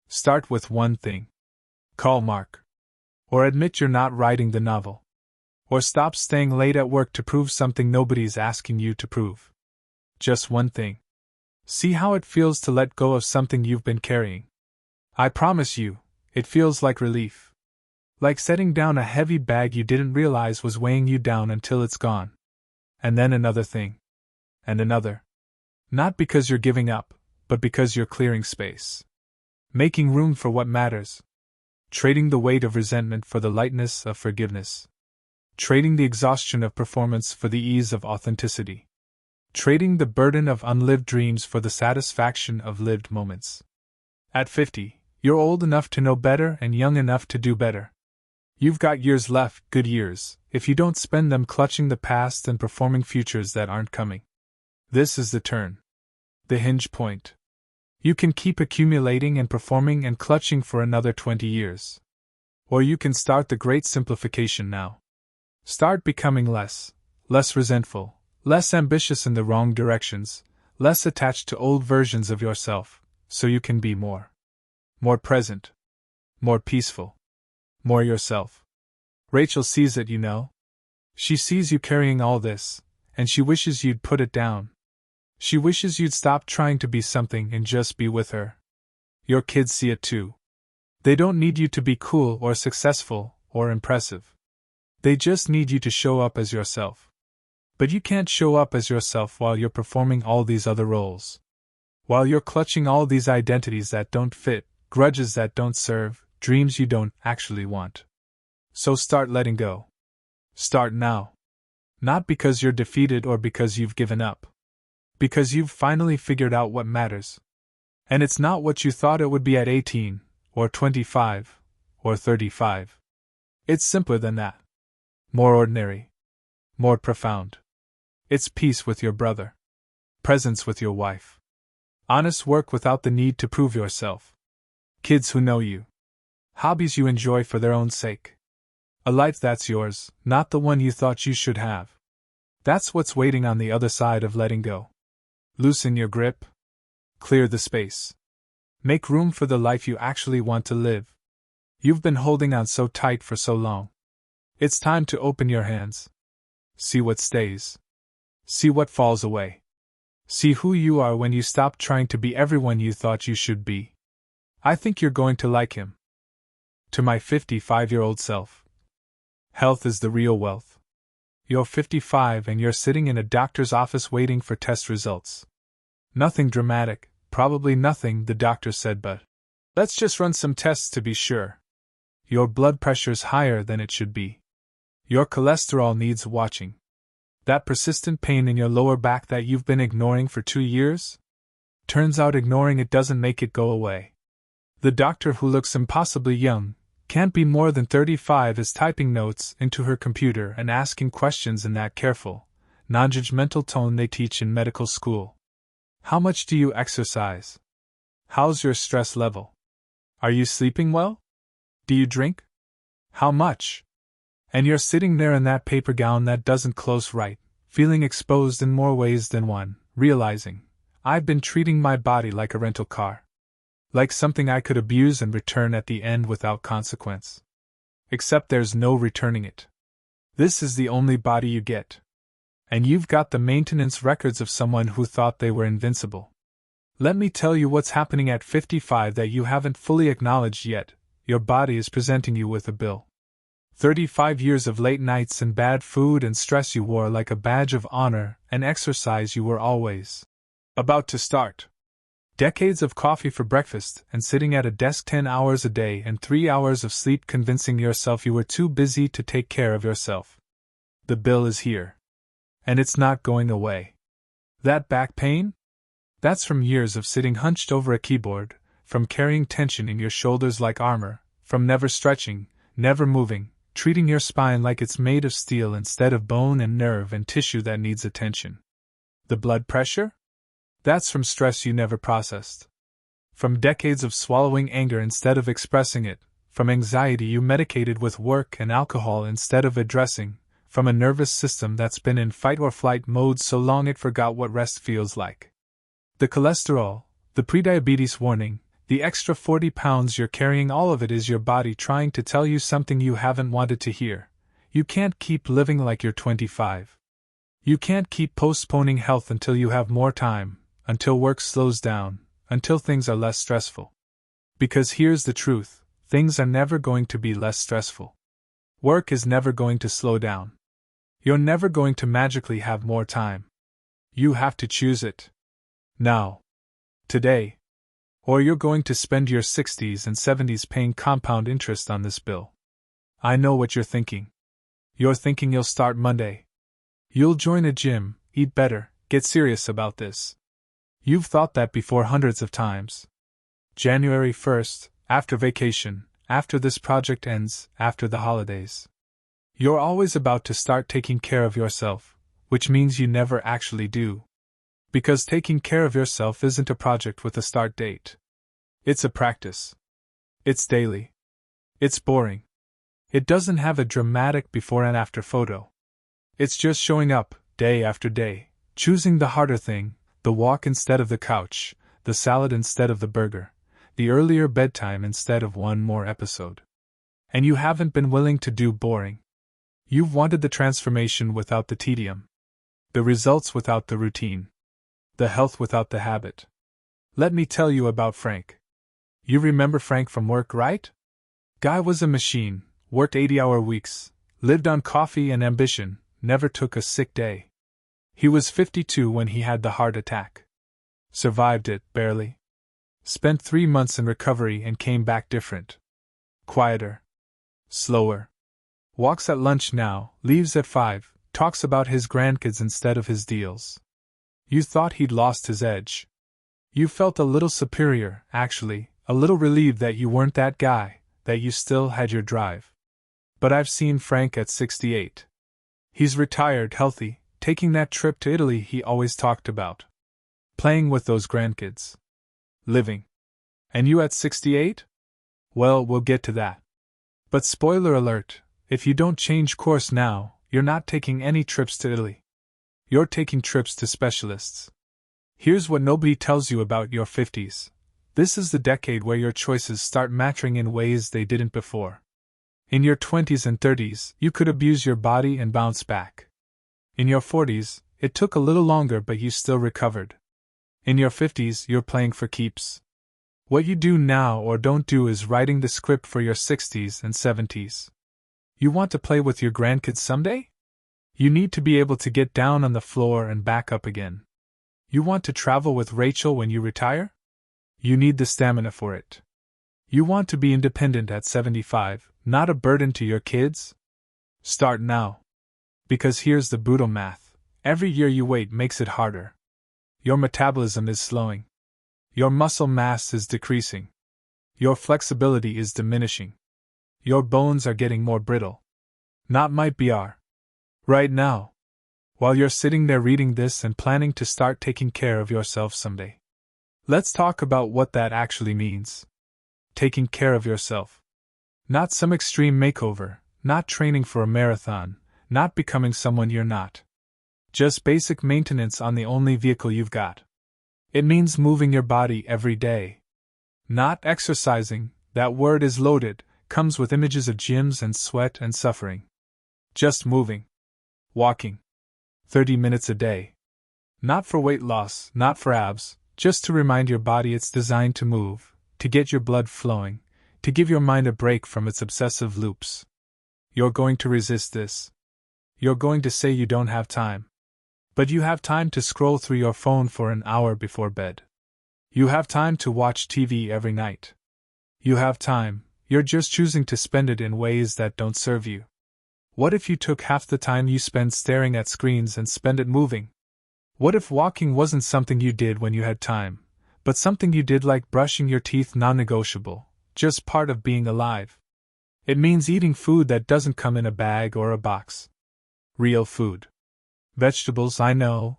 Start with one thing. Call Mark. Or admit you're not writing the novel. Or stop staying late at work to prove something nobody's asking you to prove. Just one thing. See how it feels to let go of something you've been carrying. I promise you, it feels like relief. Like setting down a heavy bag you didn't realize was weighing you down until it's gone. And then another thing. And another. Not because you're giving up, but because you're clearing space. Making room for what matters. Trading the weight of resentment for the lightness of forgiveness. Trading the exhaustion of performance for the ease of authenticity. Trading the burden of unlived dreams for the satisfaction of lived moments. At 50, you're old enough to know better and young enough to do better. You've got years left, good years, if you don't spend them clutching the past and performing futures that aren't coming. This is the turn. The hinge point. You can keep accumulating and performing and clutching for another 20 years. Or you can start the great simplification now. Start becoming less resentful, less ambitious in the wrong directions, less attached to old versions of yourself, so you can be more present, more peaceful, more yourself. Rachel sees it, you know. She sees you carrying all this, and she wishes you'd put it down. She wishes you'd stop trying to be something and just be with her. Your kids see it too. They don't need you to be cool or successful or impressive. They just need you to show up as yourself. But you can't show up as yourself while you're performing all these other roles. While you're clutching all these identities that don't fit, grudges that don't serve, dreams you don't actually want. So start letting go. Start now. Not because you're defeated or because you've given up. Because you've finally figured out what matters. And it's not what you thought it would be at 18, or 25, or 35. It's simpler than that. More ordinary. More profound. It's peace with your brother. Presence with your wife. Honest work without the need to prove yourself. Kids who know you. Hobbies you enjoy for their own sake. A life that's yours, not the one you thought you should have. That's what's waiting on the other side of letting go. Loosen your grip. Clear the space. Make room for the life you actually want to live. You've been holding on so tight for so long. It's time to open your hands. See what stays. See what falls away. See who you are when you stop trying to be everyone you thought you should be. I think you're going to like him. To my 55-year-old self. Health is the real wealth. You're 55 and you're sitting in a doctor's office waiting for test results. Nothing dramatic, probably nothing, the doctor said, but let's just run some tests to be sure. Your blood pressure's higher than it should be. Your cholesterol needs watching. That persistent pain in your lower back that you've been ignoring for 2 years? Turns out ignoring it doesn't make it go away. The doctor, who looks impossibly young, can't be more than 35, is typing notes into her computer and asking questions in that careful, non-judgmental tone they teach in medical school. How much do you exercise? How's your stress level? Are you sleeping well? Do you drink? How much? And you're sitting there in that paper gown that doesn't close right, feeling exposed in more ways than one, realizing, I've been treating my body like a rental car. Like something I could abuse and return at the end without consequence. Except there's no returning it. This is the only body you get. And you've got the maintenance records of someone who thought they were invincible. Let me tell you what's happening at 55 that you haven't fully acknowledged yet. Your body is presenting you with a bill. 35 years of late nights and bad food and stress you wore like a badge of honor, and exercise you were always about to start. Decades of coffee for breakfast and sitting at a desk 10 hours a day and 3 hours of sleep convincing yourself you were too busy to take care of yourself. The bill is here. And it's not going away. That back pain? That's from years of sitting hunched over a keyboard, from carrying tension in your shoulders like armor, from never stretching, never moving, treating your spine like it's made of steel instead of bone and nerve and tissue that needs attention. The blood pressure? That's from stress you never processed. From decades of swallowing anger instead of expressing it, from anxiety you medicated with work and alcohol instead of addressing, from a nervous system that's been in fight or flight mode so long it forgot what rest feels like. The cholesterol, the prediabetes warning, the extra 40 pounds you're carrying, all of it is your body trying to tell you something you haven't wanted to hear. You can't keep living like you're 25. You can't keep postponing health until you have more time, until work slows down, until things are less stressful. Because here's the truth, things are never going to be less stressful. Work is never going to slow down. You're never going to magically have more time. You have to choose it. Now. Today. Or you're going to spend your 60s and 70s paying compound interest on this bill. I know what you're thinking. You're thinking you'll start Monday. You'll join a gym, eat better, get serious about this. You've thought that before hundreds of times. January 1st, after vacation, after this project ends, after the holidays. You're always about to start taking care of yourself, which means you never actually do. Because taking care of yourself isn't a project with a start date. It's a practice. It's daily. It's boring. It doesn't have a dramatic before and after photo. It's just showing up, day after day, choosing the harder thing, the walk instead of the couch, the salad instead of the burger, the earlier bedtime instead of one more episode. And you haven't been willing to do boring. You've wanted the transformation without the tedium. The results without the routine. The health without the habit. Let me tell you about Frank. You remember Frank from work, right? Guy was a machine, worked 80-hour weeks, lived on coffee and ambition, never took a sick day. He was 52 when he had the heart attack. Survived it, barely. Spent 3 months in recovery and came back different. Quieter. Slower. Walks at lunch now, leaves at 5, talks about his grandkids instead of his deals. You thought he'd lost his edge. You felt a little superior, actually, a little relieved that you weren't that guy, that you still had your drive. But I've seen Frank at 68. He's retired, healthy, taking that trip to Italy he always talked about. Playing with those grandkids. Living. And you at 68? Well, we'll get to that. But spoiler alert, if you don't change course now, you're not taking any trips to Italy. You're taking trips to specialists. Here's what nobody tells you about your 50s. This is the decade where your choices start mattering in ways they didn't before. In your 20s and 30s, you could abuse your body and bounce back. In your 40s, it took a little longer but you still recovered. In your 50s, you're playing for keeps. What you do now or don't do is writing the script for your 60s and 70s. You want to play with your grandkids someday? You need to be able to get down on the floor and back up again. You want to travel with Rachel when you retire? You need the stamina for it. You want to be independent at 75, not a burden to your kids? Start now. Because here's the brutal math. Every year you wait makes it harder. Your metabolism is slowing. Your muscle mass is decreasing. Your flexibility is diminishing. Your bones are getting more brittle. Not might be are. Right now. While you're sitting there reading this and planning to start taking care of yourself someday. Let's talk about what that actually means. Taking care of yourself. Not some extreme makeover, not training for a marathon, not becoming someone you're not. Just basic maintenance on the only vehicle you've got. It means moving your body every day. Not exercising, that word is loaded, comes with images of gyms and sweat and suffering. Just moving. Walking. 30 minutes a day. Not for weight loss, not for abs, just to remind your body it's designed to move, to get your blood flowing, to give your mind a break from its obsessive loops. You're going to resist this. You're going to say you don't have time. But you have time to scroll through your phone for an hour before bed. You have time to watch TV every night. You have time, you're just choosing to spend it in ways that don't serve you. What if you took half the time you spend staring at screens and spend it moving? What if walking wasn't something you did when you had time, but something you did like brushing your teeth, non-negotiable, just part of being alive? It means eating food that doesn't come in a bag or a box. Real food. Vegetables, I know,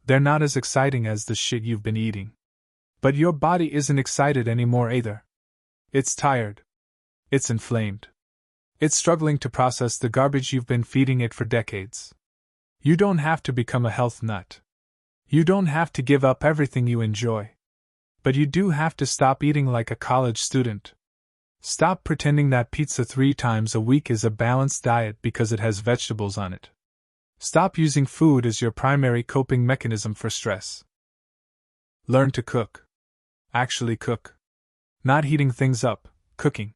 they're not as exciting as the shit you've been eating. But your body isn't excited anymore either. It's tired. It's inflamed. It's struggling to process the garbage you've been feeding it for decades. You don't have to become a health nut. You don't have to give up everything you enjoy. But you do have to stop eating like a college student. Stop pretending that pizza 3 times a week is a balanced diet because it has vegetables on it. Stop using food as your primary coping mechanism for stress. Learn to cook. Actually cook. Not heating things up, cooking.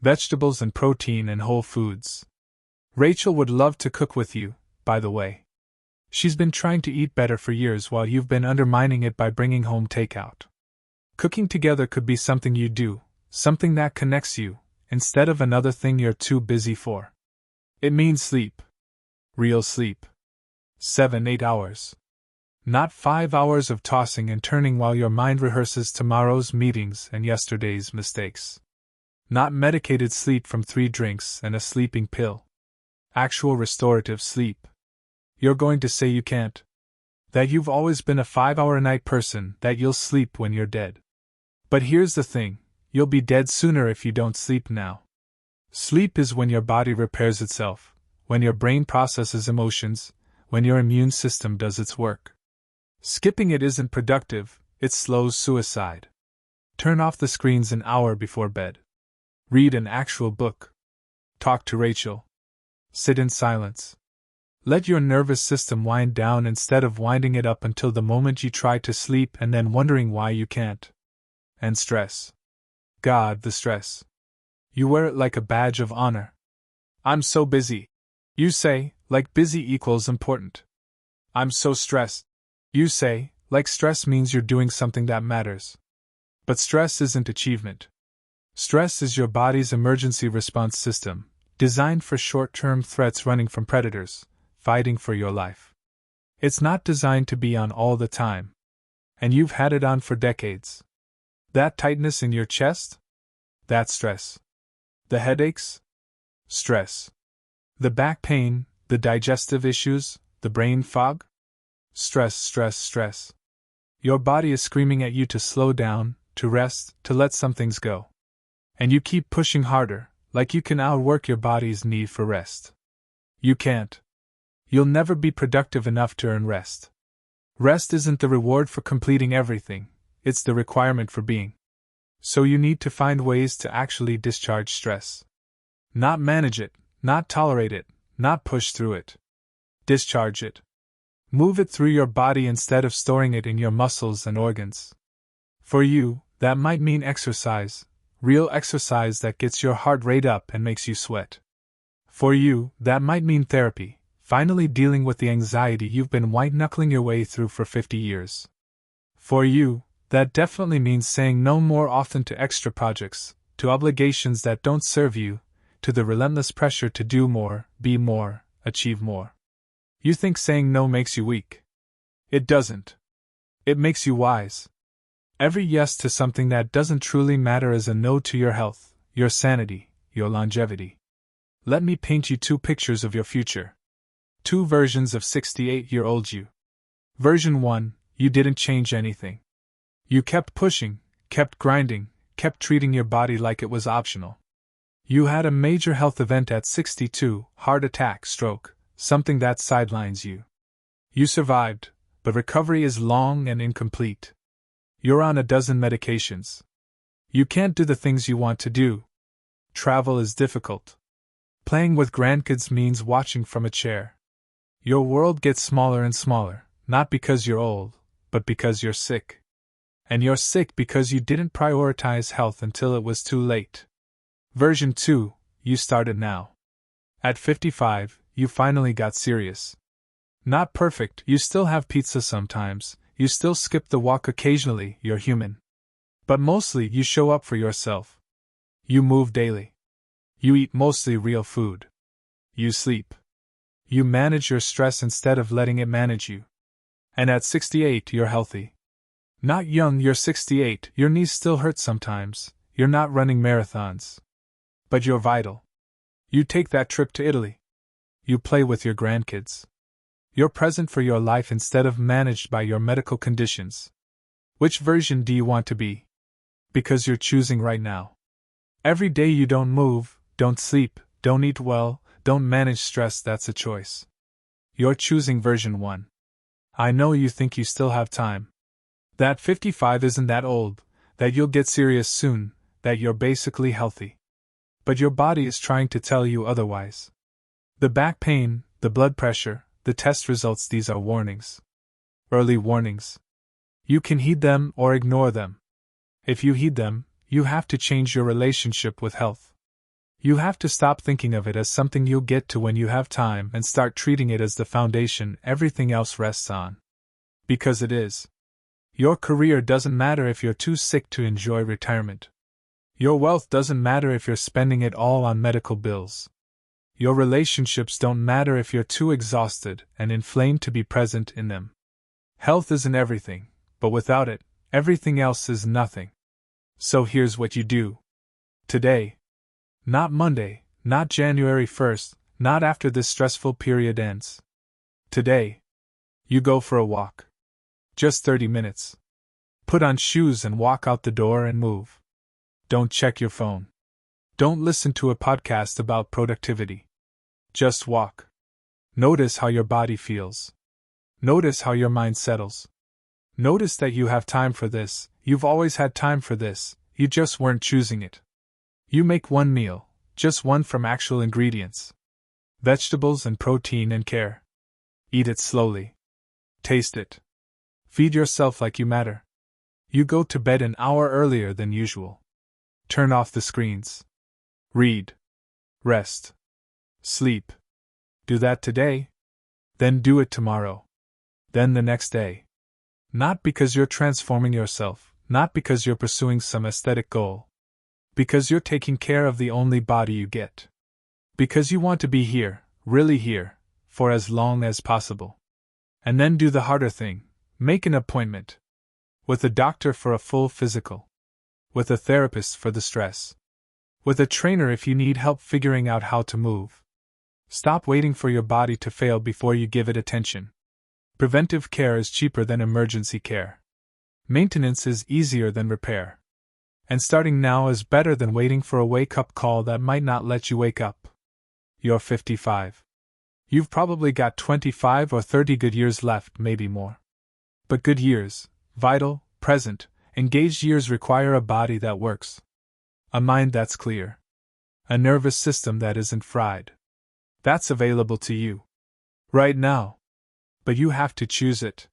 Vegetables and protein and whole foods. Rachel would love to cook with you, by the way. She's been trying to eat better for years while you've been undermining it by bringing home takeout. Cooking together could be something you do, something that connects you, instead of another thing you're too busy for. It means sleep. Real sleep. 7-8 hours. Not 5 hours of tossing and turning while your mind rehearses tomorrow's meetings and yesterday's mistakes. Not medicated sleep from 3 drinks and a sleeping pill. Actual restorative sleep. You're going to say you can't. That you've always been a 5-hour-a-night person, that you'll sleep when you're dead. But here's the thing, you'll be dead sooner if you don't sleep now. Sleep is when your body repairs itself, when your brain processes emotions, when your immune system does its work. Skipping it isn't productive, it slows suicide. Turn off the screens an hour before bed. Read an actual book. Talk to Rachel. Sit in silence. Let your nervous system wind down instead of winding it up until the moment you try to sleep and then wondering why you can't. And stress. God, the stress. You wear it like a badge of honor. I'm so busy. You say, like busy equals important. I'm so stressed. You say, like stress means you're doing something that matters. But stress isn't achievement. Stress is your body's emergency response system, designed for short-term threats running from predators, fighting for your life. It's not designed to be on all the time. And you've had it on for decades. That tightness in your chest? That's stress. The headaches? Stress. The back pain, the digestive issues, the brain fog? Stress, stress, stress. Your body is screaming at you to slow down, to rest, to let some things go. And you keep pushing harder, like you can outwork your body's need for rest. You can't. You'll never be productive enough to earn rest. Rest isn't the reward for completing everything, it's the requirement for being. So you need to find ways to actually discharge stress. Not manage it, not tolerate it, not push through it. Discharge it. Move it through your body instead of storing it in your muscles and organs. For you, that might mean exercise, real exercise that gets your heart rate up and makes you sweat. For you, that might mean therapy, finally dealing with the anxiety you've been white-knuckling your way through for 50 years. For you, that definitely means saying no more often to extra projects, to obligations that don't serve you, to the relentless pressure to do more, be more, achieve more. You think saying no makes you weak. It doesn't. It makes you wise. Every yes to something that doesn't truly matter is a no to your health, your sanity, your longevity. Let me paint you 2 pictures of your future. 2 versions of 68-year-old you. Version 1, you didn't change anything. You kept pushing, kept grinding, kept treating your body like it was optional. You had a major health event at 62, heart attack, stroke, something that sidelines you. You survived, but recovery is long and incomplete. You're on a dozen medications. You can't do the things you want to do. Travel is difficult. Playing with grandkids means watching from a chair. Your world gets smaller and smaller, not because you're old, but because you're sick. And you're sick because you didn't prioritize health until it was too late. Version 2, you started now. At 55, you finally got serious. Not perfect, you still have pizza sometimes, you still skip the walk occasionally, you're human. But mostly you show up for yourself. You move daily. You eat mostly real food. You sleep. You manage your stress instead of letting it manage you. And at 68, you're healthy. Not young, you're 68, your knees still hurt sometimes, you're not running marathons. But you're vital. You take that trip to Italy. You play with your grandkids. You're present for your life instead of managed by your medical conditions. Which version do you want to be? Because you're choosing right now. Every day you don't move, don't sleep, don't eat well, don't manage stress, that's a choice. You're choosing version 1. I know you think you still have time. That 55 isn't that old, that you'll get serious soon, that you're basically healthy. But your body is trying to tell you otherwise. The back pain, the blood pressure, the test results, these are warnings. Early warnings. You can heed them or ignore them. If you heed them, you have to change your relationship with health. You have to stop thinking of it as something you'll get to when you have time and start treating it as the foundation everything else rests on. Because it is. Your career doesn't matter if you're too sick to enjoy retirement. Your wealth doesn't matter if you're spending it all on medical bills. Your relationships don't matter if you're too exhausted and inflamed to be present in them. Health isn't everything, but without it, everything else is nothing. So here's what you do. Today. Not Monday, not January 1st, not after this stressful period ends. Today. You go for a walk. Just 30 minutes. Put on shoes and walk out the door and move. Don't check your phone. Don't listen to a podcast about productivity. Just walk. Notice how your body feels. Notice how your mind settles. Notice that you have time for this, you've always had time for this, you just weren't choosing it. You make one meal, just one from actual ingredients. Vegetables and protein and care. Eat it slowly. Taste it. Feed yourself like you matter. You go to bed an hour earlier than usual. Turn off the screens. Read. Rest. Sleep. Do that today. Then do it tomorrow. Then the next day. Not because you're transforming yourself, not because you're pursuing some aesthetic goal. Because you're taking care of the only body you get. Because you want to be here, really here, for as long as possible. And then do the harder thing, make an appointment. With a doctor for a full physical. With a therapist for the stress. With a trainer if you need help figuring out how to move. Stop waiting for your body to fail before you give it attention. Preventive care is cheaper than emergency care. Maintenance is easier than repair. And starting now is better than waiting for a wake-up call that might not let you wake up. You're 55. You've probably got 25 or 30 good years left, maybe more. But good years, vital, present, engaged years require a body that works. A mind that's clear. A nervous system that isn't fried. That's available to you. Right now. But you have to choose it.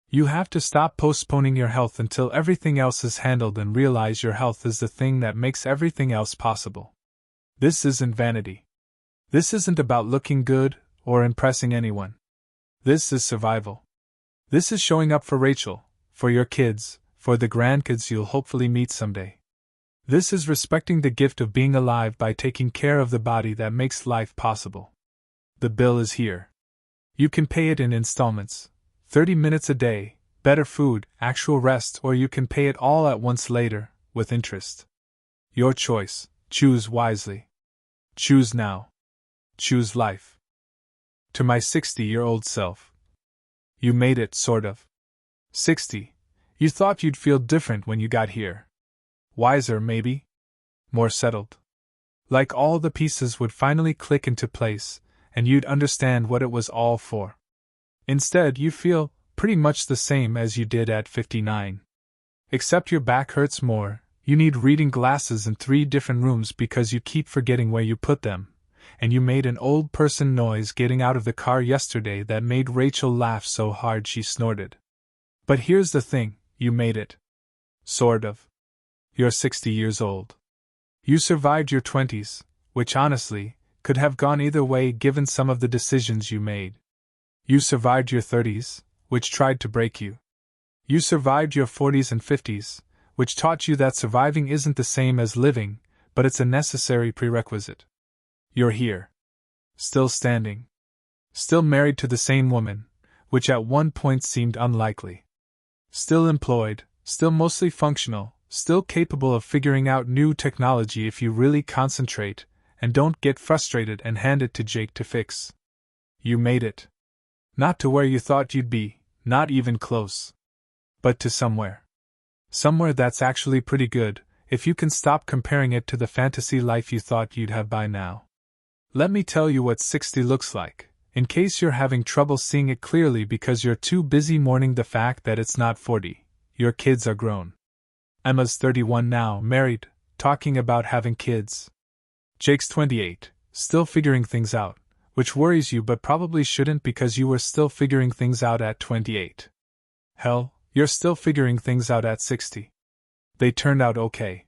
You have to stop postponing your health until everything else is handled and realize your health is the thing that makes everything else possible. This isn't vanity. This isn't about looking good or impressing anyone. This is survival. This is showing up for Rachel, for your kids, for the grandkids you'll hopefully meet someday. This is respecting the gift of being alive by taking care of the body that makes life possible. The bill is here. You can pay it in installments, 30 minutes a day, better food, actual rest, or you can pay it all at once later, with interest. Your choice, choose wisely. Choose now. Choose life. To my 60-year-old self. You made it, sort of. 60. You thought you'd feel different when you got here. Wiser, maybe? More settled. Like all the pieces would finally click into place, and you'd understand what it was all for. Instead, you feel pretty much the same as you did at 59. Except your back hurts more, you need reading glasses in 3 different rooms because you keep forgetting where you put them, and you made an old person noise getting out of the car yesterday that made Rachel laugh so hard she snorted. But here's the thing, you made it. Sort of. You're 60 years old. You survived your 20s, which honestly, could have gone either way given some of the decisions you made. You survived your 30s, which tried to break you. You survived your 40s and 50s, which taught you that surviving isn't the same as living, but it's a necessary prerequisite. You're here. Still standing. Still married to the same woman, which at one point seemed unlikely. Still employed, still mostly functional, still capable of figuring out new technology if you really concentrate, and don't get frustrated and hand it to Jake to fix. You made it. Not to where you thought you'd be, not even close. But to somewhere. Somewhere that's actually pretty good, if you can stop comparing it to the fantasy life you thought you'd have by now. Let me tell you what 60 looks like, in case you're having trouble seeing it clearly because you're too busy mourning the fact that it's not 40. Your kids are grown. Emma's 31 now, married, talking about having kids. Jake's 28, still figuring things out, which worries you but probably shouldn't because you were still figuring things out at 28. Hell, you're still figuring things out at 60. They turned out okay.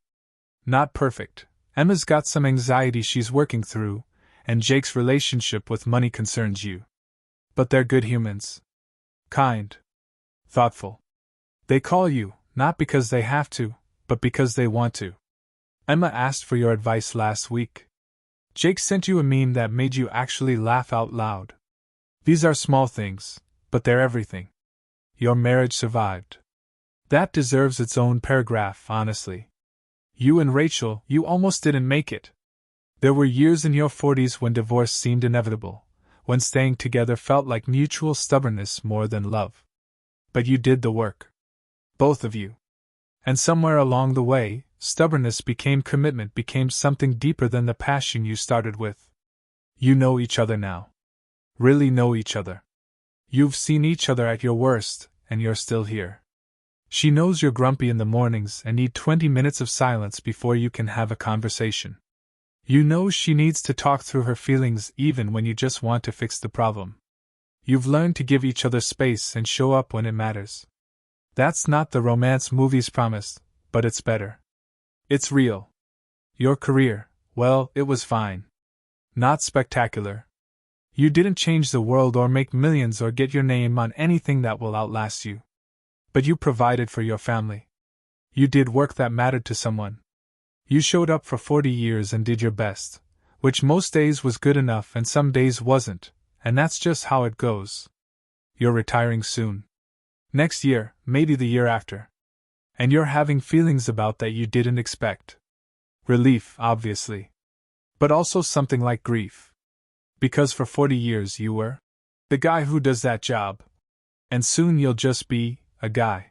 Not perfect. Emma's got some anxiety she's working through, and Jake's relationship with money concerns you. But they're good humans. Kind. Thoughtful. They call you, not because they have to, but because they want to. Emma asked for your advice last week. Jake sent you a meme that made you actually laugh out loud. These are small things, but they're everything. Your marriage survived. That deserves its own paragraph, honestly. You and Rachel, you almost didn't make it. There were years in your 40s when divorce seemed inevitable, when staying together felt like mutual stubbornness more than love. But you did the work. Both of you. And somewhere along the way, stubbornness became commitment, became something deeper than the passion you started with. You know each other now. Really know each other. You've seen each other at your worst, and you're still here. She knows you're grumpy in the mornings and need 20 minutes of silence before you can have a conversation. You know she needs to talk through her feelings even when you just want to fix the problem. You've learned to give each other space and show up when it matters. That's not the romance movies promised, but it's better. It's real. Your career, well, it was fine. Not spectacular. You didn't change the world or make millions or get your name on anything that will outlast you. But you provided for your family. You did work that mattered to someone. You showed up for 40 years and did your best, which most days was good enough and some days wasn't, and that's just how it goes. You're retiring soon. Next year, maybe the year after. And you're having feelings about that you didn't expect. Relief, obviously. But also something like grief. Because for 40 years you were the guy who does that job. And soon you'll just be a guy.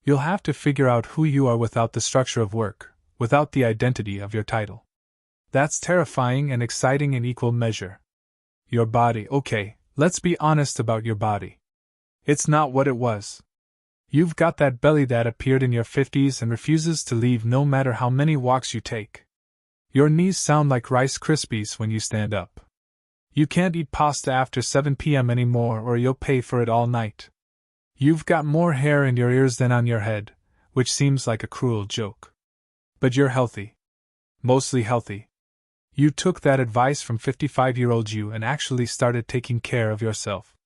You'll have to figure out who you are without the structure of work, without the identity of your title. That's terrifying and exciting in equal measure. Your body, okay, let's be honest about your body. It's not what it was. You've got that belly that appeared in your 50s and refuses to leave no matter how many walks you take. Your knees sound like Rice Krispies when you stand up. You can't eat pasta after 7 p.m. anymore or you'll pay for it all night. You've got more hair in your ears than on your head, which seems like a cruel joke. But you're healthy. Mostly healthy. You took that advice from 55-year-old you and actually started taking care of yourself.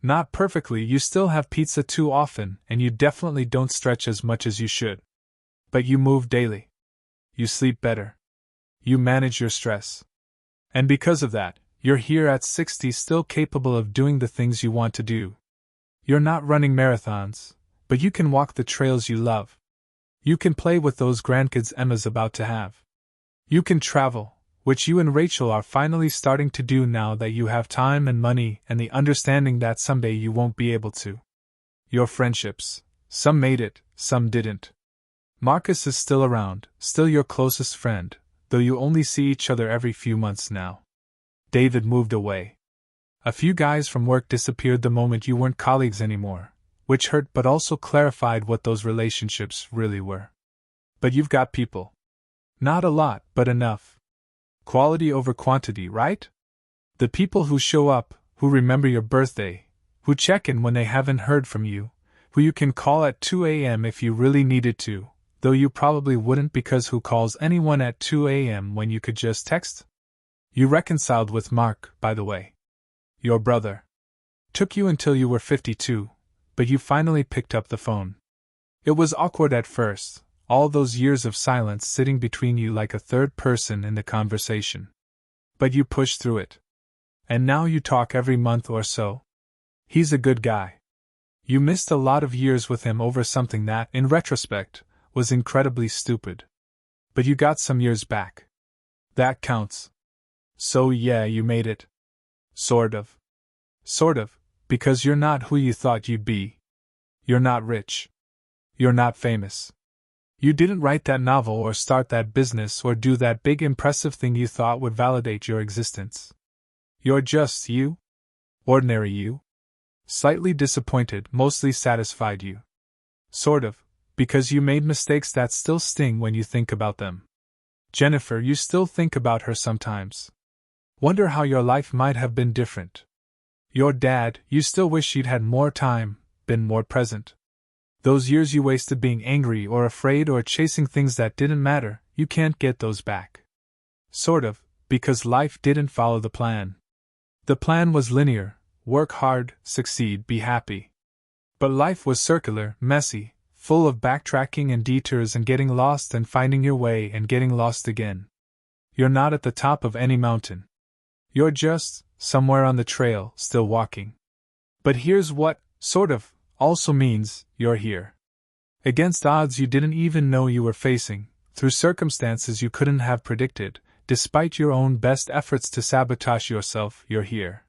Not perfectly, you still have pizza too often, and you definitely don't stretch as much as you should. But you move daily. You sleep better. You manage your stress. And because of that, you're here at 60 still capable of doing the things you want to do. You're not running marathons, but you can walk the trails you love. You can play with those grandkids Emma's about to have. You can travel, which you and Rachel are finally starting to do now that you have time and money and the understanding that someday you won't be able to. Your friendships, some made it, some didn't. Marcus is still around, still your closest friend, though you only see each other every few months now. David moved away. A few guys from work disappeared the moment you weren't colleagues anymore, which hurt but also clarified what those relationships really were. But you've got people. Not a lot, but enough. Quality over quantity, right? The people who show up, who remember your birthday, who check in when they haven't heard from you, who you can call at 2 a.m. if you really needed to, though you probably wouldn't because who calls anyone at 2 a.m. when you could just text? You reconciled with Mark, by the way. Your brother. Took you until you were 52, but you finally picked up the phone. It was awkward at first, all those years of silence sitting between you like a third person in the conversation. But you pushed through it. And now you talk every month or so. He's a good guy. You missed a lot of years with him over something that, in retrospect, was incredibly stupid. But you got some years back. That counts. So yeah, you made it. Sort of. Sort of, because you're not who you thought you'd be. You're not rich. You're not famous. You didn't write that novel or start that business or do that big impressive thing you thought would validate your existence. You're just you. Ordinary you. Slightly disappointed, mostly satisfied you. Sort of, because you made mistakes that still sting when you think about them. Jennifer, you still think about her sometimes. Wonder how your life might have been different. Your dad, you still wish you'd had more time, been more present. Those years you wasted being angry or afraid or chasing things that didn't matter, you can't get those back. Sort of, because life didn't follow the plan. The plan was linear: work hard, succeed, be happy. But life was circular, messy, full of backtracking and detours and getting lost and finding your way and getting lost again. You're not at the top of any mountain. You're just somewhere on the trail, still walking. But here's what, sort of, also means: you're here. Against odds you didn't even know you were facing, through circumstances you couldn't have predicted, despite your own best efforts to sabotage yourself, you're here.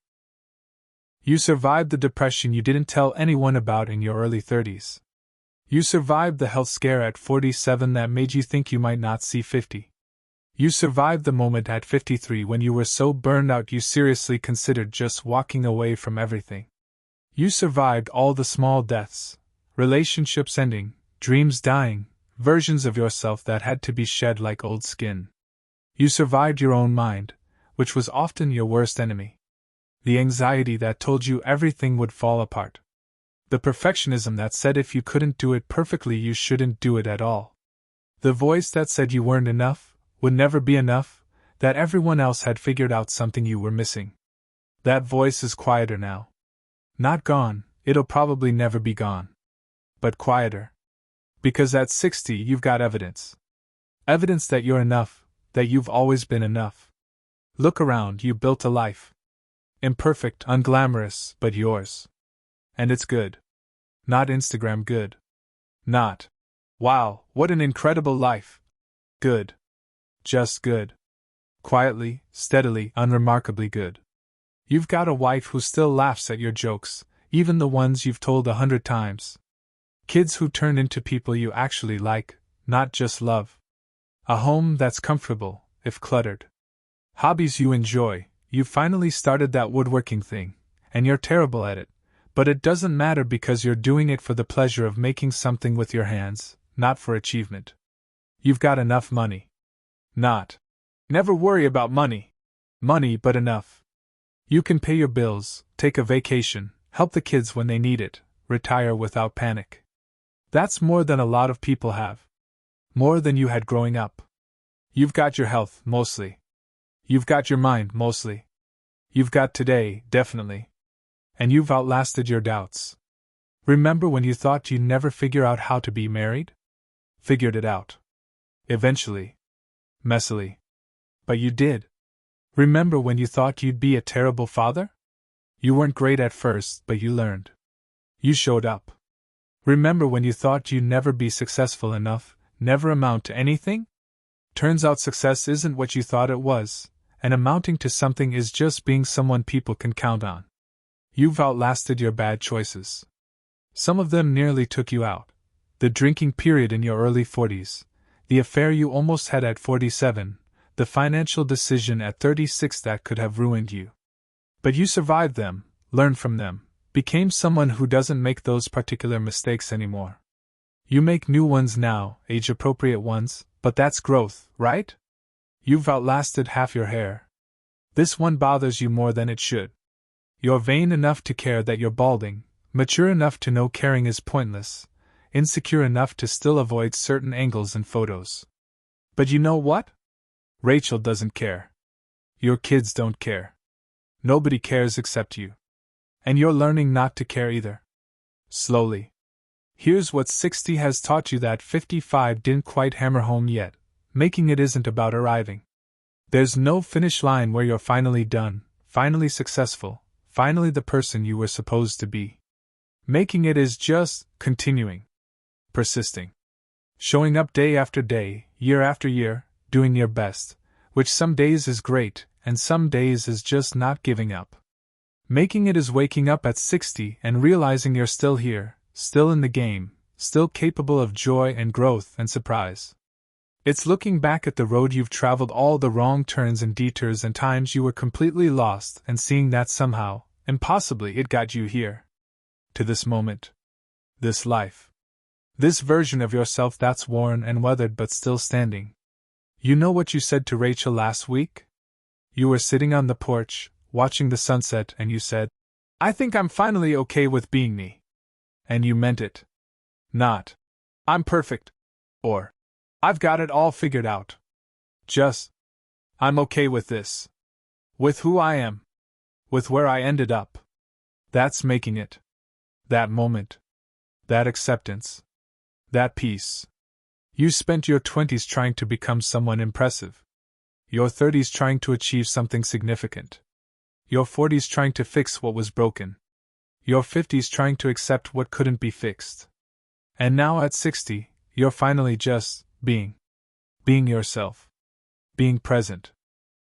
You survived the depression you didn't tell anyone about in your early 30s. You survived the health scare at 47 that made you think you might not see 50. You survived the moment at 53 when you were so burned out you seriously considered just walking away from everything. You survived all the small deaths, relationships ending, dreams dying, versions of yourself that had to be shed like old skin. You survived your own mind, which was often your worst enemy. The anxiety that told you everything would fall apart. The perfectionism that said if you couldn't do it perfectly you shouldn't do it at all. The voice that said you weren't enough, would never be enough, that everyone else had figured out something you were missing. That voice is quieter now. Not gone, it'll probably never be gone. But quieter. Because at 60 you've got evidence. Evidence that you're enough, that you've always been enough. Look around, you built a life. Imperfect, unglamorous, but yours. And it's good. Not Instagram good. Not, wow, what an incredible life. Good. Just good. Quietly, steadily, unremarkably good. You've got a wife who still laughs at your jokes, even the ones you've told 100 times. Kids who turn into people you actually like, not just love. A home that's comfortable, if cluttered. Hobbies you enjoy. You finally started that woodworking thing, and you're terrible at it, but it doesn't matter because you're doing it for the pleasure of making something with your hands, not for achievement. You've got enough money. Not. Never worry about money. Money, but enough. You can pay your bills, take a vacation, help the kids when they need it, retire without panic. That's more than a lot of people have. More than you had growing up. You've got your health, mostly. You've got your mind, mostly. You've got today, definitely. And you've outlasted your doubts. Remember when you thought you'd never figure out how to be married? Figured it out. Eventually. Messily. But you did. Remember when you thought you'd be a terrible father? You weren't great at first, but you learned. You showed up. Remember when you thought you'd never be successful enough, never amount to anything? Turns out success isn't what you thought it was, and amounting to something is just being someone people can count on. You've outlasted your bad choices. Some of them nearly took you out. The drinking period in your early 40s, the affair you almost had at 47, the financial decision at 36 that could have ruined you. But you survived them, learned from them, became someone who doesn't make those particular mistakes anymore. You make new ones now, age-appropriate ones, but that's growth, right? You've outlasted half your hair. This one bothers you more than it should. You're vain enough to care that you're balding, mature enough to know caring is pointless, insecure enough to still avoid certain angles in photos. But you know what? Rachel doesn't care. Your kids don't care. Nobody cares except you. And you're learning not to care either. Slowly. Here's what 60 has taught you that 55 didn't quite hammer home yet: making it isn't about arriving. There's no finish line where you're finally done, finally successful, finally the person you were supposed to be. Making it is just continuing. Persisting. Showing up day after day, year after year, doing your best, which some days is great, and some days is just not giving up. Making it is waking up at 60 and realizing you're still here, still in the game, still capable of joy and growth and surprise. It's looking back at the road you've traveled, all the wrong turns and detours and times you were completely lost, and seeing that somehow, impossibly, it got you here. To this moment. This life. This version of yourself that's worn and weathered but still standing. You know what you said to Rachel last week? You were sitting on the porch, watching the sunset, and you said, "I think I'm finally okay with being me." And you meant it. Not, "I'm perfect," or, "I've got it all figured out." Just, "I'm okay with this. With who I am. With where I ended up." That's making it. That moment. That acceptance. That peace. You spent your 20s trying to become someone impressive. Your 30s trying to achieve something significant. Your 40s trying to fix what was broken. Your 50s trying to accept what couldn't be fixed. And now at 60, you're finally just being. Being yourself. Being present.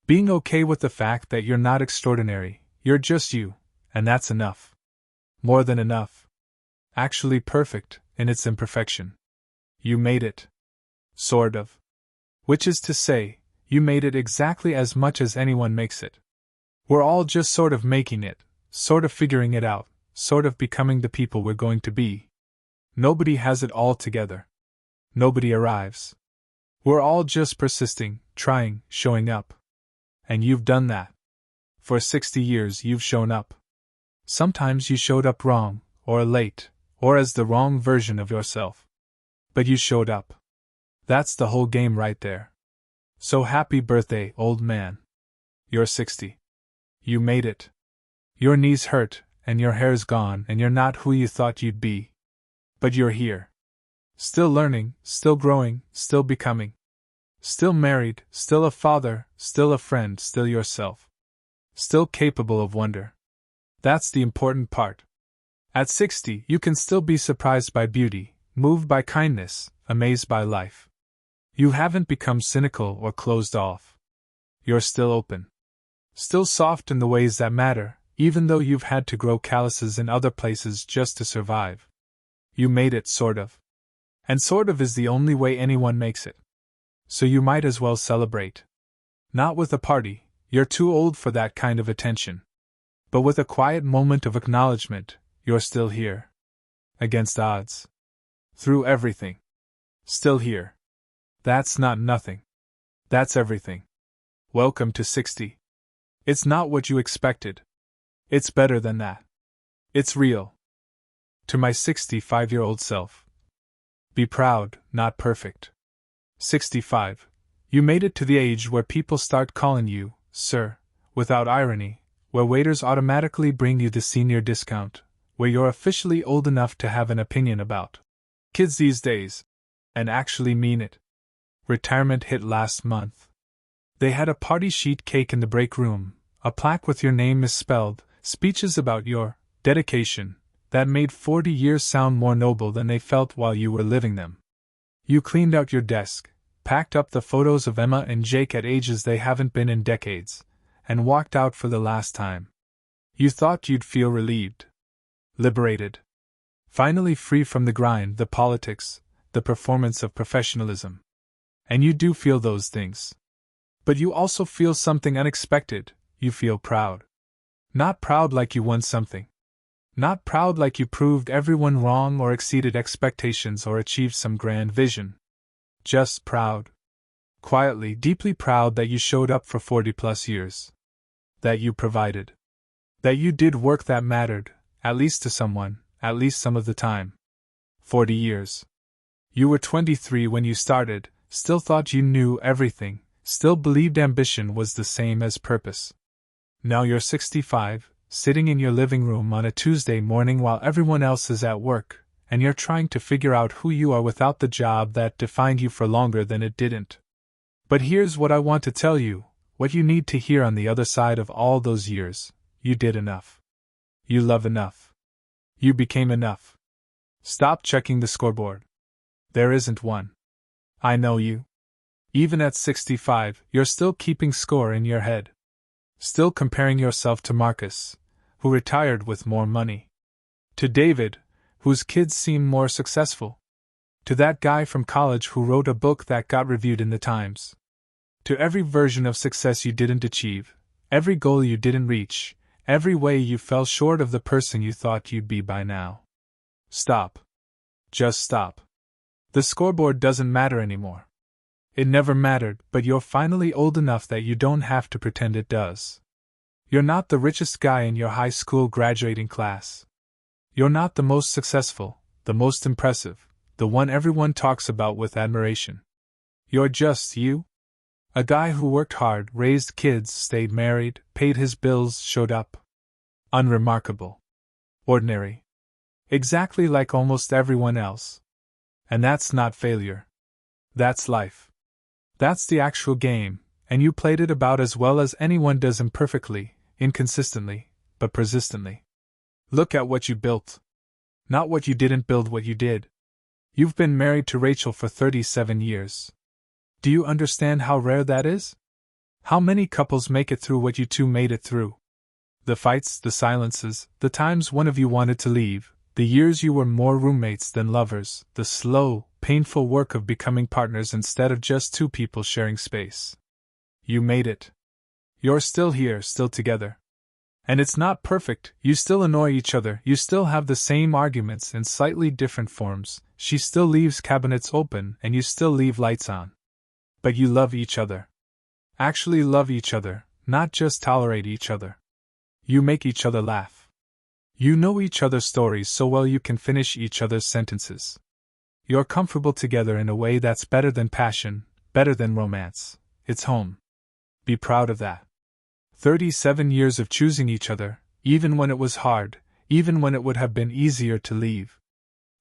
Being okay with the fact that you're not extraordinary, you're just you, and that's enough. More than enough. Actually perfect, in its imperfection. You made it. Sort of. Which is to say, you made it exactly as much as anyone makes it. We're all just sort of making it, sort of figuring it out, sort of becoming the people we're going to be. Nobody has it all together. Nobody arrives. We're all just persisting, trying, showing up. And you've done that. For 60 years you've shown up. Sometimes you showed up wrong, or late, or as the wrong version of yourself. But you showed up. That's the whole game right there. So happy birthday, old man. You're 60. You made it. Your knees hurt, and your hair's gone, and you're not who you thought you'd be. But you're here. Still learning, still growing, still becoming. Still married, still a father, still a friend, still yourself. Still capable of wonder. That's the important part. At 60, you can still be surprised by beauty, moved by kindness, amazed by life. You haven't become cynical or closed off. You're still open. Still soft in the ways that matter, even though you've had to grow calluses in other places just to survive. You made it, sort of. And sort of is the only way anyone makes it. So you might as well celebrate. Not with a party, you're too old for that kind of attention. But with a quiet moment of acknowledgement, you're still here. Against odds. Through everything. Still here. That's not nothing. That's everything. Welcome to 60. It's not what you expected. It's better than that. It's real. To my 65-year-old self. Be proud, not perfect. 65. You made it to the age where people start calling you, sir, without irony, where waiters automatically bring you the senior discount, where you're officially old enough to have an opinion about kids these days, and actually mean it. Retirement hit last month. They had a party sheet cake in the break room, a plaque with your name misspelled, speeches about your dedication that made 40 years sound more noble than they felt while you were living them. You cleaned out your desk, packed up the photos of Emma and Jake at ages they haven't been in decades, and walked out for the last time. You thought you'd feel relieved. Liberated. Finally free from the grind, the politics, the performance of professionalism. And you do feel those things. But you also feel something unexpected. You feel proud. Not proud like you won something. Not proud like you proved everyone wrong or exceeded expectations or achieved some grand vision. Just proud. Quietly, deeply proud that you showed up for 40+ years. That you provided. That you did work that mattered, at least to someone, at least some of the time. 40 years. You were 23 when you started, still thought you knew everything, still believed ambition was the same as purpose. Now you're 65, sitting in your living room on a Tuesday morning while everyone else is at work, and you're trying to figure out who you are without the job that defined you for longer than it didn't. But here's what I want to tell you, what you need to hear on the other side of all those years: you did enough. You love enough. You became enough. Stop checking the scoreboard. There isn't one. I know you. Even at 65, you're still keeping score in your head. Still comparing yourself to Marcus, who retired with more money. To David, whose kids seem more successful. To that guy from college who wrote a book that got reviewed in the Times. To every version of success you didn't achieve, every goal you didn't reach, every way you fell short of the person you thought you'd be by now. Stop. Just stop. The scoreboard doesn't matter anymore. It never mattered, but you're finally old enough that you don't have to pretend it does. You're not the richest guy in your high school graduating class. You're not the most successful, the most impressive, the one everyone talks about with admiration. You're just you. A guy who worked hard, raised kids, stayed married, paid his bills, showed up. Unremarkable. Ordinary. Exactly like almost everyone else. And that's not failure. That's life. That's the actual game, and you played it about as well as anyone does, imperfectly, inconsistently, but persistently. Look at what you built. Not what you didn't build, what you did. You've been married to Rachel for 37 years. Do you understand how rare that is? How many couples make it through what you two made it through? The fights, the silences, the times one of you wanted to leave, the years you were more roommates than lovers, the slow, painful work of becoming partners instead of just two people sharing space. You made it. You're still here, still together. And it's not perfect, you still annoy each other, you still have the same arguments in slightly different forms, she still leaves cabinets open and you still leave lights on. But you love each other. Actually love each other, not just tolerate each other. You make each other laugh. You know each other's stories so well you can finish each other's sentences. You're comfortable together in a way that's better than passion, better than romance. It's home. Be proud of that. 37 years of choosing each other, even when it was hard, even when it would have been easier to leave.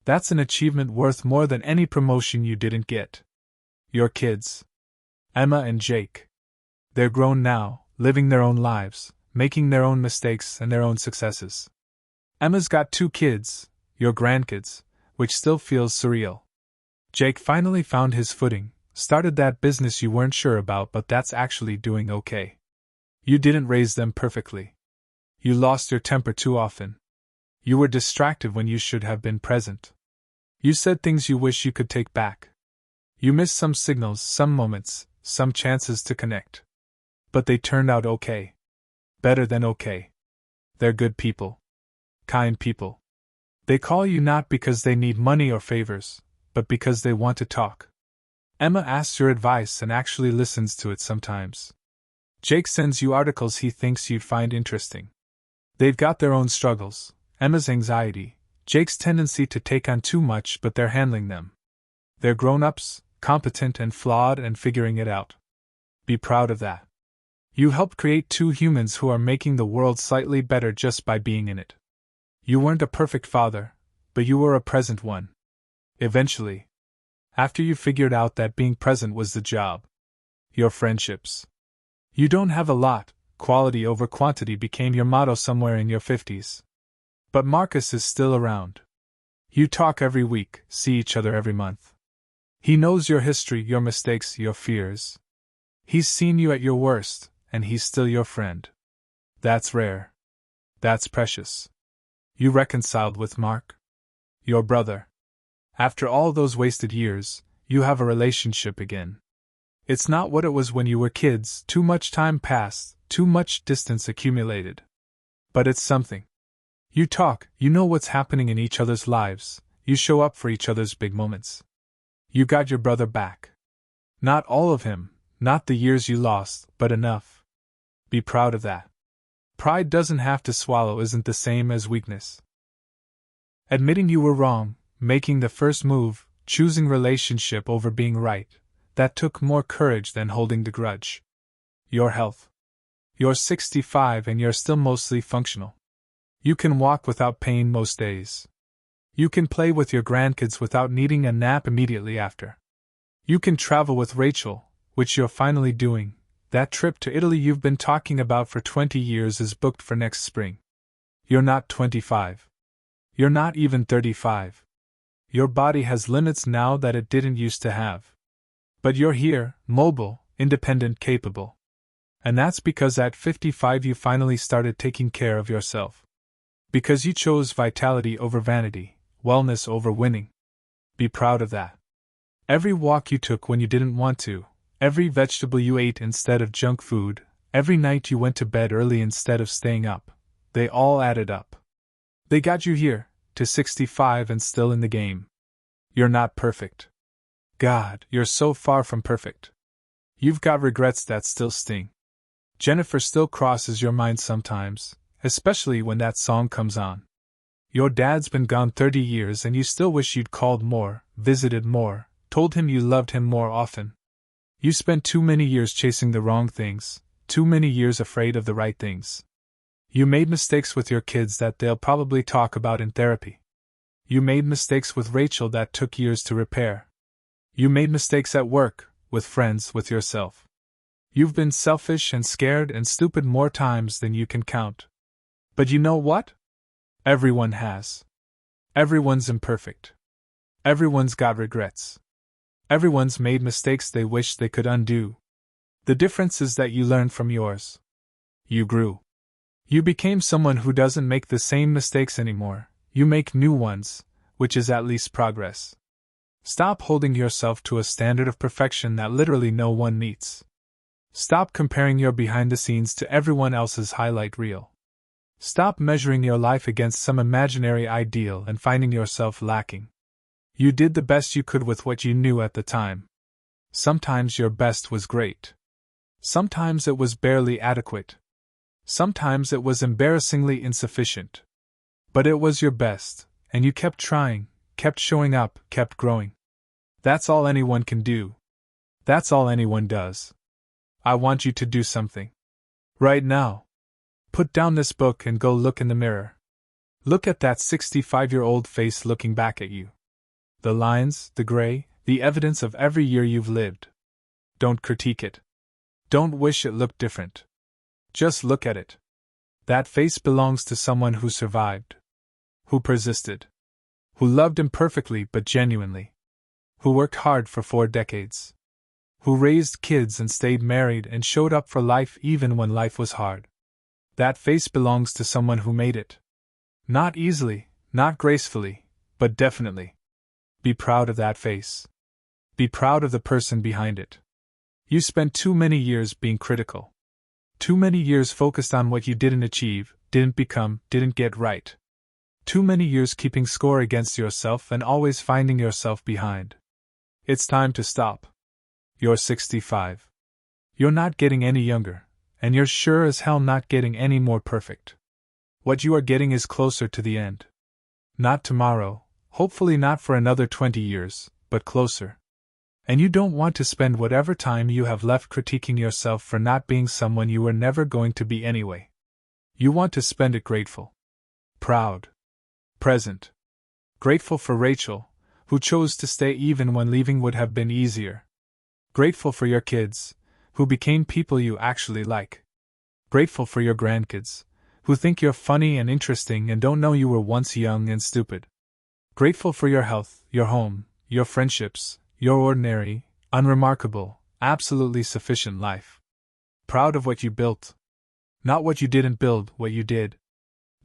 That's an achievement worth more than any promotion you didn't get. Your kids. Emma and Jake. They're grown now, living their own lives, making their own mistakes and their own successes. Emma's got 2 kids, your grandkids, which still feels surreal. Jake finally found his footing, started that business you weren't sure about, but that's actually doing okay. You didn't raise them perfectly. You lost your temper too often. You were distracted when you should have been present. You said things you wish you could take back. You missed some signals, some moments, some chances to connect. But they turned out okay. Better than okay. They're good people. Kind people. They call you not because they need money or favors, but because they want to talk. Emma asks your advice and actually listens to it sometimes. Jake sends you articles he thinks you'd find interesting. They've got their own struggles, Emma's anxiety, Jake's tendency to take on too much, but they're handling them. They're grown-ups, competent and flawed and figuring it out. Be proud of that. You helped create 2 humans who are making the world slightly better just by being in it. You weren't a perfect father, but you were a present one. Eventually. After you figured out that being present was the job. Your friendships. You don't have a lot, quality over quantity became your motto somewhere in your 50s. But Marcus is still around. You talk every week, see each other every month. He knows your history, your mistakes, your fears. He's seen you at your worst, and he's still your friend. That's rare. That's precious. You reconciled with Mark? Your brother. After all those wasted years, you have a relationship again. It's not what it was when you were kids, too much time passed, too much distance accumulated. But it's something. You talk, you know what's happening in each other's lives, you show up for each other's big moments. You got your brother back. Not all of him, not the years you lost, but enough. Be proud of that. Pride doesn't have to swallow isn't the same as weakness. Admitting you were wrong, making the first move, choosing relationship over being right, that took more courage than holding the grudge. Your health. You're 65 and you're still mostly functional. You can walk without pain most days. You can play with your grandkids without needing a nap immediately after. You can travel with Rachel, which you're finally doing. That trip to Italy you've been talking about for 20 years is booked for next spring. You're not 25. You're not even 35. Your body has limits now that it didn't used to have. But you're here, mobile, independent, capable. And that's because at 55 you finally started taking care of yourself. Because you chose vitality over vanity, wellness over winning. Be proud of that. Every walk you took when you didn't want to, every vegetable you ate instead of junk food, every night you went to bed early instead of staying up, they all added up. They got you here, to 65 and still in the game. You're not perfect. God, you're so far from perfect. You've got regrets that still sting. Jennifer still crosses your mind sometimes, especially when that song comes on. Your dad's been gone 30 years and you still wish you'd called more, visited more, told him you loved him more often. You spent too many years chasing the wrong things, too many years afraid of the right things. You made mistakes with your kids that they'll probably talk about in therapy. You made mistakes with Rachel that took years to repair. You made mistakes at work, with friends, with yourself. You've been selfish and scared and stupid more times than you can count. But you know what? Everyone has. Everyone's imperfect. Everyone's got regrets. Everyone's made mistakes they wish they could undo. The difference is that you learned from yours. You grew. You became someone who doesn't make the same mistakes anymore. You make new ones, which is at least progress. Stop holding yourself to a standard of perfection that literally no one meets. Stop comparing your behind the scenes to everyone else's highlight reel. Stop measuring your life against some imaginary ideal and finding yourself lacking. You did the best you could with what you knew at the time. Sometimes your best was great. Sometimes it was barely adequate. Sometimes it was embarrassingly insufficient. But it was your best, and you kept trying, kept showing up, kept growing. That's all anyone can do. That's all anyone does. I want you to do something. Right now. Put down this book and go look in the mirror. Look at that 65-year-old face looking back at you. The lines, the gray, the evidence of every year you've lived. Don't critique it. Don't wish it looked different. Just look at it. That face belongs to someone who survived. Who persisted. Who loved imperfectly but genuinely. Who worked hard for 4 decades. Who raised kids and stayed married and showed up for life even when life was hard. That face belongs to someone who made it. Not easily, not gracefully, but definitely. Be proud of that face. Be proud of the person behind it. You spent too many years being critical. Too many years focused on what you didn't achieve, didn't become, didn't get right. Too many years keeping score against yourself and always finding yourself behind. It's time to stop. You're 65. You're not getting any younger, and you're sure as hell not getting any more perfect. What you are getting is closer to the end. Not tomorrow, hopefully not for another 20 years, but closer. And you don't want to spend whatever time you have left critiquing yourself for not being someone you were never going to be anyway. You want to spend it grateful. Proud. Present. Grateful for Rachel, who chose to stay even when leaving would have been easier. Grateful for your kids, who became people you actually like. Grateful for your grandkids, who think you're funny and interesting and don't know you were once young and stupid. Grateful for your health, your home, your friendships, your ordinary, unremarkable, absolutely sufficient life. Proud of what you built. Not what you didn't build, what you did.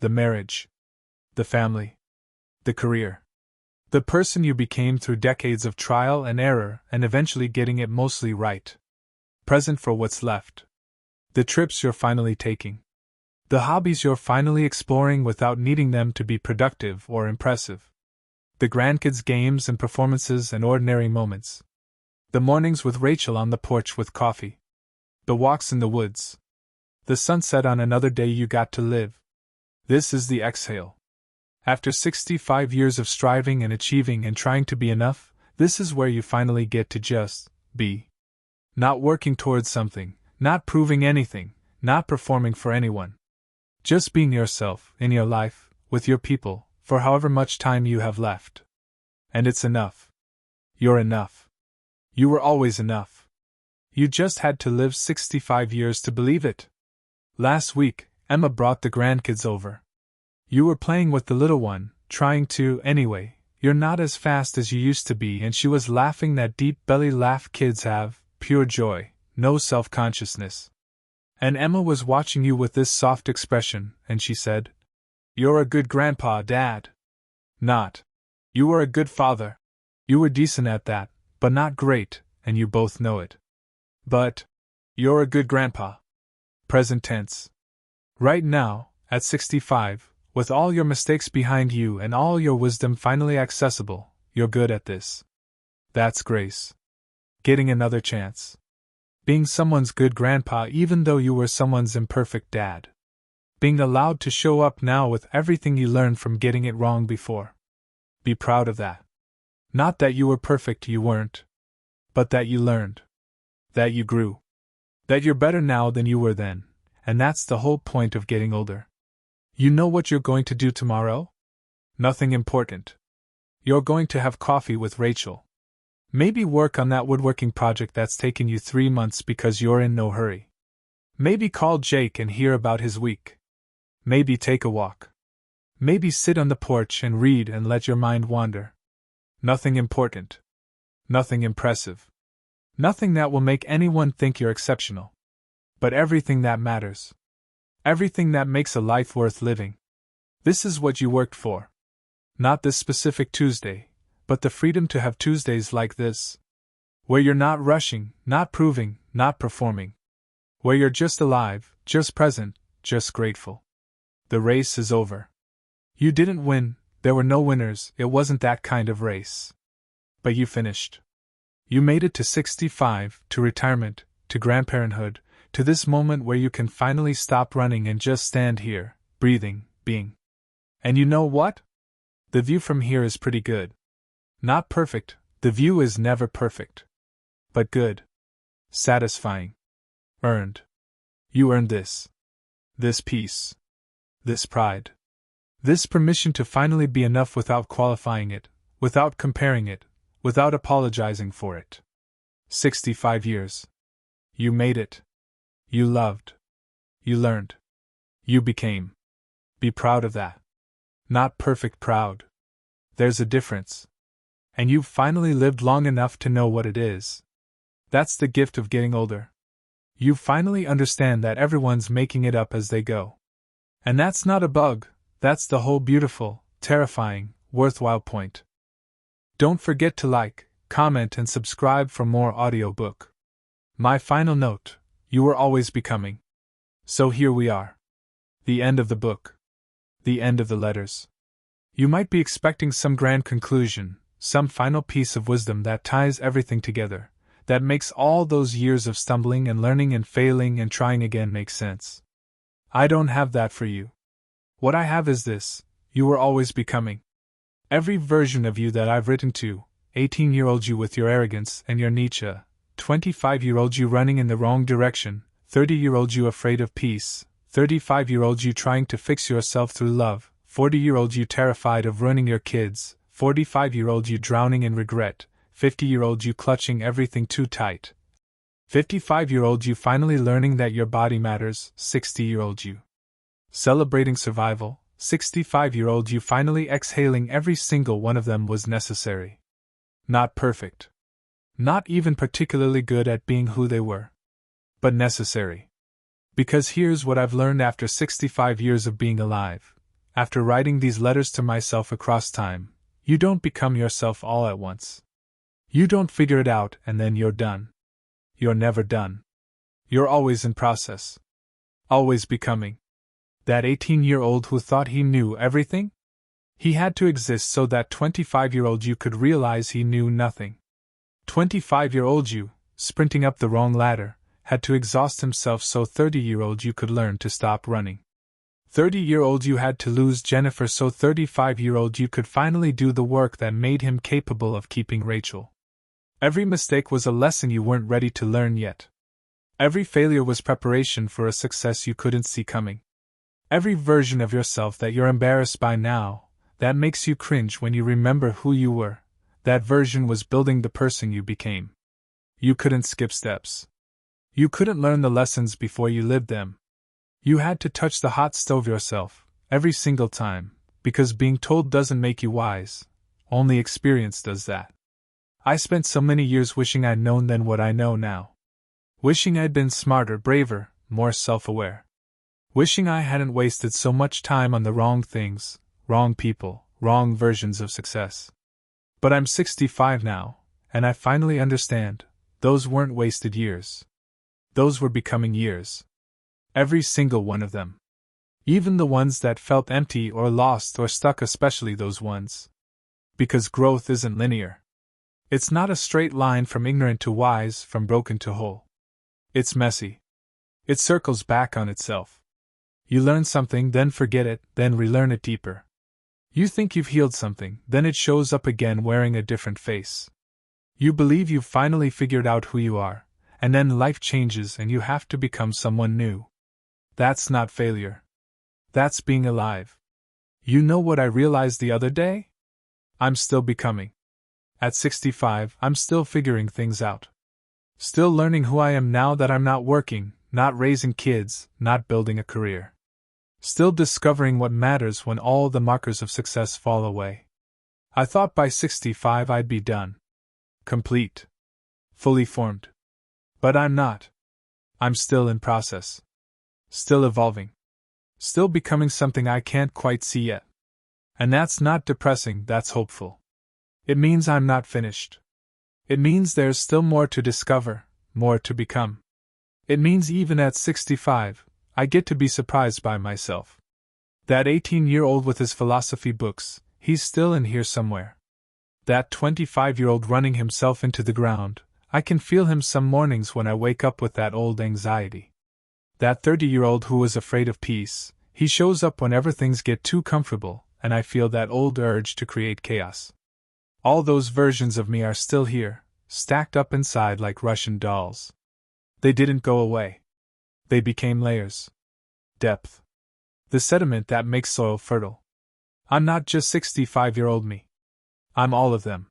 The marriage. The family. The career. The person you became through decades of trial and error and eventually getting it mostly right. Present for what's left. The trips you're finally taking. The hobbies you're finally exploring without needing them to be productive or impressive. The grandkids' games and performances and ordinary moments. The mornings with Rachel on the porch with coffee. The walks in the woods. The sunset on another day you got to live. This is the exhale. After 65 years of striving and achieving and trying to be enough, this is where you finally get to just be. Not working towards something, not proving anything, not performing for anyone. Just being yourself, in your life, with your people, for however much time you have left. And it's enough. You're enough. You were always enough. You just had to live 65 years to believe it. Last week, Emma brought the grandkids over. You were playing with the little one, trying to, anyway. You're not as fast as you used to be, and she was laughing that deep belly laugh kids have, pure joy, no self-consciousness. And Emma was watching you with this soft expression, and she said, "You're a good grandpa, Dad." Not, "You were a good father." You were decent at that, but not great, and you both know it. But you're a good grandpa. Present tense. Right now, at 65, with all your mistakes behind you and all your wisdom finally accessible, you're good at this. That's grace. Getting another chance. Being someone's good grandpa even though you were someone's imperfect dad. Being allowed to show up now with everything you learned from getting it wrong before. Be proud of that. Not that you were perfect, you weren't. But that you learned. That you grew. That you're better now than you were then, and that's the whole point of getting older. You know what you're going to do tomorrow? Nothing important. You're going to have coffee with Rachel. Maybe work on that woodworking project that's taken you 3 months because you're in no hurry. Maybe call Jake and hear about his week. Maybe take a walk. Maybe sit on the porch and read and let your mind wander. Nothing important. Nothing impressive. Nothing that will make anyone think you're exceptional. But everything that matters. Everything that makes a life worth living. This is what you worked for. Not this specific Tuesday, but the freedom to have Tuesdays like this. Where you're not rushing, not proving, not performing. Where you're just alive, just present, just grateful. The race is over. You didn't win, there were no winners, it wasn't that kind of race. But you finished. You made it to 65, to retirement, to grandparenthood, to this moment where you can finally stop running and just stand here, breathing, being. And you know what? The view from here is pretty good. Not perfect, the view is never perfect. But good. Satisfying. Earned. You earned this. This peace. This pride. This permission to finally be enough without qualifying it, without comparing it, without apologizing for it. 65 years. You made it. You loved. You learned. You became. Be proud of that. Not perfect proud. There's a difference. And you've finally lived long enough to know what it is. That's the gift of getting older. You finally understand that everyone's making it up as they go. And that's not a bug, that's the whole beautiful, terrifying, worthwhile point. Don't forget to like, comment, and subscribe for more audiobook. My final note, you were always becoming. So here we are. The end of the book. The end of the letters. You might be expecting some grand conclusion, some final piece of wisdom that ties everything together, that makes all those years of stumbling and learning and failing and trying again make sense. I don't have that for you. What I have is this: you were always becoming. Every version of you that I've written to, 18-year-old you with your arrogance and your Nietzsche, 25-year-old you running in the wrong direction, 30-year-old you afraid of peace, 35-year-old you trying to fix yourself through love, 40-year-old you terrified of ruining your kids, 45-year-old you drowning in regret, 50-year-old you clutching everything too tight, 55-year-old you finally learning that your body matters, 60-year-old you celebrating survival, 65-year-old you finally exhaling every single one of them was necessary. Not perfect. Not even particularly good at being who they were. But necessary. Because here's what I've learned after 65 years of being alive. After writing these letters to myself across time, you don't become yourself all at once. You don't figure it out and then you're done. You're never done. You're always in process. Always becoming. That 18-year-old who thought he knew everything? He had to exist so that 25-year-old you could realize he knew nothing. 25-year-old you, sprinting up the wrong ladder, had to exhaust himself so 30-year-old you could learn to stop running. 30-year-old you had to lose Jennifer so 35-year-old you could finally do the work that made him capable of keeping Rachel. Every mistake was a lesson you weren't ready to learn yet. Every failure was preparation for a success you couldn't see coming. Every version of yourself that you're embarrassed by now, that makes you cringe when you remember who you were, that version was building the person you became. You couldn't skip steps. You couldn't learn the lessons before you lived them. You had to touch the hot stove yourself, every single time, because being told doesn't make you wise, only experience does that. I spent so many years wishing I'd known then what I know now. Wishing I'd been smarter, braver, more self-aware. Wishing I hadn't wasted so much time on the wrong things, wrong people, wrong versions of success. But I'm 65 now, and I finally understand, those weren't wasted years. Those were becoming years. Every single one of them. Even the ones that felt empty or lost or stuck, especially those ones. Because growth isn't linear. It's not a straight line from ignorant to wise, from broken to whole. It's messy. It circles back on itself. You learn something, then forget it, then relearn it deeper. You think you've healed something, then it shows up again wearing a different face. You believe you've finally figured out who you are, and then life changes and you have to become someone new. That's not failure. That's being alive. You know what I realized the other day? I'm still becoming. At 65, I'm still figuring things out. Still learning who I am now that I'm not working, not raising kids, not building a career. Still discovering what matters when all the markers of success fall away. I thought by 65 I'd be done. Complete. Fully formed. But I'm not. I'm still in process. Still evolving. Still becoming something I can't quite see yet. And that's not depressing, that's hopeful. It means I'm not finished. It means there's still more to discover, more to become. It means even at 65, I get to be surprised by myself. That 18-year-old with his philosophy books, he's still in here somewhere. That 25-year-old running himself into the ground, I can feel him some mornings when I wake up with that old anxiety. That 30-year-old who was afraid of peace, he shows up whenever things get too comfortable, and I feel that old urge to create chaos. All those versions of me are still here, stacked up inside like Russian dolls. They didn't go away. They became layers. Depth. The sediment that makes soil fertile. I'm not just 65-year-old me. I'm all of them.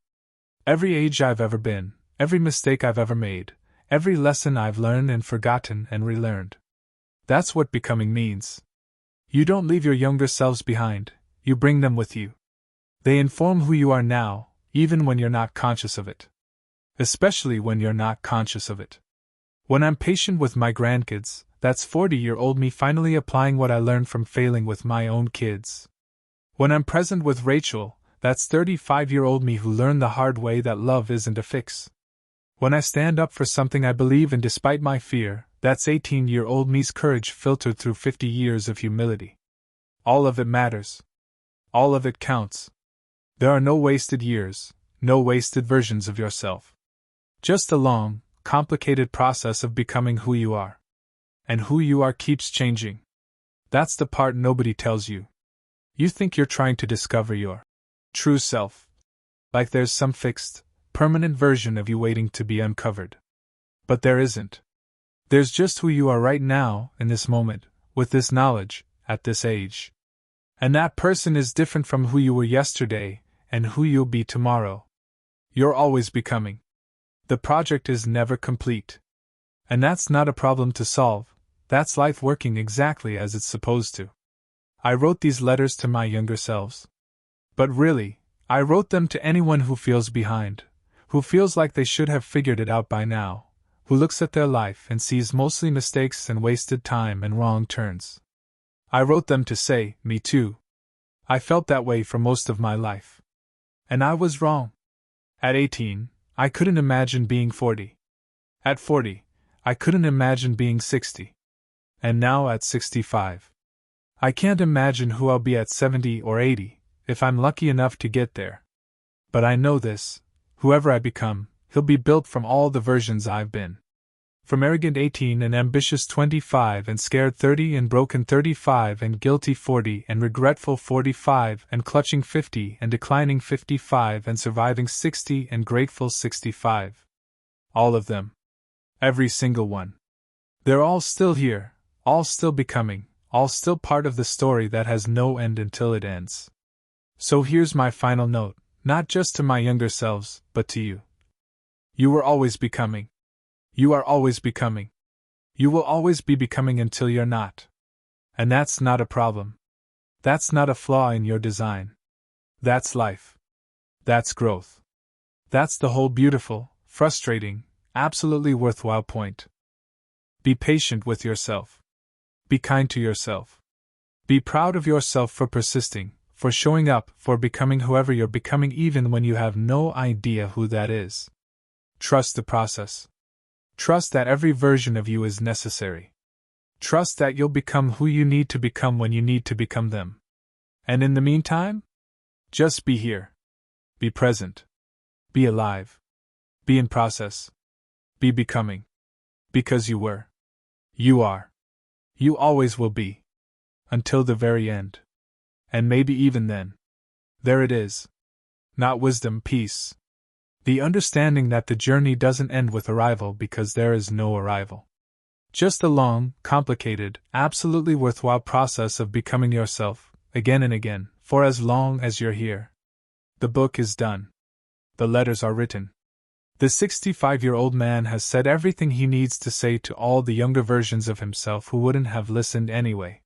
Every age I've ever been, every mistake I've ever made, every lesson I've learned and forgotten and relearned. That's what becoming means. You don't leave your younger selves behind, you bring them with you. They inform who you are now, even when you're not conscious of it. Especially when you're not conscious of it. When I'm patient with my grandkids, that's 40-year-old me finally applying what I learned from failing with my own kids. When I'm present with Rachel, that's 35-year-old me who learned the hard way that love isn't a fix. When I stand up for something I believe in despite my fear, that's 18-year-old me's courage filtered through 50 years of humility. All of it matters. All of it counts. There are no wasted years, no wasted versions of yourself. Just a long, complicated process of becoming who you are. And who you are keeps changing. That's the part nobody tells you. You think you're trying to discover your true self. Like there's some fixed, permanent version of you waiting to be uncovered. But there isn't. There's just who you are right now, in this moment, with this knowledge, at this age. And that person is different from who you were yesterday, and who you'll be tomorrow. You're always becoming. The project is never complete. And that's not a problem to solve, that's life working exactly as it's supposed to. I wrote these letters to my younger selves. But really, I wrote them to anyone who feels behind, who feels like they should have figured it out by now, who looks at their life and sees mostly mistakes and wasted time and wrong turns. I wrote them to say, me too. I felt that way for most of my life. And I was wrong. At 18, I couldn't imagine being 40. At 40, I couldn't imagine being 60. And now at 65. I can't imagine who I'll be at 70 or 80, if I'm lucky enough to get there. But I know this, whoever I become, he'll be built from all the versions I've been. From arrogant 18 and ambitious 25 and scared 30 and broken 35 and guilty 40 and regretful 45 and clutching 50 and declining 55 and surviving 60 and grateful 65. All of them. Every single one. They're all still here, all still becoming, all still part of the story that has no end until it ends. So here's my final note, not just to my younger selves, but to you. You were always becoming. You are always becoming. You will always be becoming until you're not. And that's not a problem. That's not a flaw in your design. That's life. That's growth. That's the whole beautiful, frustrating, absolutely worthwhile point. Be patient with yourself. Be kind to yourself. Be proud of yourself for persisting, for showing up, for becoming whoever you're becoming even when you have no idea who that is. Trust the process. Trust that every version of you is necessary. Trust that you'll become who you need to become when you need to become them. And in the meantime, just be here. Be present. Be alive. Be in process. Be becoming. Because you were. You are. You always will be. Until the very end. And maybe even then. There it is. Not wisdom, peace. The understanding that the journey doesn't end with arrival because there is no arrival. Just a long, complicated, absolutely worthwhile process of becoming yourself, again and again, for as long as you're here. The book is done. The letters are written. The 65-year-old man has said everything he needs to say to all the younger versions of himself who wouldn't have listened anyway.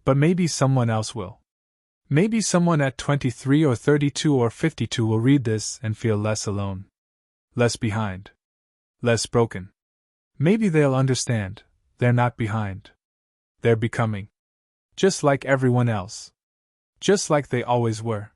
But maybe someone else will. Maybe someone at 23 or 32 or 52 will read this and feel less alone. Less behind. Less broken. Maybe they'll understand, they're not behind. They're becoming. Just like everyone else. Just like they always were.